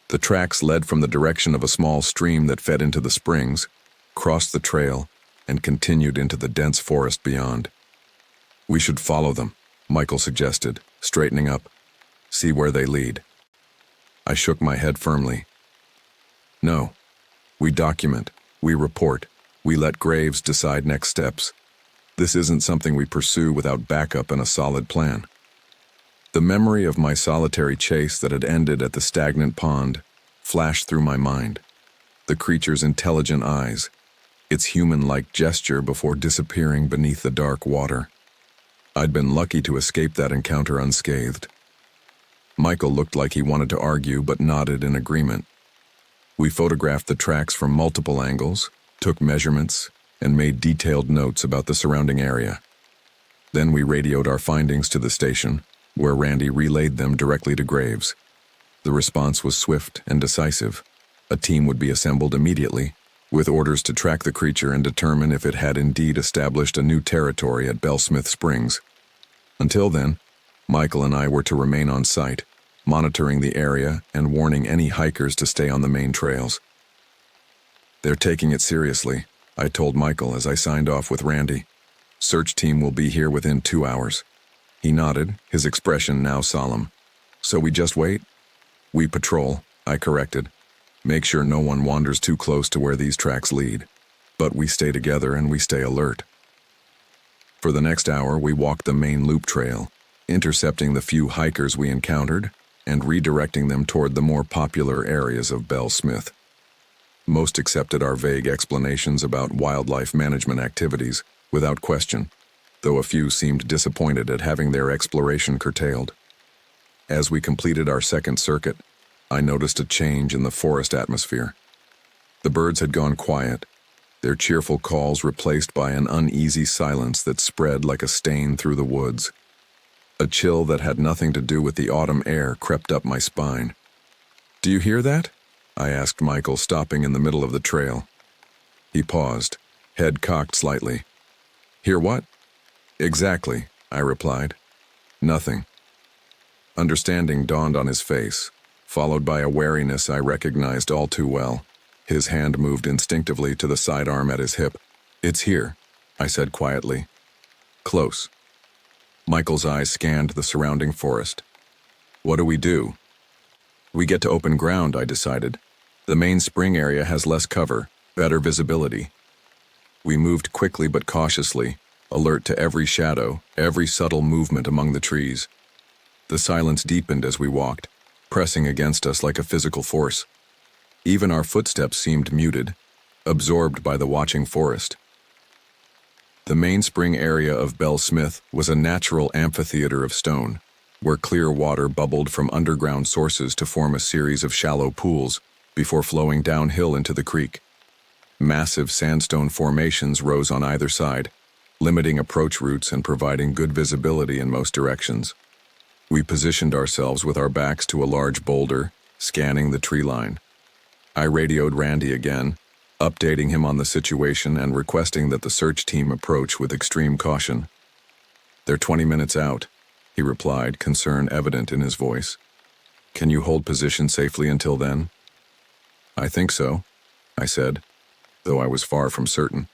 The tracks led from the direction of a small stream that fed into the springs, crossed the trail, and continued into the dense forest beyond. "We should follow them," Michael suggested, straightening up. "See where they lead." I shook my head firmly. "No. We document, we report, we let Graves decide next steps. This isn't something we pursue without backup and a solid plan." The memory of my solitary chase that had ended at the stagnant pond flashed through my mind. The creature's intelligent eyes, its human-like gesture before disappearing beneath the dark water. I'd been lucky to escape that encounter unscathed. Michael looked like he wanted to argue but nodded in agreement. We photographed the tracks from multiple angles, took measurements, and made detailed notes about the surrounding area. Then we radioed our findings to the station, where Randy relayed them directly to Graves. The response was swift and decisive. A team would be assembled immediately, with orders to track the creature and determine if it had indeed established a new territory at Belle Smith Springs. Until then, Michael and I were to remain on site, monitoring the area and warning any hikers to stay on the main trails. "They're taking it seriously," I told Michael as I signed off with Randy. "Search team will be here within 2 hours." He nodded, his expression now solemn. "So we just wait?" "We patrol," I corrected. "Make sure no one wanders too close to where these tracks lead. But we stay together and we stay alert." For the next hour, we walked the main loop trail, intercepting the few hikers we encountered and redirecting them toward the more popular areas of Belle Smith. Most accepted our vague explanations about wildlife management activities without question, though a few seemed disappointed at having their exploration curtailed. As we completed our second circuit, I noticed a change in the forest atmosphere. The birds had gone quiet, their cheerful calls replaced by an uneasy silence that spread like a stain through the woods. A chill that had nothing to do with the autumn air crept up my spine. "Do you hear that?" I asked Michael, stopping in the middle of the trail. He paused, head cocked slightly. "Hear what?" "Exactly," I replied. "Nothing." Understanding dawned on his face. followed by a wariness I recognized all too well. His hand moved instinctively to the sidearm at his hip. "It's here," I said quietly. "Close." Michael's eyes scanned the surrounding forest. "What do we do?" "We get to open ground," I decided. "The main spring area has less cover, better visibility." We moved quickly but cautiously, alert to every shadow, every subtle movement among the trees. The silence deepened as we walked, pressing against us like a physical force. Even our footsteps seemed muted, absorbed by the watching forest. The mainspring area of Bell Smith was a natural amphitheater of stone, where clear water bubbled from underground sources to form a series of shallow pools before flowing downhill into the creek. Massive sandstone formations rose on either side, limiting approach routes and providing good visibility in most directions. We positioned ourselves with our backs to a large boulder, scanning the tree line. I radioed Randy again, updating him on the situation and requesting that the search team approach with extreme caution. "They're 20 minutes out," he replied, concern evident in his voice. "Can you hold position safely until then?" "I think so," I said, though I was far from certain.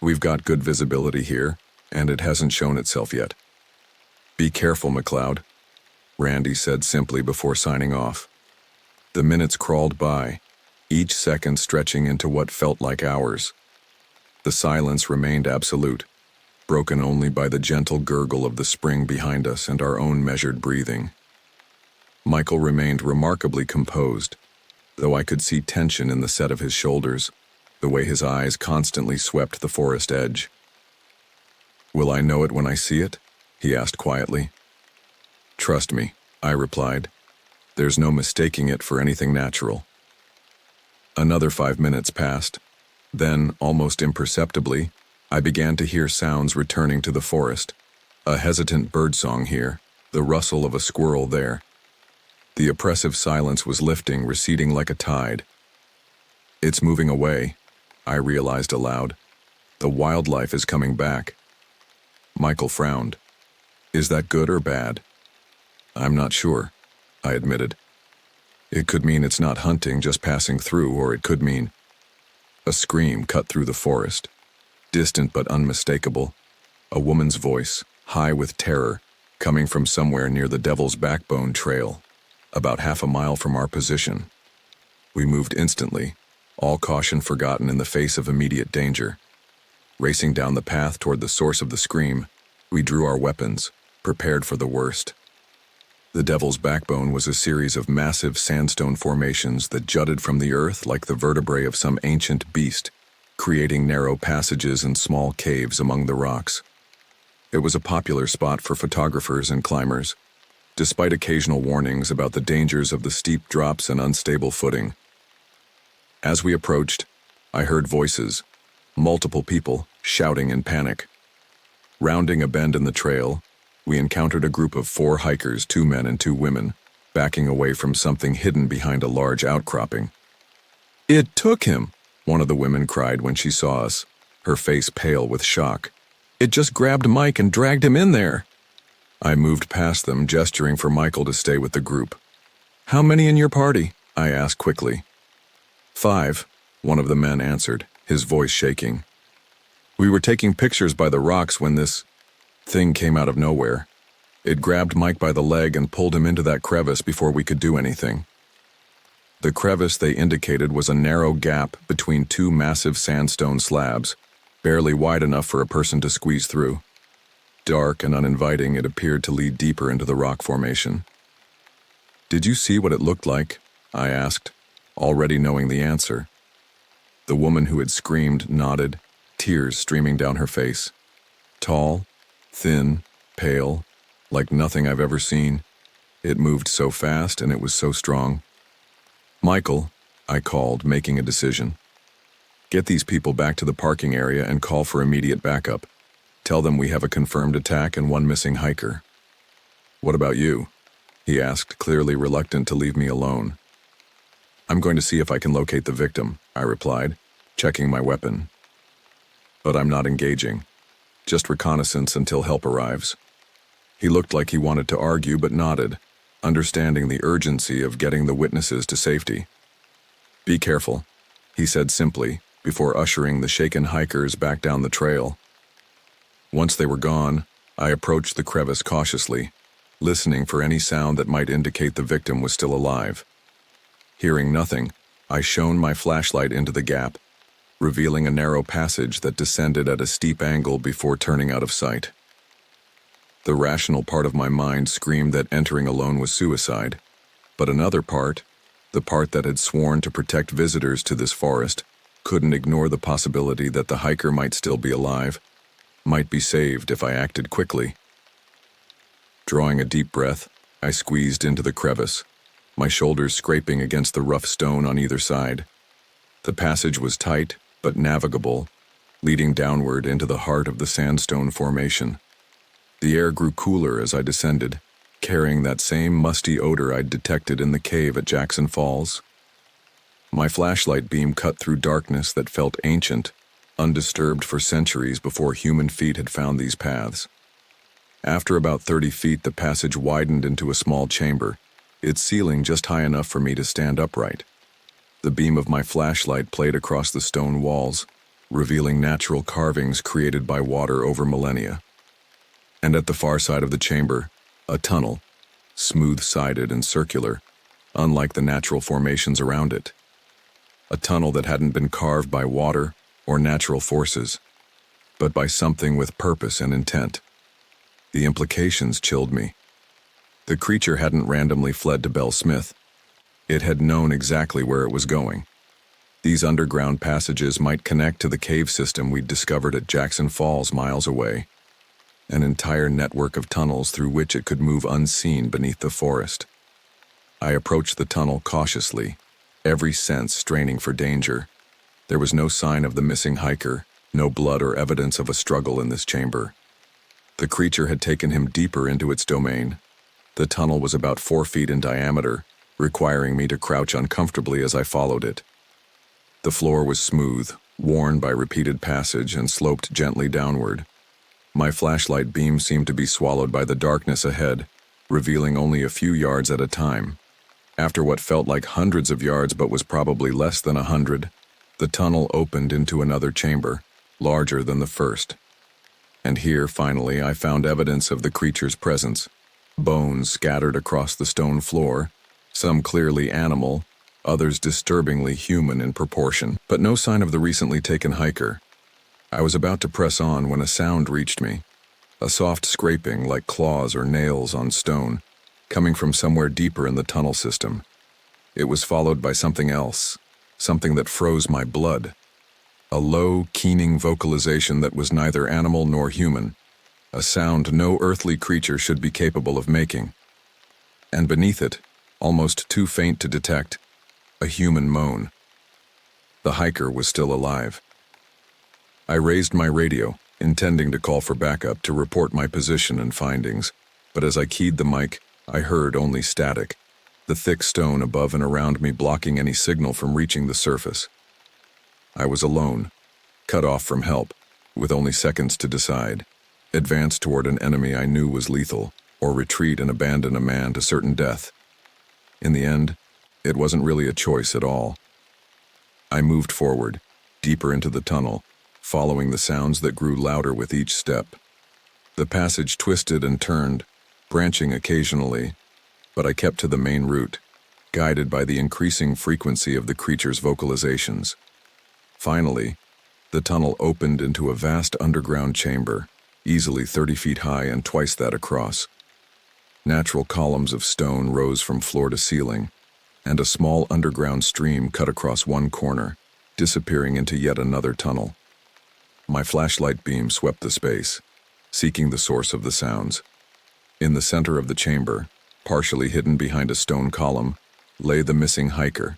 "We've got good visibility here, and it hasn't shown itself yet." "Be careful, McLeod," Randy said simply before signing off. The minutes crawled by, each second stretching into what felt like hours. The silence remained absolute, broken only by the gentle gurgle of the spring behind us and our own measured breathing. Michael remained remarkably composed, though I could see tension in the set of his shoulders, the way his eyes constantly swept the forest edge. "Will I know it when I see it?" he asked quietly. "Trust me," I replied. "There's no mistaking it for anything natural." Another 5 minutes passed. Then, almost imperceptibly, I began to hear sounds returning to the forest. A hesitant birdsong here, the rustle of a squirrel there. The oppressive silence was lifting, receding like a tide. "It's moving away," I realized aloud. "The wildlife is coming back." Michael frowned. "Is that good or bad?" "I'm not sure," I admitted. "It could mean it's not hunting, just passing through, or it could mean—" A scream cut through the forest, distant but unmistakable. A woman's voice, high with terror, coming from somewhere near the Devil's Backbone Trail, about half a mile from our position. We moved instantly, all caution forgotten in the face of immediate danger. Racing down the path toward the source of the scream, we drew our weapons, prepared for the worst. The Devil's Backbone was a series of massive sandstone formations that jutted from the earth like the vertebrae of some ancient beast, creating narrow passages and small caves among the rocks. It was a popular spot for photographers and climbers, despite occasional warnings about the dangers of the steep drops and unstable footing. As we approached, I heard voices, multiple people shouting in panic. Rounding a bend in the trail, we encountered a group of 4 hikers, 2 men and 2 women, backing away from something hidden behind a large outcropping. "It took him!" one of the women cried when she saw us, her face pale with shock. "It just grabbed Mike and dragged him in there." I moved past them, gesturing for Michael to stay with the group. "How many in your party?" I asked quickly. 5, one of the men answered, his voice shaking. "We were taking pictures by the rocks when this thing came out of nowhere. It grabbed Mike by the leg and pulled him into that crevice before we could do anything." The crevice they indicated was a narrow gap between 2 massive sandstone slabs, barely wide enough for a person to squeeze through. Dark and uninviting, it appeared to lead deeper into the rock formation. "Did you see what it looked like?" I asked, already knowing the answer. The woman who had screamed nodded, tears streaming down her face. Tall, thin, pale, like nothing I've ever seen. It moved so fast and it was so strong. "Michael," I called, making a decision. "Get these people back to the parking area and call for immediate backup. Tell them we have a confirmed attack and 1 missing hiker." "What about you?" he asked, clearly reluctant to leave me alone. "I'm going to see if I can locate the victim," I replied, checking my weapon. "But I'm not engaging. Just reconnaissance until help arrives." He looked like he wanted to argue but nodded, understanding the urgency of getting the witnesses to safety. "Be careful," he said simply, before ushering the shaken hikers back down the trail. Once they were gone, I approached the crevice cautiously, listening for any sound that might indicate the victim was still alive. Hearing nothing, I shone my flashlight into the gap, revealing a narrow passage that descended at a steep angle before turning out of sight. The rational part of my mind screamed that entering alone was suicide, but another part, the part that had sworn to protect visitors to this forest, couldn't ignore the possibility that the hiker might still be alive, might be saved if I acted quickly. Drawing a deep breath, I squeezed into the crevice, my shoulders scraping against the rough stone on either side. The passage was tight but navigable, leading downward into the heart of the sandstone formation. The air grew cooler as I descended, carrying that same musty odor I'd detected in the cave at Jackson Falls. My flashlight beam cut through darkness that felt ancient, undisturbed for centuries before human feet had found these paths. After about 30 feet, the passage widened into a small chamber, its ceiling just high enough for me to stand upright. The beam of my flashlight played across the stone walls, revealing natural carvings created by water over millennia. And at the far side of the chamber, a tunnel, smooth-sided and circular, unlike the natural formations around it. A tunnel that hadn't been carved by water or natural forces, but by something with purpose and intent. The implications chilled me. The creature hadn't randomly fled to Bell Smith. It had known exactly where it was going. These underground passages might connect to the cave system we'd discovered at Jackson Falls miles away, an entire network of tunnels through which it could move unseen beneath the forest. I approached the tunnel cautiously, every sense straining for danger. There was no sign of the missing hiker, no blood or evidence of a struggle in this chamber. The creature had taken him deeper into its domain. The tunnel was about 4 feet in diameter, requiring me to crouch uncomfortably as I followed it. The floor was smooth, worn by repeated passage, and sloped gently downward. My flashlight beam seemed to be swallowed by the darkness ahead, revealing only a few yards at a time. After what felt like hundreds of yards but was probably less than 100, the tunnel opened into another chamber, larger than the first. And here, finally, I found evidence of the creature's presence. Bones scattered across the stone floor, some clearly animal, others disturbingly human in proportion, but no sign of the recently taken hiker. I was about to press on when a sound reached me, a soft scraping like claws or nails on stone, coming from somewhere deeper in the tunnel system. It was followed by something else, something that froze my blood. A low, keening vocalization that was neither animal nor human, a sound no earthly creature should be capable of making. And beneath it, almost too faint to detect, a human moan. The hiker was still alive. I raised my radio, intending to call for backup to report my position and findings, but as I keyed the mic, I heard only static, the thick stone above and around me blocking any signal from reaching the surface. I was alone, cut off from help, with only seconds to decide: advance toward an enemy I knew was lethal, or retreat and abandon a man to certain death. In the end, it wasn't really a choice at all. I moved forward, deeper into the tunnel, following the sounds that grew louder with each step. The passage twisted and turned, branching occasionally, but I kept to the main route, guided by the increasing frequency of the creature's vocalizations. Finally, the tunnel opened into a vast underground chamber, easily 30 feet high and twice that across. Natural columns of stone rose from floor to ceiling, and a small underground stream cut across one corner, disappearing into yet another tunnel. My flashlight beam swept the space, seeking the source of the sounds. In the center of the chamber, partially hidden behind a stone column, lay the missing hiker,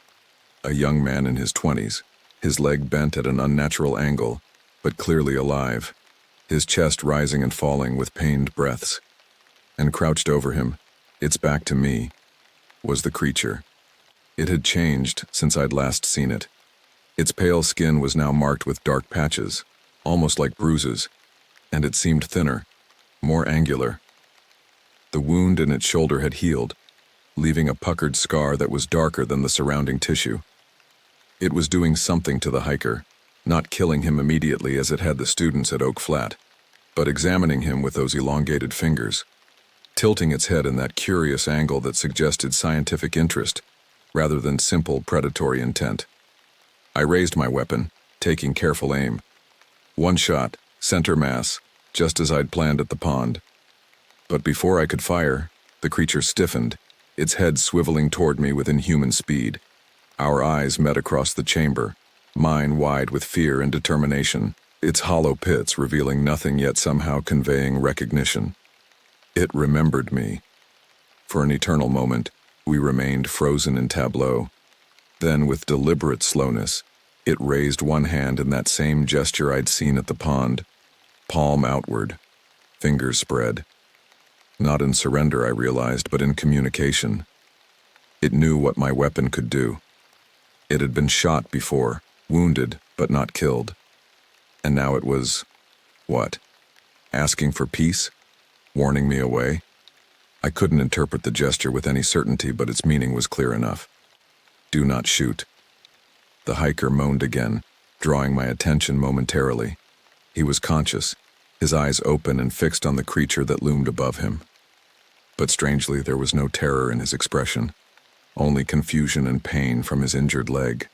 a young man in his 20s, his leg bent at an unnatural angle, but clearly alive, his chest rising and falling with pained breaths. And crouched over him, its back to me, was the creature. It had changed since I'd last seen it. Its pale skin was now marked with dark patches, almost like bruises, and it seemed thinner, more angular. The wound in its shoulder had healed, leaving a puckered scar that was darker than the surrounding tissue. It was doing something to the hiker, not killing him immediately as it had the students at Oak Flat, but examining him with those elongated fingers, tilting its head in that curious angle that suggested scientific interest rather than simple predatory intent. I raised my weapon, taking careful aim. One shot, center mass, just as I'd planned at the pond. But before I could fire, the creature stiffened, its head swiveling toward me with inhuman speed. Our eyes met across the chamber, mine wide with fear and determination, its hollow pits revealing nothing yet somehow conveying recognition. It remembered me. For an eternal moment, we remained frozen in tableau. Then, with deliberate slowness, it raised one hand in that same gesture I'd seen at the pond, palm outward, fingers spread. Not in surrender, I realized, but in communication. It knew what my weapon could do. It had been shot before, wounded, but not killed. And now it was, what? Asking for peace? Warning me away? I couldn't interpret the gesture with any certainty, but its meaning was clear enough. Do not shoot. The hiker moaned again, drawing my attention momentarily. He was conscious, his eyes open and fixed on the creature that loomed above him. But strangely, there was no terror in his expression, only confusion and pain from his injured leg.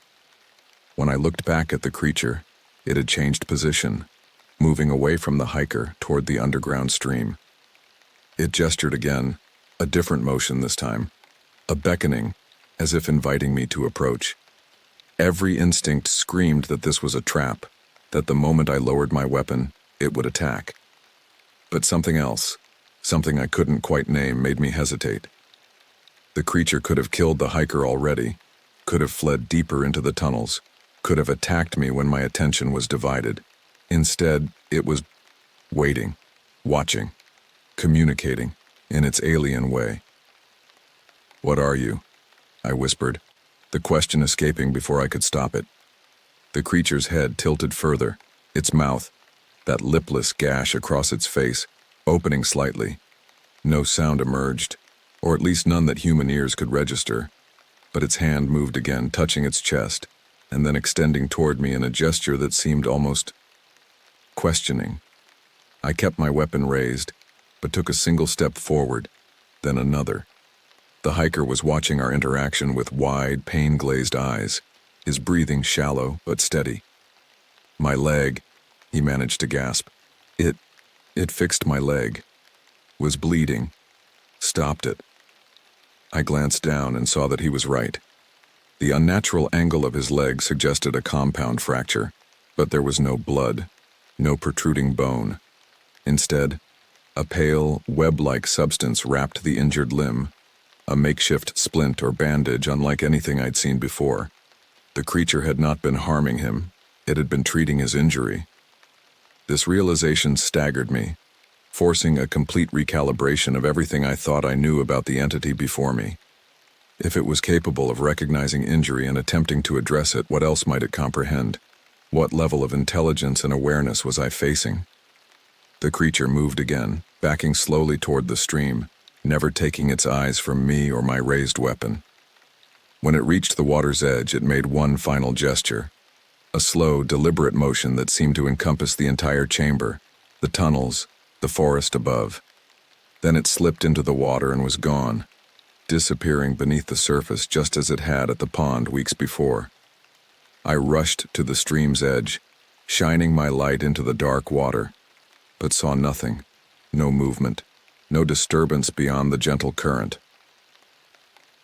When I looked back at the creature, it had changed position, moving away from the hiker toward the underground stream. It gestured again, a different motion this time, a beckoning, as if inviting me to approach. Every instinct screamed that this was a trap, that the moment I lowered my weapon, it would attack. But something else, something I couldn't quite name, made me hesitate. The creature could have killed the hiker already, could have fled deeper into the tunnels, could have attacked me when my attention was divided. Instead, it was waiting, watching, communicating in its alien way. "What are you?" I whispered, the question escaping before I could stop it. The creature's head tilted further, its mouth, that lipless gash across its face, opening slightly. No sound emerged, or at least none that human ears could register, but its hand moved again, touching its chest, and then extending toward me in a gesture that seemed almost questioning. I kept my weapon raised, but took a single step forward, then another. The hiker was watching our interaction with wide, pain-glazed eyes, his breathing shallow but steady. "My leg," he managed to gasp. It fixed my leg. Was bleeding. Stopped it. I glanced down and saw that he was right. The unnatural angle of his leg suggested a compound fracture, but there was no blood, no protruding bone. Instead, a pale, web-like substance wrapped the injured limb, a makeshift splint or bandage unlike anything I'd seen before. The creature had not been harming him, it had been treating his injury. This realization staggered me, forcing a complete recalibration of everything I thought I knew about the entity before me. If it was capable of recognizing injury and attempting to address it, what else might it comprehend? What level of intelligence and awareness was I facing? The creature moved again, backing slowly toward the stream, never taking its eyes from me or my raised weapon. When it reached the water's edge, it made one final gesture, a slow, deliberate motion that seemed to encompass the entire chamber, the tunnels, the forest above. Then it slipped into the water and was gone, disappearing beneath the surface just as it had at the pond weeks before. I rushed to the stream's edge, shining my light into the dark water, but saw nothing, no movement, no disturbance beyond the gentle current.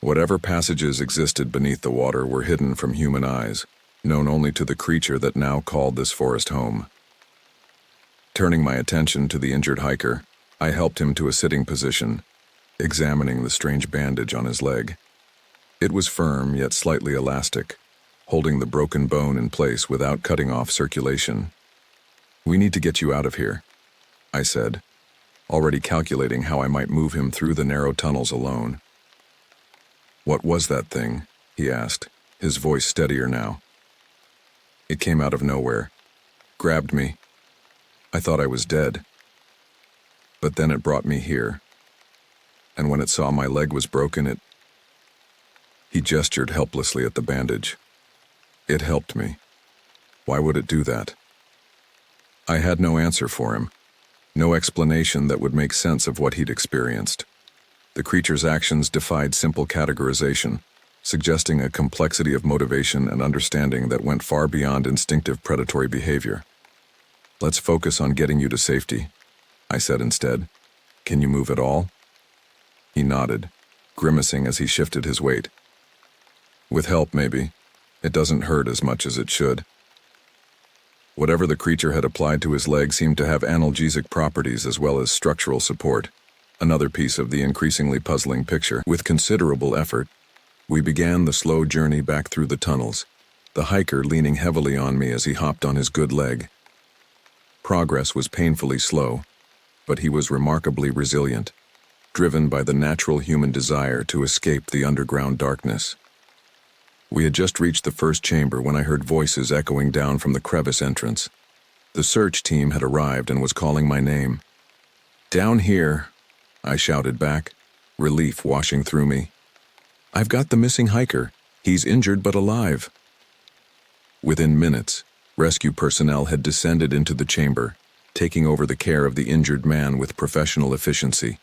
Whatever passages existed beneath the water were hidden from human eyes, known only to the creature that now called this forest home. Turning my attention to the injured hiker, I helped him to a sitting position, examining the strange bandage on his leg. It was firm yet slightly elastic, holding the broken bone in place without cutting off circulation. "We need to get you out of here," I said, already calculating how I might move him through the narrow tunnels alone. "What was that thing?" he asked, his voice steadier now. "It came out of nowhere, grabbed me. I thought I was dead. But then it brought me here. And when it saw my leg was broken, He gestured helplessly at the bandage. It helped me. Why would it do that? I had no answer for him, no explanation that would make sense of what he'd experienced. The creature's actions defied simple categorization, suggesting a complexity of motivation and understanding that went far beyond instinctive predatory behavior. "Let's focus on getting you to safety," I said instead. "Can you move at all?" He nodded, grimacing as he shifted his weight. "With help, maybe. It doesn't hurt as much as it should." Whatever the creature had applied to his leg seemed to have analgesic properties as well as structural support, another piece of the increasingly puzzling picture. With considerable effort, we began the slow journey back through the tunnels, the hiker leaning heavily on me as he hopped on his good leg. Progress was painfully slow, but he was remarkably resilient, driven by the natural human desire to escape the underground darkness. We had just reached the first chamber when I heard voices echoing down from the crevice entrance. The search team had arrived and was calling my name. "Down here," I shouted back, relief washing through me. "I've got the missing hiker. He's injured but alive." Within minutes, rescue personnel had descended into the chamber, taking over the care of the injured man with professional efficiency.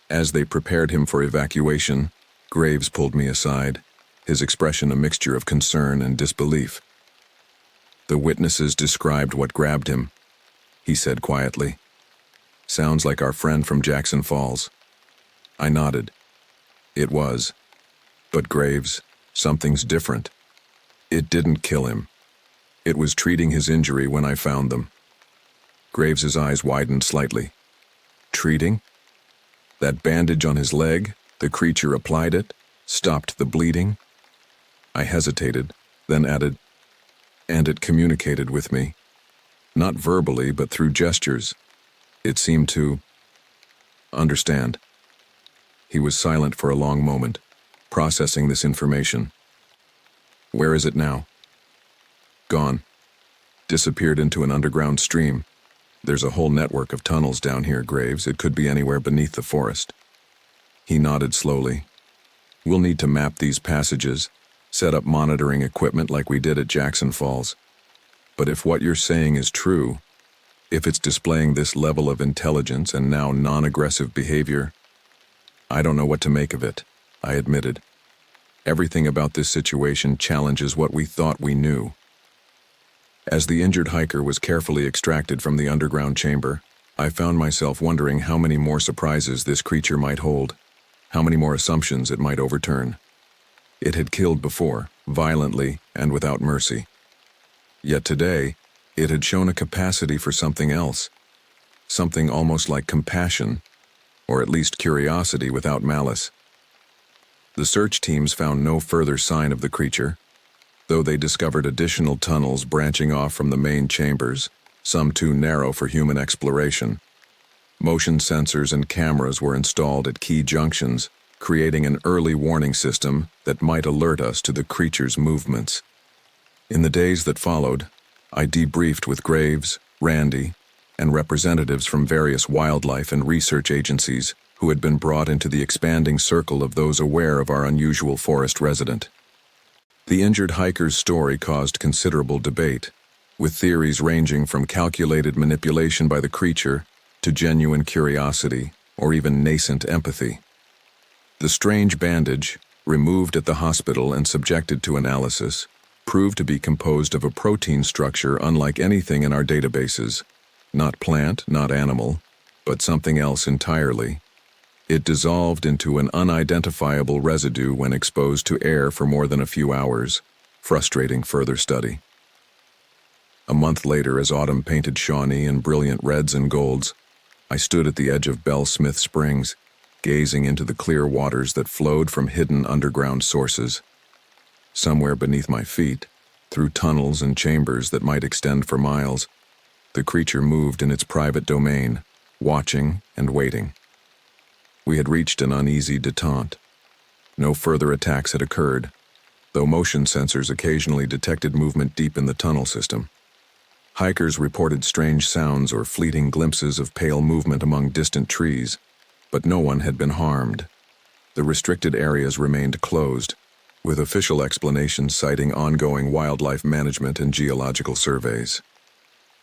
As they prepared him for evacuation, Graves pulled me aside, his expression a mixture of concern and disbelief. "The witnesses described what grabbed him," he said quietly. "Sounds like our friend from Jackson Falls." I nodded. It was. But Graves, something's different. It didn't kill him. It was treating his injury when I found them. Graves's eyes widened slightly. Treating? That bandage on his leg, the creature applied it, stopped the bleeding? I hesitated, then added, "And it communicated with me. Not verbally, but through gestures. It seemed to understand." He was silent for a long moment, processing this information. "Where is it now?" "Gone. Disappeared into an underground stream. There's a whole network of tunnels down here, Graves. It could be anywhere beneath the forest." He nodded slowly. "We'll need to map these passages, set up monitoring equipment like we did at Jackson Falls. But if what you're saying is true, if it's displaying this level of intelligence and now non-aggressive behavior, I don't know what to make of it," I admitted. "Everything about this situation challenges what we thought we knew." As the injured hiker was carefully extracted from the underground chamber, I found myself wondering how many more surprises this creature might hold, how many more assumptions it might overturn. It had killed before, violently and without mercy. Yet today, it had shown a capacity for something else, something almost like compassion, or at least curiosity without malice. The search teams found no further sign of the creature, though they discovered additional tunnels branching off from the main chambers, some too narrow for human exploration. Motion sensors and cameras were installed at key junctions, creating an early warning system that might alert us to the creature's movements. In the days that followed, I debriefed with Graves, Randy, and representatives from various wildlife and research agencies who had been brought into the expanding circle of those aware of our unusual forest resident. The injured hiker's story caused considerable debate, with theories ranging from calculated manipulation by the creature to genuine curiosity or even nascent empathy. The strange bandage, removed at the hospital and subjected to analysis, proved to be composed of a protein structure unlike anything in our databases. Not plant, not animal, but something else entirely. It dissolved into an unidentifiable residue when exposed to air for more than a few hours, frustrating further study. A month later, as autumn painted Shawnee in brilliant reds and golds, I stood at the edge of Bell Smith Springs, gazing into the clear waters that flowed from hidden underground sources. Somewhere beneath my feet, through tunnels and chambers that might extend for miles, the creature moved in its private domain, watching and waiting. We had reached an uneasy detente. No further attacks had occurred, though motion sensors occasionally detected movement deep in the tunnel system. Hikers reported strange sounds or fleeting glimpses of pale movement among distant trees, but no one had been harmed. The restricted areas remained closed, with official explanations citing ongoing wildlife management and geological surveys.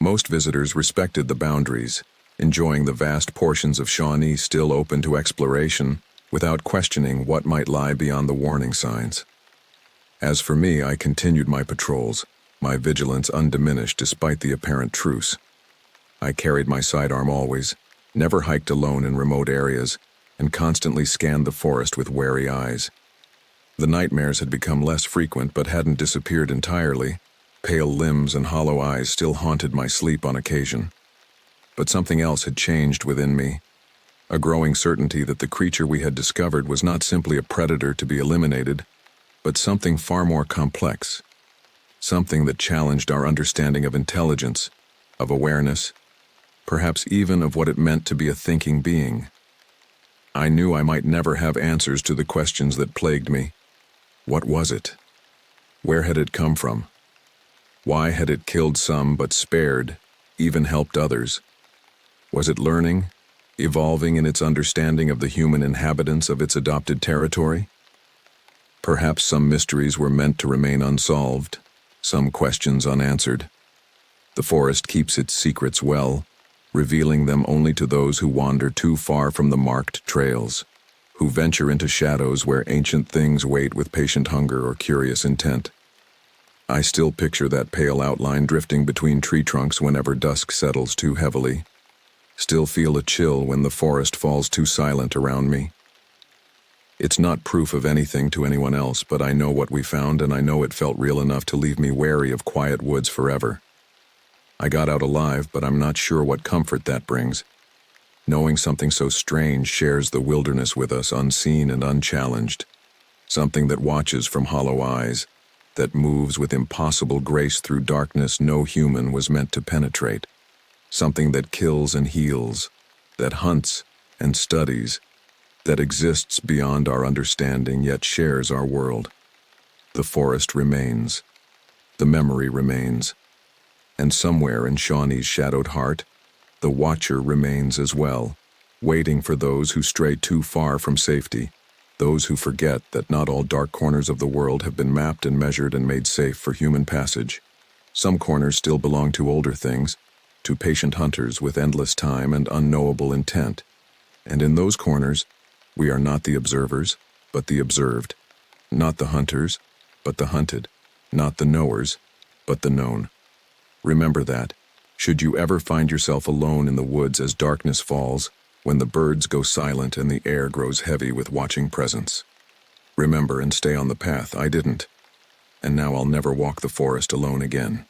Most visitors respected the boundaries, enjoying the vast portions of Shawnee still open to exploration without questioning what might lie beyond the warning signs. As for me, I continued my patrols, my vigilance undiminished despite the apparent truce. I carried my sidearm always, never hiked alone in remote areas, and constantly scanned the forest with wary eyes. The nightmares had become less frequent but hadn't disappeared entirely. Pale limbs and hollow eyes still haunted my sleep on occasion. But something else had changed within me, a growing certainty that the creature we had discovered was not simply a predator to be eliminated, but something far more complex, something that challenged our understanding of intelligence, of awareness, perhaps even of what it meant to be a thinking being. I knew I might never have answers to the questions that plagued me. What was it? Where had it come from? Why had it killed some but spared, even helped others? Was it learning, evolving in its understanding of the human inhabitants of its adopted territory? Perhaps some mysteries were meant to remain unsolved, some questions unanswered. The forest keeps its secrets well, revealing them only to those who wander too far from the marked trails, who venture into shadows where ancient things wait with patient hunger or curious intent. I still picture that pale outline drifting between tree trunks whenever dusk settles too heavily. Still feel a chill when the forest falls too silent around me. It's not proof of anything to anyone else, but I know what we found, and I know it felt real enough to leave me wary of quiet woods forever. I got out alive, but I'm not sure what comfort that brings. Knowing something so strange shares the wilderness with us unseen and unchallenged. Something that watches from hollow eyes, that moves with impossible grace through darkness no human was meant to penetrate. Something that kills and heals, that hunts and studies, that exists beyond our understanding yet shares our world. The forest remains. The memory remains. And somewhere in Shawnee's shadowed heart, the watcher remains as well, waiting for those who stray too far from safety, those who forget that not all dark corners of the world have been mapped and measured and made safe for human passage. Some corners still belong to older things, to patient hunters with endless time and unknowable intent. And in those corners, we are not the observers, but the observed, not the hunters, but the hunted, not the knowers, but the known. Remember that, should you ever find yourself alone in the woods as darkness falls, when the birds go silent and the air grows heavy with watching presence. Remember and stay on the path. I didn't. And now I'll never walk the forest alone again.